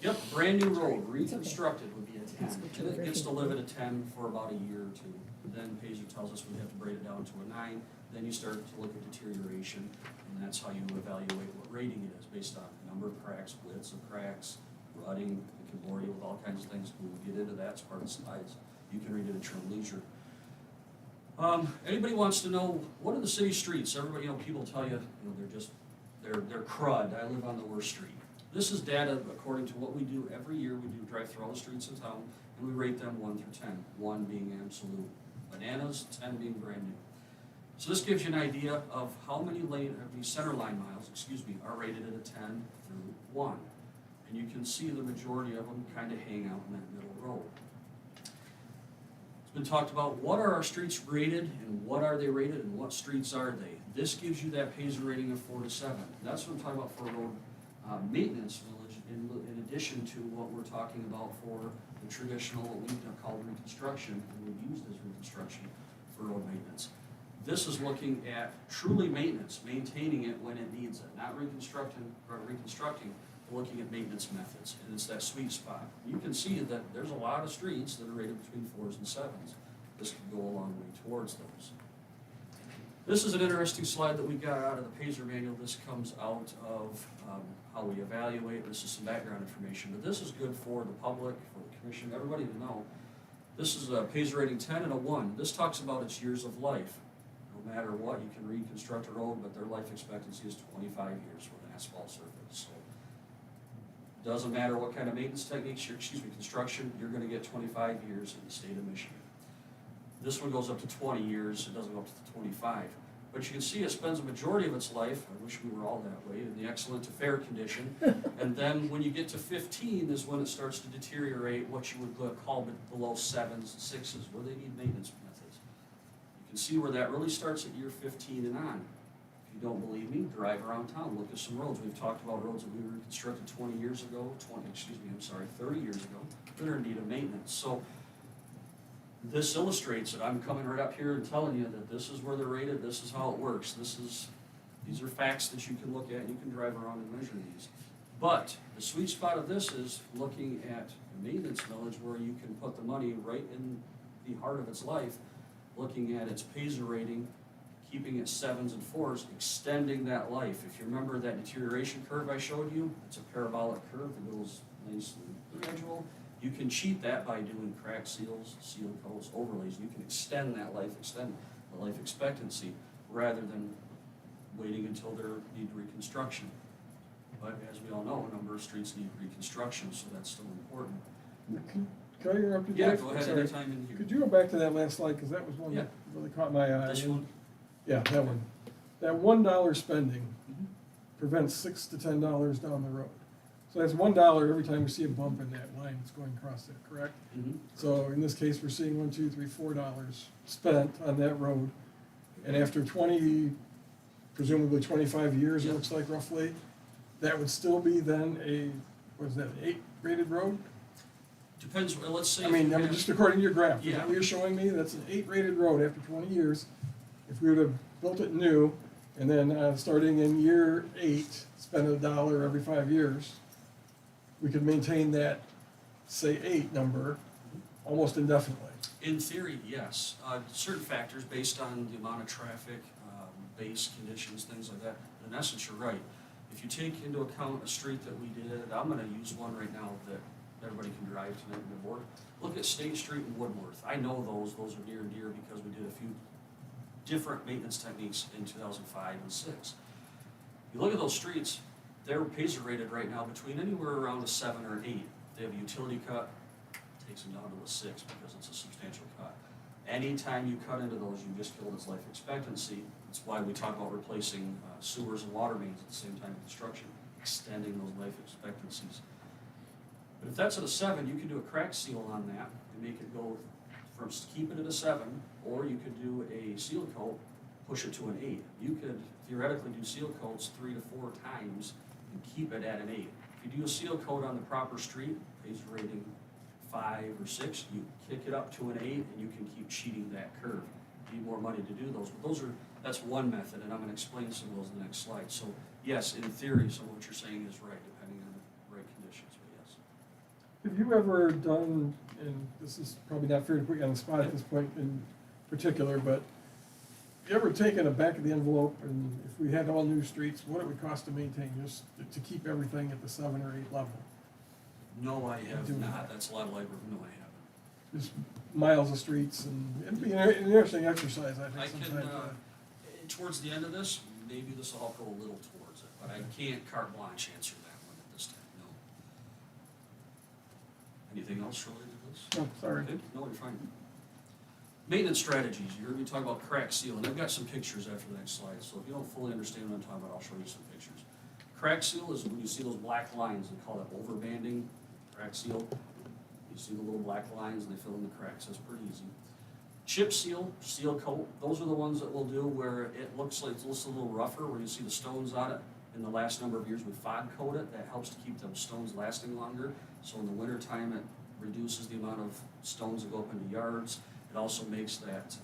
[SPEAKER 11] Yep, brand new road, reconstructed would be a ten, and it gets to live at a 10 for about a year or two. Then Pazer tells us we have to break it down to a 9, then you start to look at deterioration, and that's how you evaluate what rating it is, based on number of cracks, widths of cracks, rutting, it can bore you with all kinds of things. We'll get into that as part of the slides. You can read it at your own leisure. Anybody wants to know, what are the city streets? Everybody, people tell you, they're crud. I live on the worst street. This is data according to what we do every year. We do drive through all the streets in town, and we rate them 1 through 10. 1 being absolute bananas, 10 being brand new. So this gives you an idea of how many center line miles, are rated at a 10 through 1. And you can see the majority of them kind of hang out in that middle row. It's been talked about what are our streets rated and what are they rated and what streets are they. This gives you that Pazer rating of 4 to 7. That's what I'm talking about for road maintenance village, in addition to what we're talking about for the traditional, what we've called reconstruction, and we've used as reconstruction for road maintenance. This is looking at truly maintenance, maintaining it when it needs it, not reconstructing, but looking at maintenance methods, and it's that sweet spot. You can see that there's a lot of streets that are rated between 4s and 7s. This could go a long way towards those. This is an interesting slide that we got out of the Pazer manual. This comes out of how we evaluate. This is some background information, but this is good for the public, for the commission, everybody to know. This is a Pazer rating 10 and a 1. This talks about its years of life. No matter what, you can reconstruct a road, but their life expectancy is 25 years with an asphalt surface. So doesn't matter what kind of maintenance techniques, construction, you're going to get 25 years in the state of Michigan. This one goes up to 20 years, it doesn't go up to 25. But you can see it spends a majority of its life, I wish we were all that way, in the excellent to fair condition. And then when you get to 15 is when it starts to deteriorate, what you would call below 7s and 6s, where they need maintenance methods. You can see where that really starts at year 15 and on. If you don't believe me, drive around town, look at some roads. We've talked about roads that we reconstructed 30 years ago, that are in need of maintenance. So this illustrates it. I'm coming right up here and telling you that this is where they're rated, this is how it works. These are facts that you can look at, and you can drive around and measure these. But the sweet spot of this is looking at a maintenance village where you can put the money right in the heart of its life, looking at its Pazer rating, keeping it 7s and 4s, extending that life. If you remember that deterioration curve I showed you, it's a parabolic curve that goes nice and gradual. You can cheat that by doing crack seals, seal coats, overlays. You can extend that life, extend the life expectancy, rather than waiting until they need reconstruction. But as we all know, a number of streets need reconstruction, so that's still important.
[SPEAKER 1] Can I interrupt you?
[SPEAKER 11] Yeah,
[SPEAKER 1] Dave?
[SPEAKER 11] go ahead
[SPEAKER 1] Sorry.
[SPEAKER 11] anytime in here.
[SPEAKER 1] Could you go back to that last slide, because that was one
[SPEAKER 11] Yeah.
[SPEAKER 1] that really caught my eye.
[SPEAKER 11] This one?
[SPEAKER 1] Yeah, that one. That $1 spending
[SPEAKER 11] Mhm.
[SPEAKER 1] prevents $6 to $10 down the road. So that's $1 every time we see a bump in that line that's going across there, correct?
[SPEAKER 11] Mhm.
[SPEAKER 1] So in this case, we're seeing $1, 2, 3, $4 spent on that road. And after 20, presumably 25 years, it
[SPEAKER 11] Yeah.
[SPEAKER 1] looks like roughly, that would still be then what is that, an 8 rated road?
[SPEAKER 11] Depends, well, let's say.
[SPEAKER 1] I mean, just according to your graph, is
[SPEAKER 11] Yeah.
[SPEAKER 1] that what you're showing me? That's an 8 rated road after 20 years. If we would have built it new, and then starting in year 8, spend $1 every 5 years, we could maintain that, say, 8 number almost indefinitely.
[SPEAKER 11] In theory, yes. Certain factors based on the amount of traffic, base conditions, things like that. In essence, you're right. If you take into account a street that we did, I'm going to use one right now that everybody can drive tonight on the board. Look at State Street and Woodworth. I know those are near and dear because we did a few different maintenance techniques in 2005 and 6. You look at those streets, they're Pazer rated right now between anywhere around a 7 or an 8. They have a utility cut, takes them down to a 6 because it's a substantial cut. Anytime you cut into those, you just killed its life expectancy. That's why we talk about replacing sewers and water mains at the same time of construction, extending those life expectancies. But if that's at a 7, you can do a crack seal on that and make it go from keep it at a 7, or you could do a seal coat, push it to an 8. You could theoretically do seal coats 3 to 4 times and keep it at an 8. If you do a seal coat on the proper street, Pazer rating 5 or 6, you kick it up to an 8 and you can keep cheating that curve. You need more money to do those, but that's one method, and I'm going to explain some of those in the next slide. So yes, in theory, some of what you're saying is right, depending on the right conditions, but yes.
[SPEAKER 1] Have you ever done, and this is probably not fair to put you on the spot at this point in particular, but have you ever taken a back of the envelope and if we had all new streets, what it would cost to maintain, just to keep everything at the 7 or 8 level?
[SPEAKER 11] No, I have
[SPEAKER 1] Do
[SPEAKER 11] not,
[SPEAKER 1] that.
[SPEAKER 11] that's a lot of labor, no, I haven't.
[SPEAKER 1] Just miles of streets, and it'd be an interesting exercise, I
[SPEAKER 11] I
[SPEAKER 1] think,
[SPEAKER 11] can,
[SPEAKER 1] sometime.
[SPEAKER 11] towards the end of this, maybe this will all go a little towards it, but I can't carte blanche answer that one at this time, no. Anything else related to this?
[SPEAKER 1] Oh, sorry.
[SPEAKER 11] Okay, no, you're fine. Maintenance strategies, you heard me talk about crack seal, and I've got some pictures after the next slide, so if you don't fully understand what I'm talking about, I'll show you some pictures. Crack seal is when you see those black lines, we call that overbanding, crack seal. You see the little black lines and they fill in the cracks, that's pretty easy. Chip seal, seal coat, those are the ones that we'll do where it looks like it's a little rougher, where you see the stones on it. In the last number of years, we fog coat it, that helps to keep those stones lasting longer. So in the winter time, it reduces the amount of stones that go up into yards. It also makes that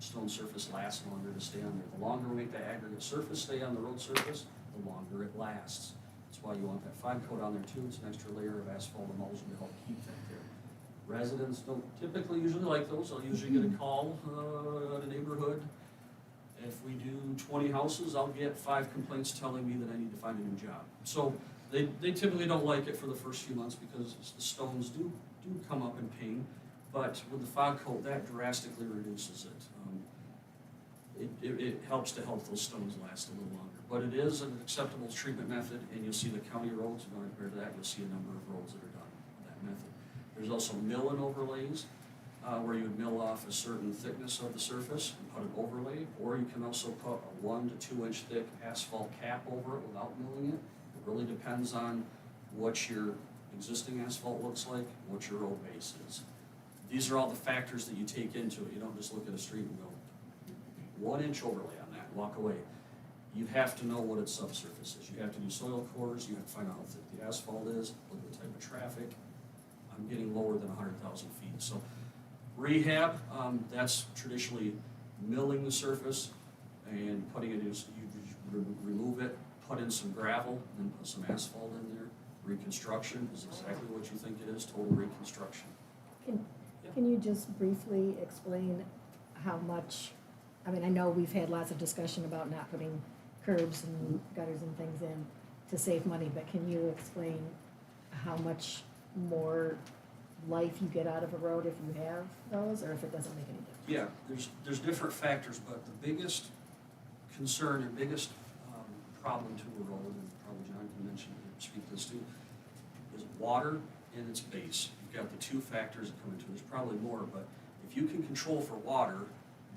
[SPEAKER 11] stone surface last longer to stay on there. The longer we make that aggregate surface stay on the road surface, the longer it lasts. That's why you want that fog coat on there too. It's an extra layer of asphalt emulsion to help keep that there. Residents don't typically usually like those. I'll usually get a call at a neighborhood. If we do 20 houses, I'll get 5 complaints telling me that I need to find a new job. So they typically don't like it for the first few months because the stones do come up in pain. But with the fog coat, that drastically reduces it. It helps to help those stones last a little longer. But it is an acceptable treatment method, and you'll see the county roads, and compared to that, you'll see a number of roads that are done with that method. There's also mill and overlays, where you would mill off a certain thickness of the surface and put an overlay, or you can also put a 1 to 2 inch thick asphalt cap over it without milling it. It really depends on what your existing asphalt looks like, what your road base is. These are all the factors that you take into it. You don't just look at a street and go, 1 inch overlay on that, walk away. You have to know what its subsurface is. You have to do soil cores, you have to find out how thick the asphalt is, look at the type of traffic. I'm getting lower than 100,000 feet. So rehab, that's traditionally milling the surface and putting it in, you remove it, put in some gravel, then put some asphalt in there. Reconstruction is exactly what you think it is, total reconstruction.
[SPEAKER 4] Can you just briefly explain how much, I mean, I know we've had lots of discussion about not putting curbs and gutters and things in to save money, but can you explain how much more life you get out of a road if you have those, or if it doesn't make any difference?
[SPEAKER 11] Yeah, there's different factors, but the biggest concern and biggest problem to a road, and probably John can mention, speak this too, is water and its base. You've got the 2 factors that come into it. There's probably more, but if you can control for water,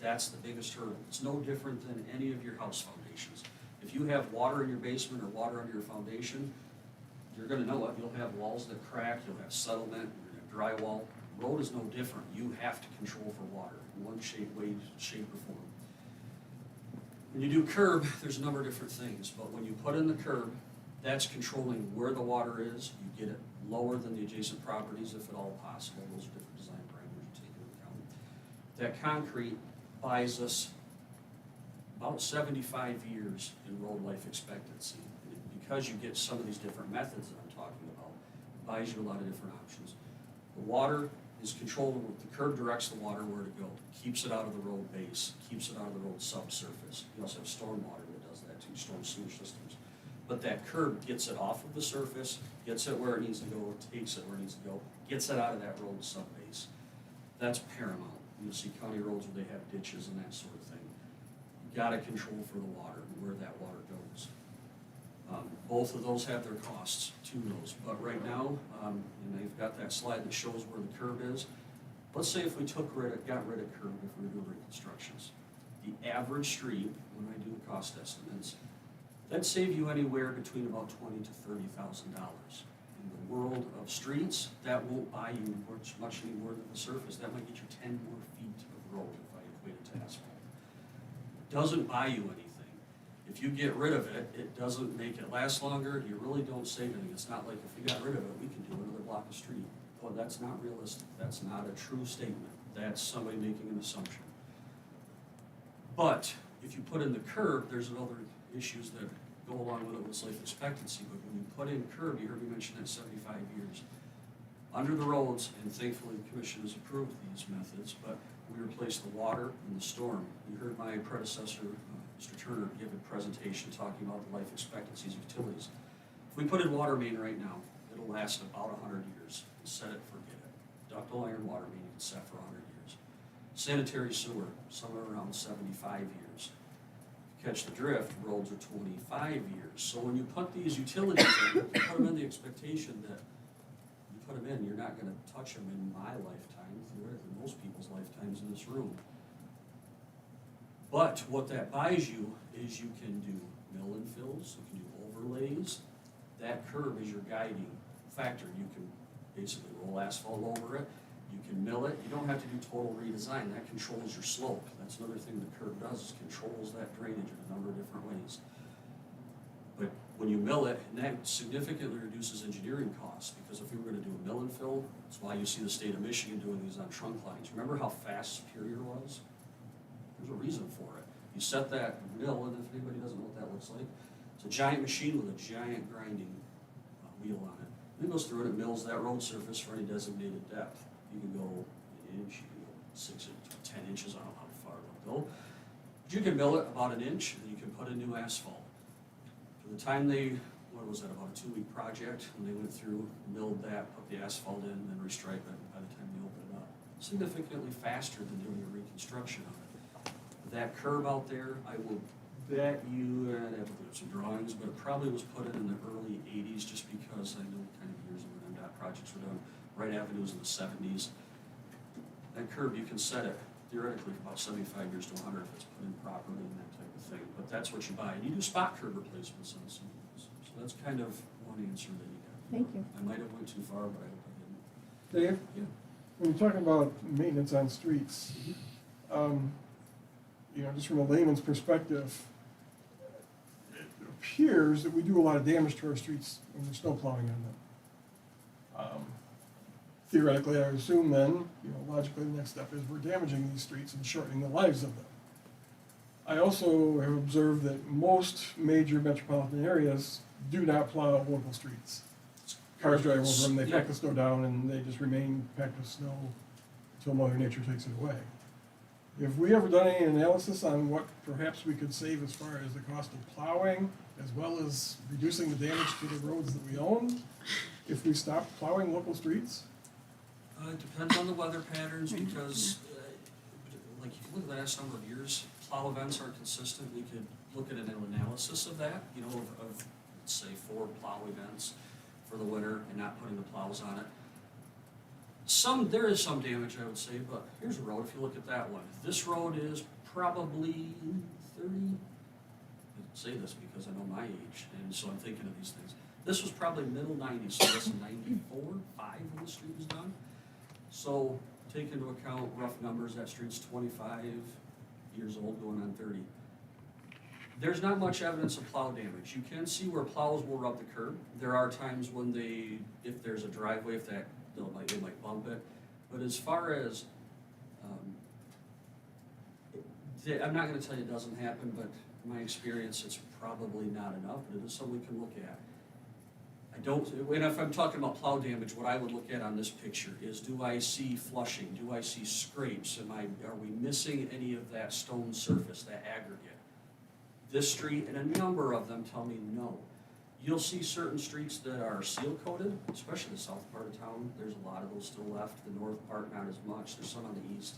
[SPEAKER 11] that's the biggest hurdle. It's no different than any of your house foundations. If you have water in your basement or water under your foundation, you're gonna know it. You'll have walls that crack, you'll have settlement, you're gonna have drywall. Road is no different. You have to control for water in one way, shape, or form. When you do curb, there's a number of different things, but when you put in the curb, that's controlling where the water is. You get it lower than the adjacent properties if at all possible. Those are different design parameters you take into account. That concrete buys us about 75 years in road life expectancy. Because you get some of these different methods that I'm talking about, it buys you a lot of different options. The water is controllable. The curb directs the water where to go, keeps it out of the road base, keeps it out of the road subsurface. You also have stormwater that does that too, storm sewage systems. But that curb gets it off of the surface, gets it where it needs to go, takes it where it needs to go, gets it out of that road subbase. That's paramount. You'll see county roads where they have ditches and that sort of thing. You gotta control for the water and where that water goes. Both of those have their costs to those, but right now, and they've got that slide that shows where the curb is. Let's say if we got rid of curb, if we were doing reconstructions. The average street, when I do the cost estimates, that'd save you anywhere between about $20,000 to $30,000. In the world of streets, that won't buy you much any more than the surface. That might get you 10 more feet of road if I equate it to asphalt. It doesn't buy you anything. If you get rid of it, it doesn't make it last longer. You really don't save anything. It's not like if we got rid of it, we can do another block of street. Well, that's not realistic. That's not a true statement. That's somebody making an assumption. But if you put in the curb, there's other issues that go along with it was life expectancy, but when you put in curb, you heard me mention that 75 years. Under the roads, and thankfully the commission has approved these methods, but we replaced the water and the storm. You heard my predecessor, Mr. Turner, give a presentation talking about the life expectancies of utilities. If we put in water main right now, it'll last about 100 years. Set it, forget it. Ductile iron water main, you can set for 100 years. Sanitary sewer, somewhere around 75 years. Catch the drift, roads are 25 years. So when you put these utilities in, you put them in the expectation that you put them in, you're not gonna touch them in my lifetime, theoretically, most people's lifetimes in this room. But what that buys you is you can do mill and fills, you can do overlays. That curb is your guiding factor. You can basically roll asphalt over it. You can mill it. You don't have to do total redesign. That controls your slope. That's another thing the curb does, is controls that drainage in a number of different ways. But when you mill it, and that significantly reduces engineering costs, because if we were gonna do a mill and fill, that's why you see the state of Michigan doing these on trunk lines. Remember how fast Superior was? There's a reason for it. You set that mill, and if anybody doesn't know what that looks like, it's a giant machine with a giant grinding wheel on it. And it goes through it and mills that road surface for any designated depth. You can go an inch, you can go 6 to 10 inches, I don't know how far it'll go. But you can mill it about an inch, and you can put in new asphalt. For the time what was that, about a 2-week project, when they went through, milled that, put the asphalt in, and then restripe it by the time they opened it up. Significantly faster than doing a reconstruction of it. That curb out there, I will bet you, I'd have to look at some drawings, but it probably was put in the early 80s, just because I know kind of years when MDOT projects were done. Wright Avenue was in the 70s. That curb, you can set it theoretically for about 75 years to 100 if it's put in properly and that type of thing. But that's what you buy. And you do spot curb replacements on some of those. So that's kind of one answer that you got.
[SPEAKER 2] Thank you.
[SPEAKER 11] I might have went too far, but I hope I didn't.
[SPEAKER 1] Dave,
[SPEAKER 11] Yeah.
[SPEAKER 1] when you're talking about maintenance on streets, just from a layman's perspective, it appears that we do a lot of damage to our streets when there's snow plowing on them. Theoretically, I assume then, logically, the next step is we're damaging these streets and shortening the lives of them. I also have observed that most major metropolitan areas do not plow local streets. Cars drive over them, they pack the snow down, and they just remain packed with snow until Mother Nature takes it away. Have we ever done any analysis on what perhaps we could save as far as the cost of plowing, as well as reducing the damage to the roads that we own, if we stop plowing local streets?
[SPEAKER 11] It depends on the weather patterns, because like if you look at the last number of years, plow events are consistent. We could look at an analysis of that, of let's say 4 plow events for the winter and not putting the plows on it. There is some damage, I would say, but here's a road, if you look at that one. This road is probably 30, I say this because I know my age, and so I'm thinking of these things. This was probably middle 90s, so that's 94, 5 when the street was done. So take into account rough numbers, that street's 25 years old, going on 30. There's not much evidence of plow damage. You can see where plows will rub the curb. There are times when if there's a driveway, they might bump it. But as far as, I'm not gonna tell you it doesn't happen, but in my experience, it's probably not enough, but it is something we can look at. And if I'm talking about plow damage, what I would look at on this picture is, do I see flushing? Do I see scrapes? Are we missing any of that stone surface, that aggregate? This street and a number of them tell me no. You'll see certain streets that are seal coated, especially the south part of town. There's a lot of those still left. The north part, not as much. There's some on the east.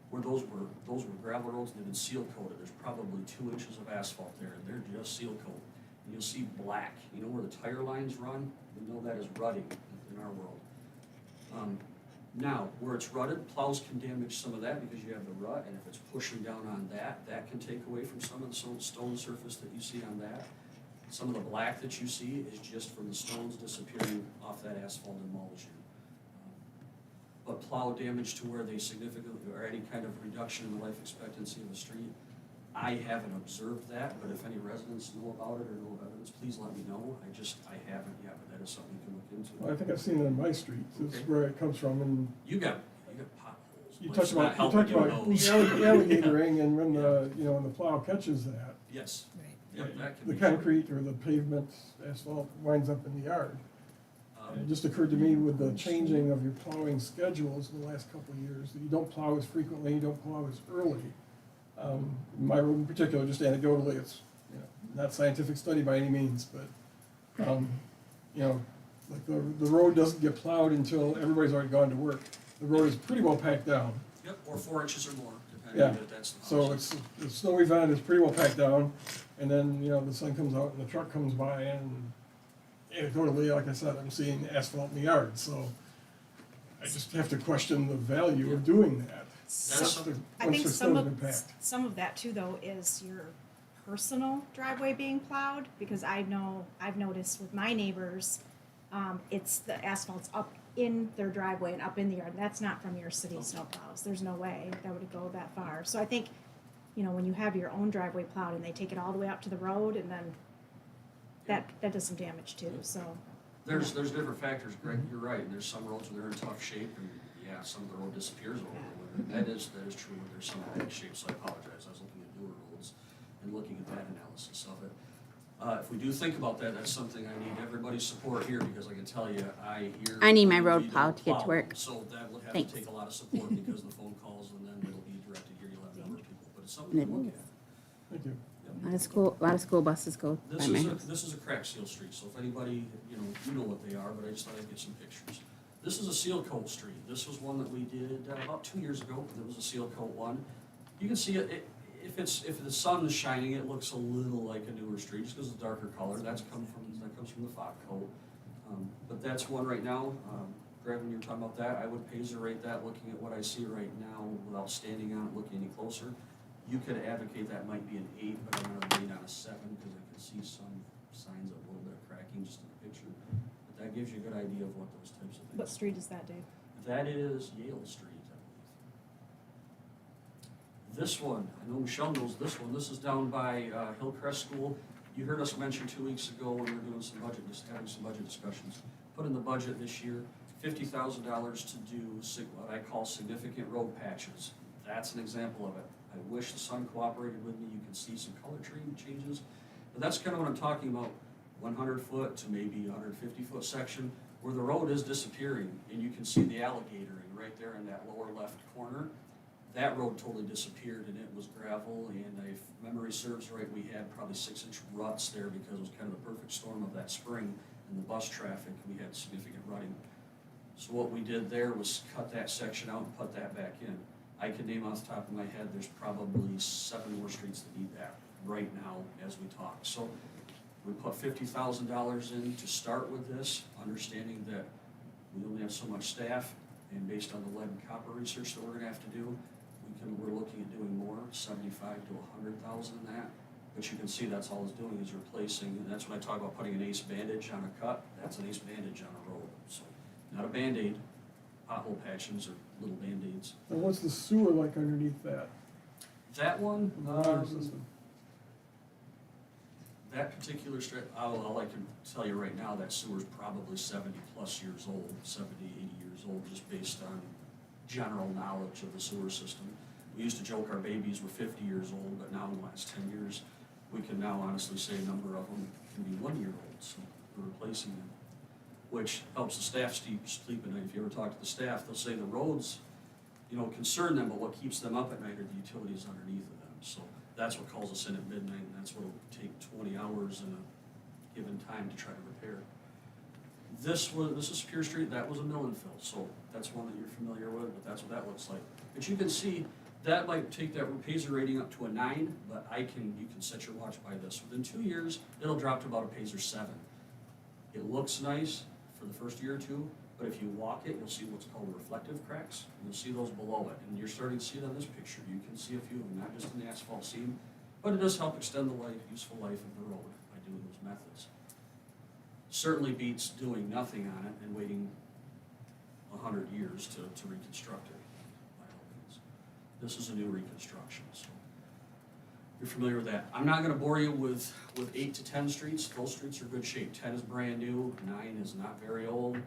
[SPEAKER 11] Where those were gravel roads, and they've been seal coated. There's probably 2 inches of asphalt there, and they're just seal coated. And you'll see black. Where the tire lines run? We know that is rutting in our world. Now, where it's rutted, plows can damage some of that because you have the rut, and if it's pushing down on that can take away from some of the stone surface that you see on that. Some of the black that you see is just from the stones disappearing off that asphalt emulsion. But plow damage to where they significantly, or any kind of reduction in the life expectancy of a street, I haven't observed that, but if any residents know about it or know of evidence, please let me know. I haven't yet, but that is something you can look into.
[SPEAKER 1] Well, I think I've seen it on my street. That's where it comes from, and
[SPEAKER 11] You got potholes.
[SPEAKER 1] you
[SPEAKER 11] but
[SPEAKER 1] talked
[SPEAKER 11] it's not
[SPEAKER 1] about
[SPEAKER 11] helping your nose.
[SPEAKER 1] alligatoring, and when the plow catches that,
[SPEAKER 11] Yes.
[SPEAKER 4] Right.
[SPEAKER 11] Yep, that can
[SPEAKER 1] the
[SPEAKER 11] be-
[SPEAKER 1] concrete or the pavement asphalt winds up in the yard. And it just occurred to me with the changing of your plowing schedules in the last couple of years, that you don't plow as frequently, you don't plow as early. My road in particular, just anecdotally, it's, you know, not scientific study by any means, but, you know, like the road doesn't get plowed until everybody's already gone to work. The road is pretty well packed down.
[SPEAKER 11] Yep, or 4 inches or more, depending
[SPEAKER 1] Yeah,
[SPEAKER 11] if that's the
[SPEAKER 1] so
[SPEAKER 11] house.
[SPEAKER 1] it's, the snowy event is pretty well packed down, and then, you know, the sun comes out and the truck comes by, and anecdotally, like I said, I'm seeing asphalt in the yard, so I just have to question the value of doing that.
[SPEAKER 11] That's
[SPEAKER 1] Once
[SPEAKER 11] something-
[SPEAKER 1] the-
[SPEAKER 5] I
[SPEAKER 1] once
[SPEAKER 5] think
[SPEAKER 1] the
[SPEAKER 5] some
[SPEAKER 1] snow's been
[SPEAKER 5] of,
[SPEAKER 1] packed.
[SPEAKER 5] some of that too, though, is your personal driveway being plowed, because I know, I've noticed with my neighbors, it's the asphalt's up in their driveway and up in the yard, and that's not from your city snow plows, there's no way that would go that far, so I think, you know, when you have your own driveway plowed and they take it all the way up to the road, and then that does some damage too, so.
[SPEAKER 11] There's different factors, Greg, you're right, there's some roads where they're in tough shape, and yeah, some of the road disappears over the winter. That is true, but there's some in bad shape, so I apologize, I was looking at newer roads and looking at that analysis of it. If we do think about that, that's something I need everybody's support here, because I can tell you, I hear.
[SPEAKER 2] I need my
[SPEAKER 11] we
[SPEAKER 2] road
[SPEAKER 11] don't
[SPEAKER 2] plowed to get to
[SPEAKER 11] plow
[SPEAKER 2] work.
[SPEAKER 11] them, so that would have
[SPEAKER 2] Thanks.
[SPEAKER 11] to take a lot of support, because the phone calls, and then it'll be directed here, you'll have a number of people, but it's something to look at.
[SPEAKER 1] Thank you.
[SPEAKER 2] A lot of school buses go by
[SPEAKER 11] This
[SPEAKER 2] my
[SPEAKER 11] is
[SPEAKER 2] house.
[SPEAKER 11] this is a crack seal street, so if anybody, you know what they are, but I just thought I'd get some pictures. This is a seal coat street. This was one that we did about 2 years ago. It was a seal coat one. You can see it, if the sun is shining, it looks a little like a newer street, just because it's a darker color. That comes from the fog coat. But that's one right now. Greg, when you were talking about that, I would Pazer rate that, looking at what I see right now, without standing on it, looking any closer. You could advocate that might be an 8, but I'm gonna rate on a 7, because I can see some signs of a little bit of cracking just in the picture. But that gives you a good idea of what those types of things.
[SPEAKER 5] What street is that, Dave?
[SPEAKER 11] That is Yale Street, I believe. This one, I know Michelle knows this one. This is down by Hillcrest School. You heard us mention 2 weeks ago when we were doing some budget, just having some budget discussions. Put in the budget this year, $50,000 to do what I call significant road patches. That's an example of it. I wish the sun cooperated with me. You can see some color changes. But that's kind of what I'm talking about, 100-foot to maybe 150-foot section, where the road is disappearing, and you can see the alligatoring right there in that lower left corner. That road totally disappeared, and it was gravel, and if memory serves right, we had probably 6-inch ruts there, because it was kind of the perfect storm of that spring and the bus traffic. We had significant rutting. So what we did there was cut that section out and put that back in. I can name off the top of my head, there's probably 7 more streets that need that right now as we talk. So we put $50,000 in to start with this, understanding that we only have so much staff, and based on the lead and copper research that we're gonna have to do, we're looking at doing more, 75 to 100,000 in that. But you can see that's all it's doing is replacing, and that's when I talk about putting an ace bandage on a cut, that's an ace bandage on a road. So not a Band-Aid, pothole patches or little Band-Aids.
[SPEAKER 1] And what's the sewer like underneath that?
[SPEAKER 11] That one,
[SPEAKER 1] The water system?
[SPEAKER 11] that particular strip, all I can tell you right now, that sewer's probably 70-plus years old, 70, 80 years old, just based on general knowledge of the sewer system. We used to joke our babies were 50 years old, but now in the last 10 years, we can now honestly say a number of them can be 1 year old, so we're replacing them, which helps the staff sleep at night. If you ever talk to the staff, they'll say the roads, concern them, but what keeps them up at night are the utilities underneath of them. So that's what calls us in at midnight, and that's what will take 20 hours in a given time to try to repair. This is Superior Street, that was a mill and fill, so that's one that you're familiar with, but that's what that looks like. But you can see, that might take that Pazer rating up to a 9, but you can set your watch by this. Within 2 years, it'll drop to about a Pazer 7. It looks nice for the first year or two, but if you walk it, you'll see what's called reflective cracks. You'll see those below it, and you're starting to see it on this picture. You can see a few of them, not just in the asphalt seam, but it does help extend the useful life of the road by doing those methods. Certainly beats doing nothing on it and waiting 100 years to reconstruct it, by all means. This is a new reconstruction, so you're familiar with that. I'm not gonna bore you with 8 to 10 streets. Those streets are good shape. 10 is brand new, 9 is not very old,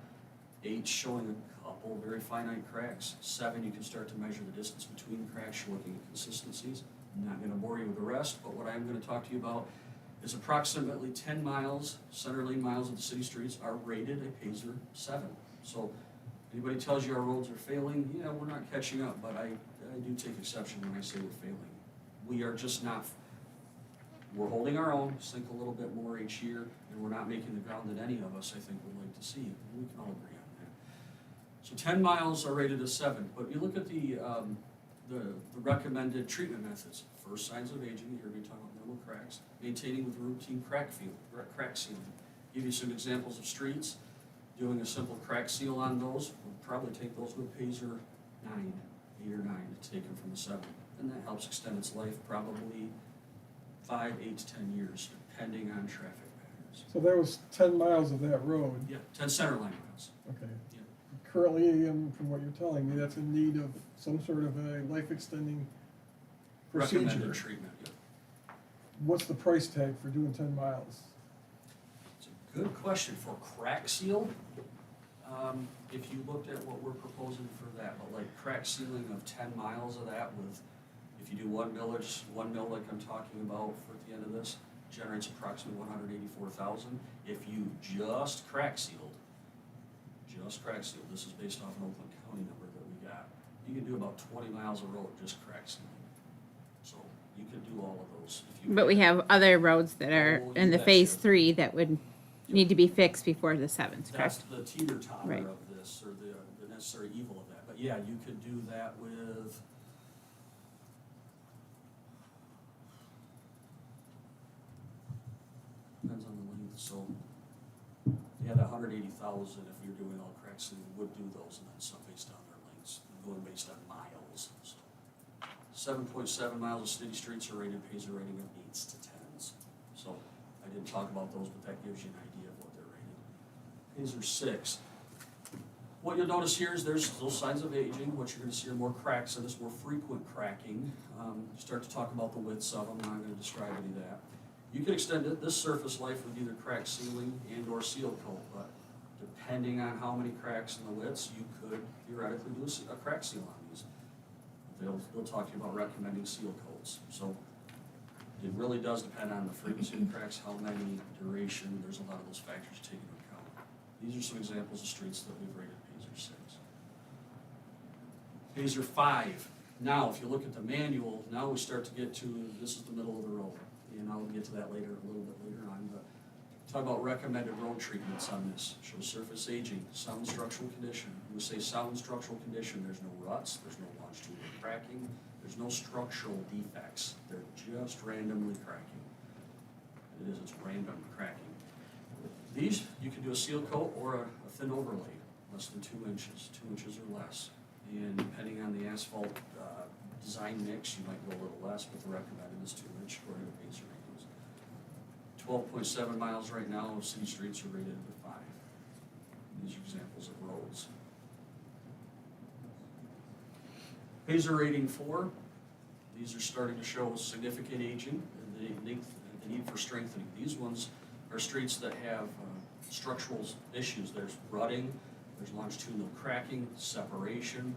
[SPEAKER 11] 8's showing a couple very finite cracks. 7, you can start to measure the distance between cracks. You're looking at consistencies. I'm not gonna bore you with the rest, but what I'm gonna talk to you about is approximately 10 miles, center lane miles of the city streets are rated a Paisley 7. So anybody tells you our roads are failing, yeah, we're not catching up, but I do take exception when I say we're failing. We are just not, we're holding our own, sink a little bit more each year, and we're not making the ground that any of us, I think, would like to see. We can all agree on that. So 10 miles are rated a 7, but you look at the recommended treatment methods. First signs of aging, you're going to be talking about minimal cracks, maintaining with routine crack sealing. Give you some examples of streets. Doing a simple crack seal on those would probably take those to a Paisley 9, 8 or 9 to take them from a 7. And that helps extend its life probably 5, 8 to 10 years, depending on traffic patterns.
[SPEAKER 1] So there was 10 miles of that road.
[SPEAKER 11] Yeah, 10 center line miles.
[SPEAKER 1] Okay.
[SPEAKER 11] Yeah.
[SPEAKER 1] Currently, from what you're telling me, that's in need of some sort of a life-extending procedure.
[SPEAKER 11] Recommended treatment, yeah.
[SPEAKER 1] What's the price tag for doing 10 miles?
[SPEAKER 11] It's a good question. For crack seal, if you looked at what we're proposing for that, but like crack sealing of 10 miles of that with, if you do 1 mil like I'm talking about for at the end of this, generates approximately 184,000. If you just crack sealed, this is based off an Oakland County number that we got, you can do about 20 miles of road just crack sealing. So you could do all of those. If you
[SPEAKER 2] But we have other roads that are
[SPEAKER 11] Oh,
[SPEAKER 2] in the
[SPEAKER 11] you
[SPEAKER 2] phase
[SPEAKER 11] betcha.
[SPEAKER 2] 3 that would need to be fixed before the 7th,
[SPEAKER 11] That's
[SPEAKER 2] correct?
[SPEAKER 11] the teeter-totter
[SPEAKER 2] Right.
[SPEAKER 11] of this, or the necessary evil of that. But yeah, you could do that with, depends on the length, so, yeah, the 180,000, if you're doing all crack sealing, would do those, and then some based on their lengths, going based on miles, so. 7.7 miles of city streets are rated, Paisley rating of 8s to 10s. So, I didn't talk about those, but that gives you an idea of what they're rated. Paisley 6. What you'll notice here is there's those signs of aging. What you're going to see are more cracks, and this more frequent cracking. You start to talk about the widths of them. I'm not going to describe any of that. You can extend this surface life with either crack sealing and or seal coat, but depending on how many cracks and the widths, you could theoretically do a crack seal on these. They'll talk to you about recommending seal coats. So it really does depend on the frequency of cracks, how many, duration. There's a lot of those factors taken into account. These are some examples of streets that we've rated Paisley 6. Paisley 5. Now, if you look at the manual, now we start to get to, this is the middle of the road. And I'll get to that later, a little bit later on, but talk about recommended road treatments on this. Shows surface aging, sound structural condition. When we say sound structural condition, there's no ruts, there's no longitudinal cracking, there's no structural defects. They're just randomly cracking. It's random cracking. These, you can do a seal coat or a thin overlay, less than 2 inches, 2 inches or less. And depending on the asphalt design mix, you might go a little less, but the recommended is 2 inch according to Paisley ratings. 12.7 miles right now of city streets are rated at 5. These are examples of roads. Paisley rating 4. These are starting to show significant aging and the need for strengthening. These ones are streets that have structural issues. There's rutting, there's longitudinal cracking, separation,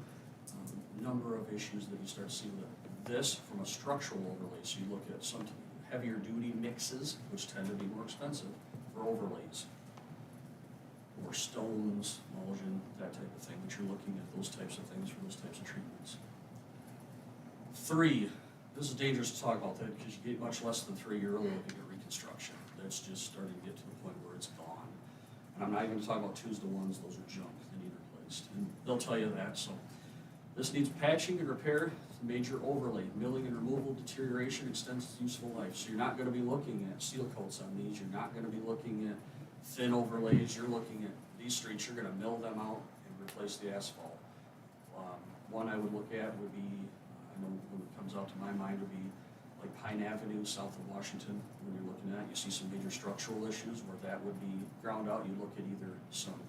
[SPEAKER 11] number of issues that you start to see with this from a structural overlay. So you look at some heavier duty mixes, which tend to be more expensive for overlays, or stones, emulsion, that type of thing. But you're looking at those types of things for those types of treatments. 3, this is dangerous to talk about that because you get much less than 3, you're really looking at reconstruction. That's just starting to get to the point where it's gone. And I'm not even going to talk about 2s to 1s, those are junk, they need replaced. And they'll tell you that. So this needs patching and repair, major overlay, milling and removal, deterioration, extends its useful life. So you're not going to be looking at seal coats on these, you're not going to be looking at thin overlays, you're looking at these streets, you're going to mill them out and replace the asphalt. One I would look at would be, I know when it comes out to my mind, would be like Pine Avenue south of Washington. When you're looking at it, you see some major structural issues where that would be ground out. You look at either some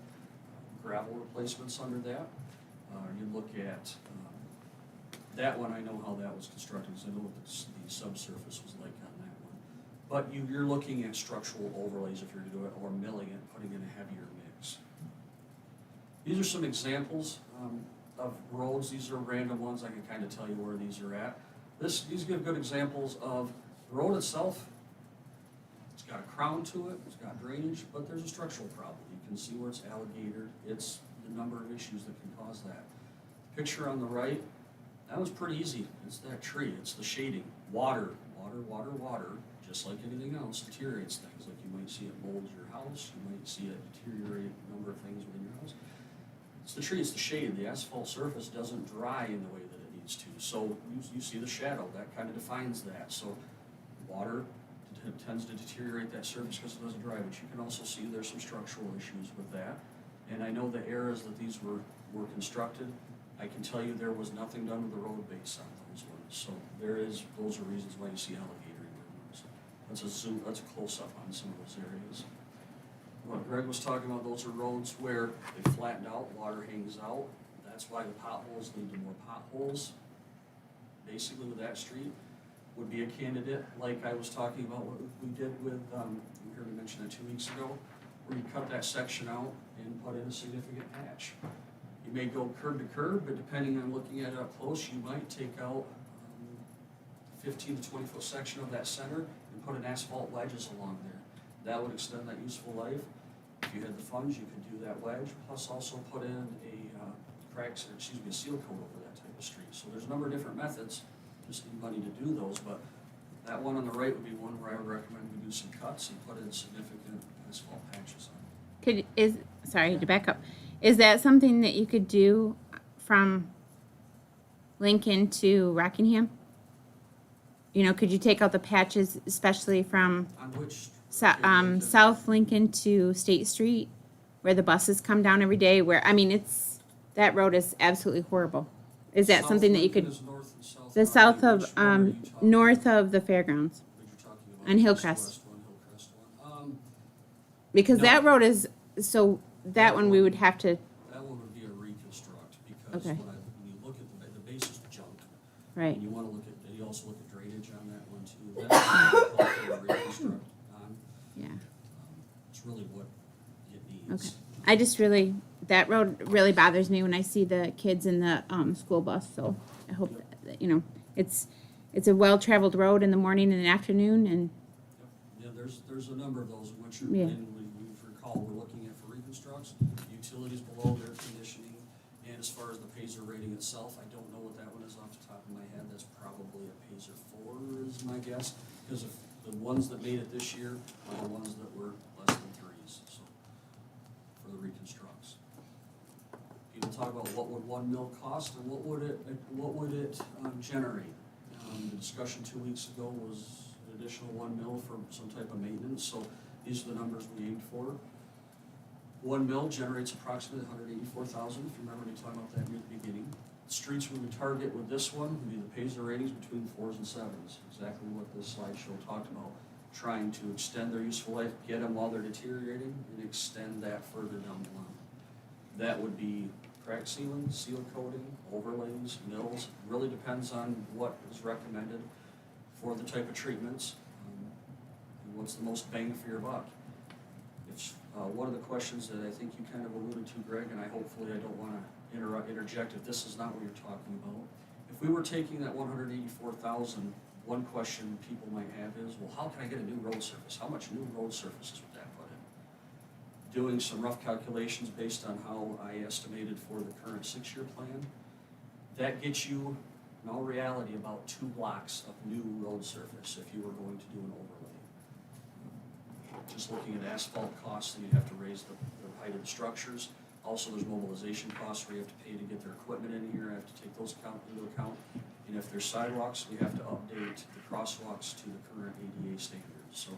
[SPEAKER 11] gravel replacements under that, or you look at that one. I know how that was constructed because I know what the subsurface was like on that one. But you're looking at structural overlays if you're going to do it, or milling it, putting in a heavier mix. These are some examples of roads. These are random ones. I can kind of tell you where these are at. These give good examples of the road itself. It's got a crown to it, it's got drainage, but there's a structural problem. You can see where it's alligator, it's the number of issues that can cause that. Picture on the right, that was pretty easy. It's that tree, it's the shading. Water, just like anything else, deteriorates things. Like you might see it mold your house, you might see it deteriorate a number of things within your house. It's the tree, it's the shade. The asphalt surface doesn't dry in the way that it needs to. So you see the shadow, that kind of defines that. So water tends to deteriorate that surface because it doesn't dry, but you can also see there's some structural issues with that. And I know the eras that these were constructed, I can tell you there was nothing done with the road base on those ones. So those are reasons why you see alligator in those. That's a close-up on some of those areas. What Greg was talking about, those are roads where they flattened out, water hangs out. That's why the potholes lead to more potholes. Basically with that street would be a candidate, like I was talking about what we did with, you heard me mention that 2 weeks ago, where you cut that section out and put in a significant patch. You may go curb to curb, but depending on looking at it up close, you might take out 15 to 20 foot section of that center and put an asphalt wedges along there. That would extend that useful life. If you had the funds, you could do that wedge, plus also put in a seal coat over that type of street. So there's a number of different methods, just need money to do those, but that one on the right would be one where I would recommend we do some cuts and put in significant asphalt patches on.
[SPEAKER 2] Sorry to back up. Is that something that you could do from Lincoln to Rockingham? You know, could you take out the patches, especially from
[SPEAKER 11] On which?
[SPEAKER 2] South Lincoln to State Street, where the buses come down every day? That road is absolutely horrible. Is that something that you could?
[SPEAKER 11] North and south.
[SPEAKER 2] The south of
[SPEAKER 11] Which one are you talking
[SPEAKER 2] north of the fairgrounds,
[SPEAKER 11] that you're talking about?
[SPEAKER 2] on
[SPEAKER 11] East,
[SPEAKER 2] Hillcrest.
[SPEAKER 11] west one, Hillcrest one.
[SPEAKER 2] Because
[SPEAKER 11] No.
[SPEAKER 2] that road is that one we would have to.
[SPEAKER 11] That one would be a reconstruct, because
[SPEAKER 2] Okay.
[SPEAKER 11] when you look at the base is junk.
[SPEAKER 2] Right.
[SPEAKER 11] And you wanna you also look at drainage on that one too. That's what we call for a reconstruct on.
[SPEAKER 2] Yeah.
[SPEAKER 11] It's really what it needs.
[SPEAKER 2] Okay. That road really bothers me when I see the kids in the school bus. So I hope that it's a well-traveled road in the morning and the afternoon, and
[SPEAKER 11] Yeah, there's a number of those in which
[SPEAKER 2] Yeah.
[SPEAKER 11] we recall we're looking at for reconstructs, utilities below, air conditioning, and as far as the Pazer rating itself, I don't know what that one is off the top of my head. That's probably a Pazer 4 is my guess, because if the ones that made it this year are the ones that were less than 3s, so, for the reconstructs. People talk about what would 1 mil cost and what would it generate. The discussion 2 weeks ago was an additional 1 mil for some type of maintenance, so these are the numbers we aimed for. 1 mil generates approximately 184,000, if you remember me talking about that near the beginning. Streets we would target with this one would be the Pazer ratings between 4s and 7s, exactly what this slideshow talked about. Trying to extend their useful life, get them while they're deteriorating, and extend that further down the line. That would be crack sealing, seal coating, overlays, mills, really depends on what is recommended for the type of treatments, and what's the most bang for your buck. It's one of the questions that I think you kind of alluded to, Greg, and hopefully I don't want to interject if this is not what you're talking about. If we were taking that 184,000, one question people might have is, well, how can I get a new road surface? How much new road surfaces would that put in? Doing some rough calculations based on how I estimated for the current 6-year plan, that gets you, in all reality, about 2 blocks of new road surface if you were going to do an overlay. Just looking at asphalt costs, then you have to raise the height of the structures. Also, there's mobilization costs where you have to pay to get their equipment in here. I have to take those into account. And if there's sidewalks, we have to update the crosswalks to the current ADA standards. So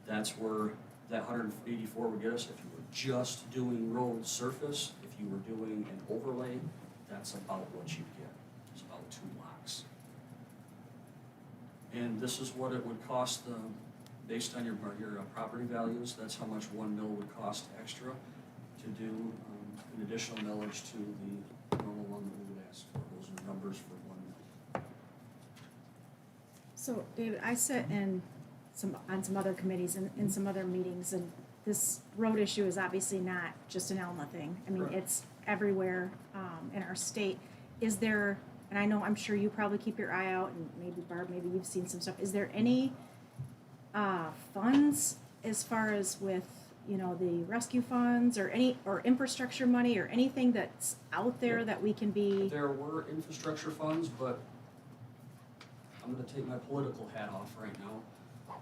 [SPEAKER 11] that's where that 184 would get us. If you were just doing road surface, if you were doing an overlay, that's about what you'd get. It's about 2 blocks. And this is what it would cost based on your property values. That's how much 1 mil would cost extra to do an additional millage to the normal one that we would ask for. Those are numbers for 1 mil.
[SPEAKER 5] So, David, I sit on some other committees and in some other meetings, and this road issue is obviously not just an Alma thing. I mean,
[SPEAKER 11] Correct.
[SPEAKER 5] it's everywhere in our state. Is there, and I'm sure you probably keep your eye out, and maybe Barb, maybe you've seen some stuff. Is there any funds as far as with, you know, the rescue funds or or infrastructure money or anything that's out there that we can be?
[SPEAKER 11] There were infrastructure funds, but I'm gonna take my political hat off right now.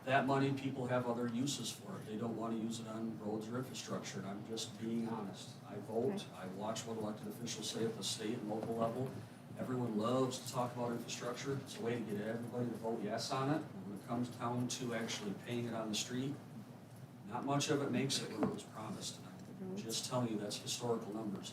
[SPEAKER 11] That money, people have other uses for it. They don't wanna use it on roads or infrastructure, and I'm just being honest. I vote,
[SPEAKER 5] Okay.
[SPEAKER 11] I watch what elected officials say at the state and local level. Everyone loves to talk about infrastructure. It's a way to get everybody to vote yes on it. And when it comes down to actually paying it on the street, not much of it makes it where it was promised. And I'm just telling you, that's historical numbers.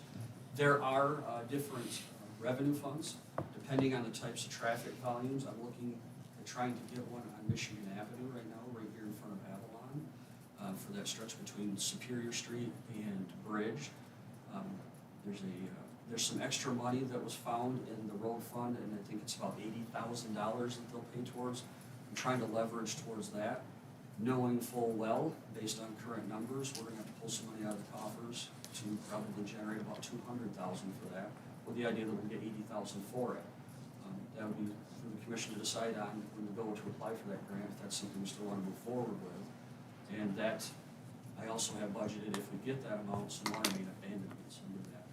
[SPEAKER 11] There are different revenue funds, depending on the types of traffic volumes. I'm looking at trying to get one on Michigan Avenue right now, right here in front of Avalon, for that stretch between Superior Street and Bridge. There's some extra money that was found in the road fund, and I think it's about $80,000 that they'll pay towards. I'm trying to leverage towards that, knowing full well, based on current numbers, we're gonna have to pull some money out of the coffers to probably generate about $200,000 for that, with the idea that we'll get $80,000 for it. That would be for the commission to decide on when we go to apply for that grant, if that's something we still wanna move forward with. And that, I also have budgeted, if we get that amount, some water main abandonments under that.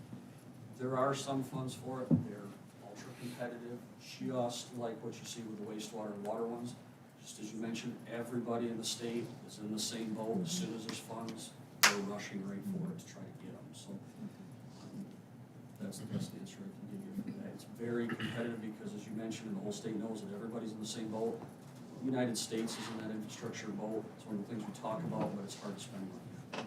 [SPEAKER 11] There are some funds for it, they're ultra competitive, just like what you see with the wastewater and water ones. Just as you mentioned, everybody in the state is in the same boat. As soon as there's funds, they're rushing right for it to try to get them. So that's the best answer I can give you for that. It's very competitive because, as you mentioned, and the whole state knows that everybody's in the same boat. The United States is in that infrastructure boat. It's one of the things we talk about, but it's hard to spend money.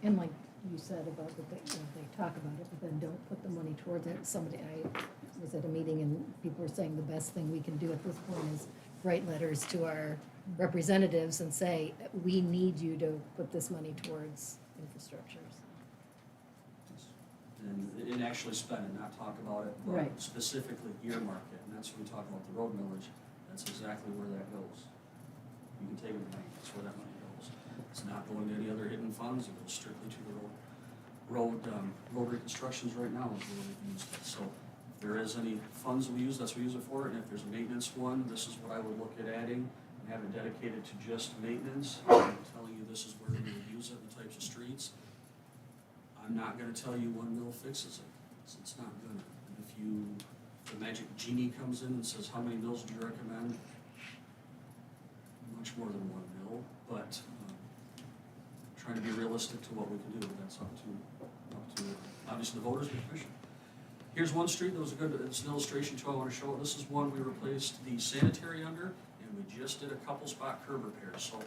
[SPEAKER 4] And like you said about the, you know, they talk about it, but then don't put the money towards it. I was at a meeting and people were saying the best thing we can do at this point is write letters to our representatives and say, we need you to put this money towards infrastructures.
[SPEAKER 11] And actually spend it, not talk about it, but
[SPEAKER 4] Right.
[SPEAKER 11] specifically earmark it. And that's when we talk about the road millage. That's exactly where that goes. You can take it to the bank, that's where that money goes. It's not going to any other hidden funds, it goes strictly to the road reconstructions right now is where we've used it. So if there is any funds we use, that's what we use it for. And if there's a maintenance one, this is what I would look at adding and have it dedicated to just maintenance. I'm telling you this is where we would use it in the types of streets. I'm not gonna tell you one mill fixes it, it's not gonna. And if the magic genie comes in and says, how many mills do you recommend? Much more than one mill, but trying to be realistic to what we can do, that's up to obviously the voters and the commission. Here's one street that was it's an illustration too, I wanna show it. This is one we replaced the sanitary under, and we just did a couple spot curb repairs. So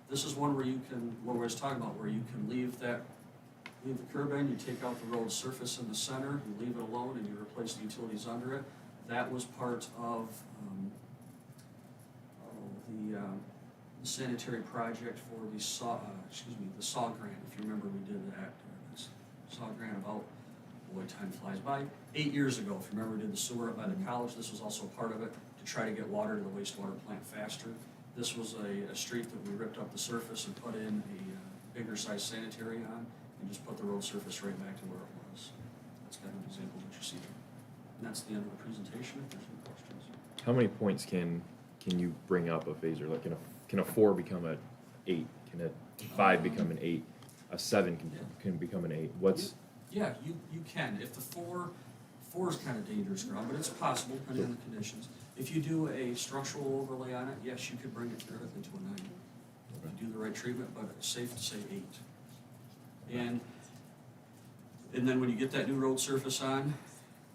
[SPEAKER 11] this is one where you can, what we was talking about, where you can leave the curb in, you take out the road surface in the center, you leave it alone, and you replace the utilities under it. That was part of the sanitary project for the SAW grant. If you remember, we did that SAW grant about, boy, time flies by. 8 years ago, if you remember, we did the sewer up by the college. This was also part of it to try to get water to the wastewater plant faster. This was a street that we ripped up the surface and put in a bigger size sanitary on, and just put the road surface right back to where it was. That's kind of an example of what you see there. And that's the end of the presentation, if there's any questions.
[SPEAKER 8] How many points can you bring up a phaser? Like, can a 4 become a 8? Can a 5 become an 8? A 7 can become an 8?
[SPEAKER 11] Yeah, you can. If the four is kind of dangerous ground, but it's possible depending on the conditions. If you do a structural overlay on it, yes, you could bring it theoretically to a 9. If you do the right treatment, but it's safe to say 8. And then when you get that new road surface on,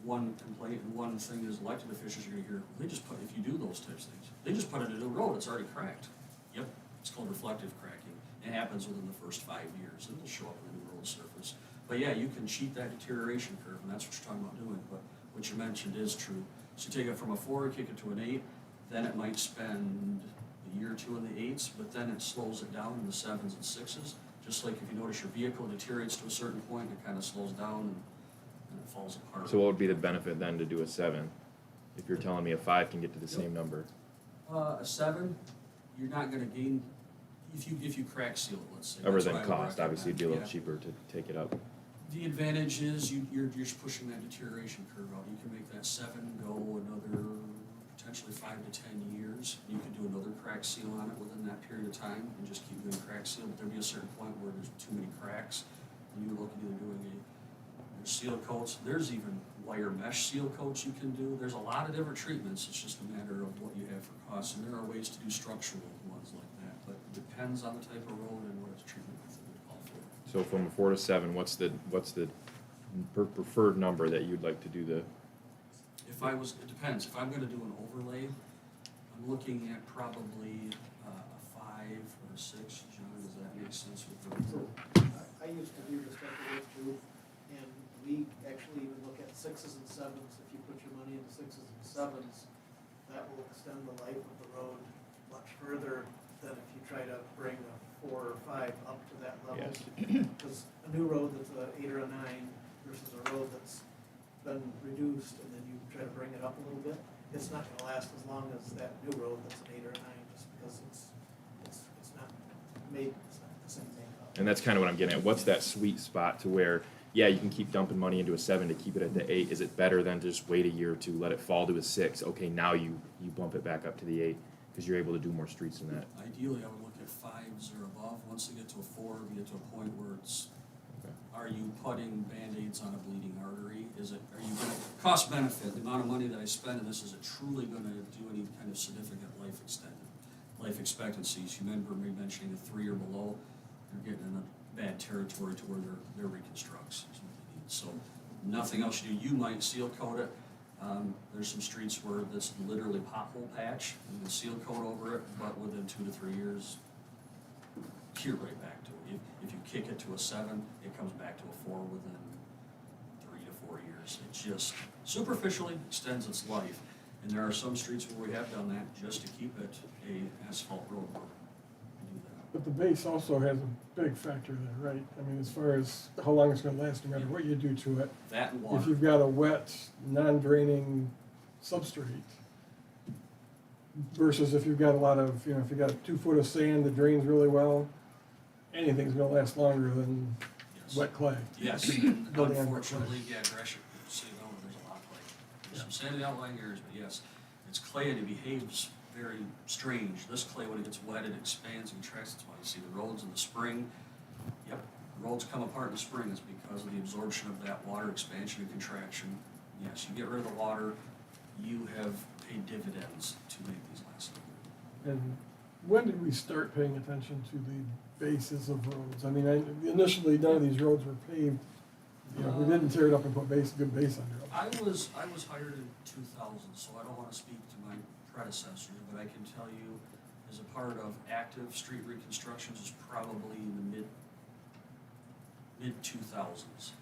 [SPEAKER 11] one complaint and one thing is elected officials are gonna hear, if you do those types of things, they just put in a new road, it's already cracked. Yep, it's called reflective cracking. It happens within the first 5 years, and it'll show up in the new road surface. But yeah, you can cheat that deterioration curve, and that's what you're talking about doing, but what you mentioned is true. So you take it from a 4, kick it to an 8, then it might spend a year or two in the 8s, but then it slows it down in the 7s and 6s. Just like if you notice your vehicle deteriorates to a certain point, it kind of slows down and it falls apart.
[SPEAKER 8] So what would be the benefit then to do a 7? If you're telling me a 5 can get to the same number?
[SPEAKER 11] A 7, you're not gonna gain, if you crack seal it, let's say.
[SPEAKER 8] Other
[SPEAKER 11] That's
[SPEAKER 8] than
[SPEAKER 11] what I would
[SPEAKER 8] cost, obviously it'd be a little
[SPEAKER 11] recommend.
[SPEAKER 8] cheaper to take it up.
[SPEAKER 11] The advantage is you're just pushing that deterioration curve out. You can make that 7 go another potentially potentially 5 to 10 years. You could do another crack seal on it within that period of time and just keep doing crack seal, but there'd be a certain point where there's too many cracks, and you look at either doing there's seal coats, there's even wire mesh seal coats you can do. There's a lot of different treatments, it's just a matter of what you have for costs, and there are ways to do structural ones like that, but it depends on the type of road and what its treatment method would call for.
[SPEAKER 8] So from a 4 to 7, what's the preferred number that you'd like to do the?
[SPEAKER 11] If I was, it depends, if I'm gonna do an overlay, I'm looking at probably a 5 or a 6. John, does that make sense with
[SPEAKER 12] So,
[SPEAKER 11] the?
[SPEAKER 12] I used to do this type of work too, and we actually even look at 6s and 7s. If you put your money into 6s and 7s, that will extend the life of the road much further than if you try to bring a 4 or 5 up to that level. Because a new road that's a 8 or a 9 versus a road that's been reduced, and then you try to bring it up a little bit, it's not gonna last as long as that new road that's an 8 or a 9, just because it's not made, it's not the same thing.
[SPEAKER 8] And that's kind of what I'm getting at. What's that sweet spot to where, yeah, you can keep dumping money into a 7 to keep it at the 8. Is it better than just wait a year or two, let it fall to a 6? Okay, now you bump it back up to the 8 because you're able to do more streets than that.
[SPEAKER 11] Ideally, I would look at 5s or above. Once you get to a 4, you get to a point where it's,
[SPEAKER 8] Okay.
[SPEAKER 11] are you putting Band-Aids on a bleeding artery? Are you gonna, cost benefit, the amount of money that I spend in this, is it truly gonna do any kind of significant life expectancies? You remember me mentioning a 3 or below, you're getting in a bad territory to where they're reconstructs is what they need. So nothing else you do, you might seal coat it. There's some streets where that's literally pothole patch, and you seal coat over it, but within 2 to 3 years, you're right back to it. If you kick it to a 7, it comes back to a 4 within 3 to 4 years. It just superficially extends its life. And there are some streets where we have done that just to keep it a asphalt road. We do that.
[SPEAKER 1] But the base also has a big factor there, right? I mean, as far as how long it's gonna last, no matter what you do to it.
[SPEAKER 11] That and water.
[SPEAKER 1] If you've got a wet, non-draining substrate versus if you've got a lot of, if you've got 2 foot of sand that drains really well, anything's gonna last longer than
[SPEAKER 11] Yes.
[SPEAKER 1] wet clay.
[SPEAKER 11] Yes,
[SPEAKER 1] Building on wet clay.
[SPEAKER 11] unfortunately, yeah, Gresham, City of Elmer, there's a lot of clay. There's some sandy outlying areas, but yes, it's clay and it behaves very strange. This clay, when it gets wet, it expands and contracts. That's why you see the roads in the spring. Yep, roads come apart in the spring. It's because of the absorption of that water expansion and contraction. Yes, you get rid of the water, you have paid dividends to make these last longer.
[SPEAKER 1] And when did we start paying attention to the bases of roads? I mean, initially, none of these roads were paved. We didn't tear it up and put good base under them.
[SPEAKER 11] I was hired in 2000, so I don't want to speak to my predecessors, but I can tell you, as a part of active street reconstructions, is probably in the mid 2000s.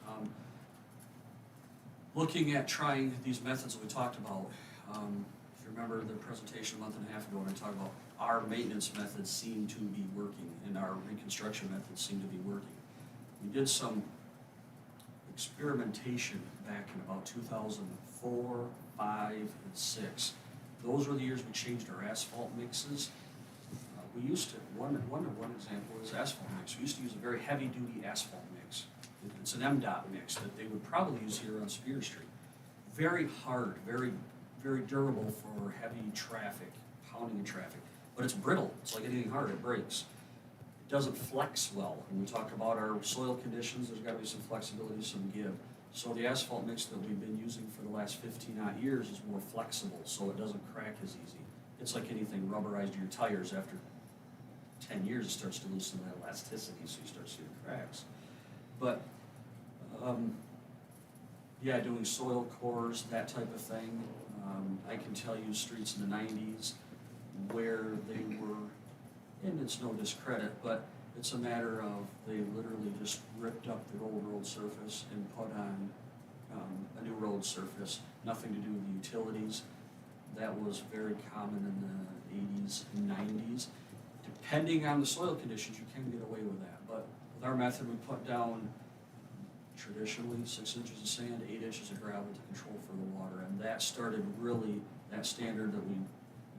[SPEAKER 11] Looking at trying these methods that we talked about, if you remember the presentation a month and a half ago, when I talked about our maintenance methods seem to be working and our reconstruction methods seem to be working. We did some experimentation back in about 2004, 5, and 6. Those were the years we changed our asphalt mixes. We used to, one example is asphalt mix. We used to use a very heavy-duty asphalt mix. It's an MDOT mix that they would probably use here on Spear Street. Very hard, very, very durable for heavy traffic, pounding in traffic. But it's brittle. It's like anything hard, it breaks. It doesn't flex well. When we talk about our soil conditions, there's got to be some flexibility, some give. So the asphalt mix that we've been using for the last 15 odd years is more flexible, so it doesn't crack as easy. It's like anything rubberized to your tires. After 10 years, it starts to lose some of that elasticity, so you start seeing cracks. But yeah, doing soil cores, that type of thing. I can tell you streets in the 90s where they were, and it's no discredit, but it's a matter of they literally just ripped up the old road surface and put on a new road surface, nothing to do with the utilities. That was very common in the 80s and 90s. Depending on the soil conditions, you can get away with that. But with our method, we put down traditionally 6 inches of sand, 8 inches of gravel to control for the water. And that started really, that standard that we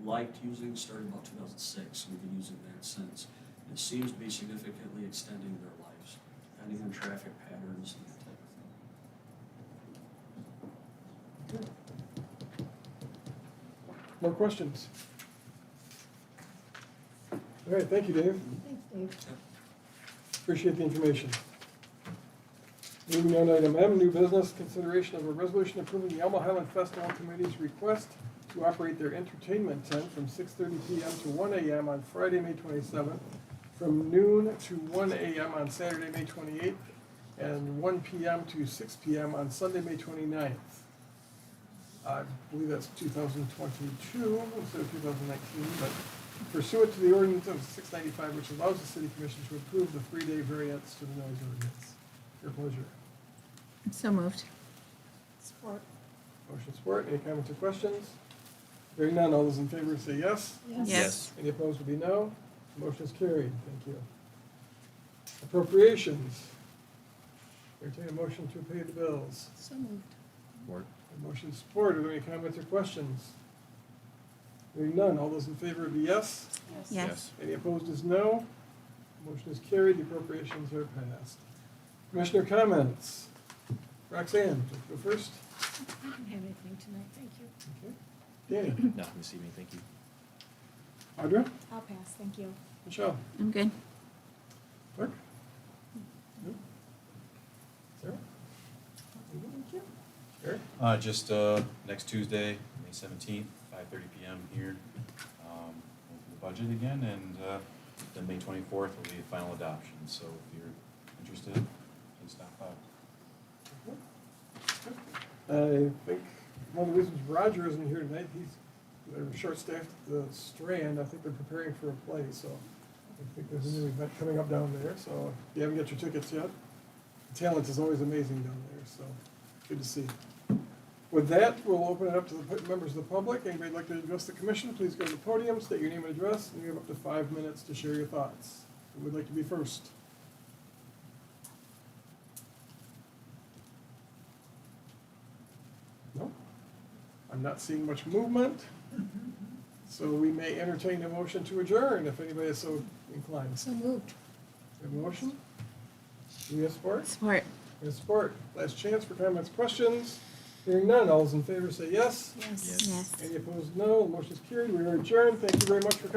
[SPEAKER 11] liked using started about 2006. We've been using that since. It seems to be significantly extending their lives, depending on traffic patterns and that type of thing.
[SPEAKER 1] More questions? All right, thank you, Dave.
[SPEAKER 4] Thanks, Dave.
[SPEAKER 1] Appreciate the information. Moving on to item M, new business, consideration of a resolution approving the Elma Highland Festival Committee's request to operate their entertainment tent from 6:30 PM to 1 AM on Friday, May 27th, from noon to 1 AM on Saturday, May 28th, and 1 PM to 6 PM on Sunday, May 29th. I believe that's 2022 instead of 2019, but pursuant to the ordinance of 695, which allows the city commission to approve the 3-day variance to the noise ordinance. Your pleasure.
[SPEAKER 2] So moved.
[SPEAKER 5] Support.
[SPEAKER 1] Motion support. Any comments or questions? Hearing none, all those in favor say yes.
[SPEAKER 2] Yes.
[SPEAKER 1] Any opposed will be no. Motion is carried. Thank you. Appropriations. Entertain a motion to pay the bills.
[SPEAKER 4] So moved.
[SPEAKER 8] Support.
[SPEAKER 1] A motion support. Are there any comments or questions? Hearing none, all those in favor be yes.
[SPEAKER 2] Yes.
[SPEAKER 1] Any opposed is no. Motion is carried. The appropriations are passed. Commissioner comments. Roxanne, go first.
[SPEAKER 4] I don't have anything tonight, thank you.
[SPEAKER 1] Okay. Danny.
[SPEAKER 8] Nothing this evening, thank you.
[SPEAKER 1] Audra.
[SPEAKER 5] I'll pass, thank you.
[SPEAKER 1] Michelle.
[SPEAKER 2] I'm good.
[SPEAKER 1] Clerk. No? Sarah. Thank you. Eric.
[SPEAKER 3] Just next Tuesday, May 17th, 5:30 PM here, go through the budget again, and then May 24th will be the final adoption. So if you're interested, please stop by.
[SPEAKER 1] I think one of the reasons Roger isn't here tonight, they're short-staffed at the Strand. I think they're preparing for a play, so I think there's a new event coming up down there. So if you haven't got your tickets yet, the talent is always amazing down there, so good to see. With that, we'll open it up to the members of the public. Anybody like to address the commission, please go to the podium, state your name and address, and you have up to 5 minutes to share your thoughts. Who would like to be first? No? I'm not seeing much movement, so we may entertain a motion to adjourn if anybody is so inclined.
[SPEAKER 4] So moved.
[SPEAKER 1] We have a motion? Do we have support?
[SPEAKER 2] Support.
[SPEAKER 1] We have support. Last chance for comments, questions. Hearing none, all those in favor say yes.
[SPEAKER 4] Yes.
[SPEAKER 8] Yes.
[SPEAKER 2] Yes.
[SPEAKER 1] Any opposed, no. The motion is carried. We are adjourned. Thank you very much for coming.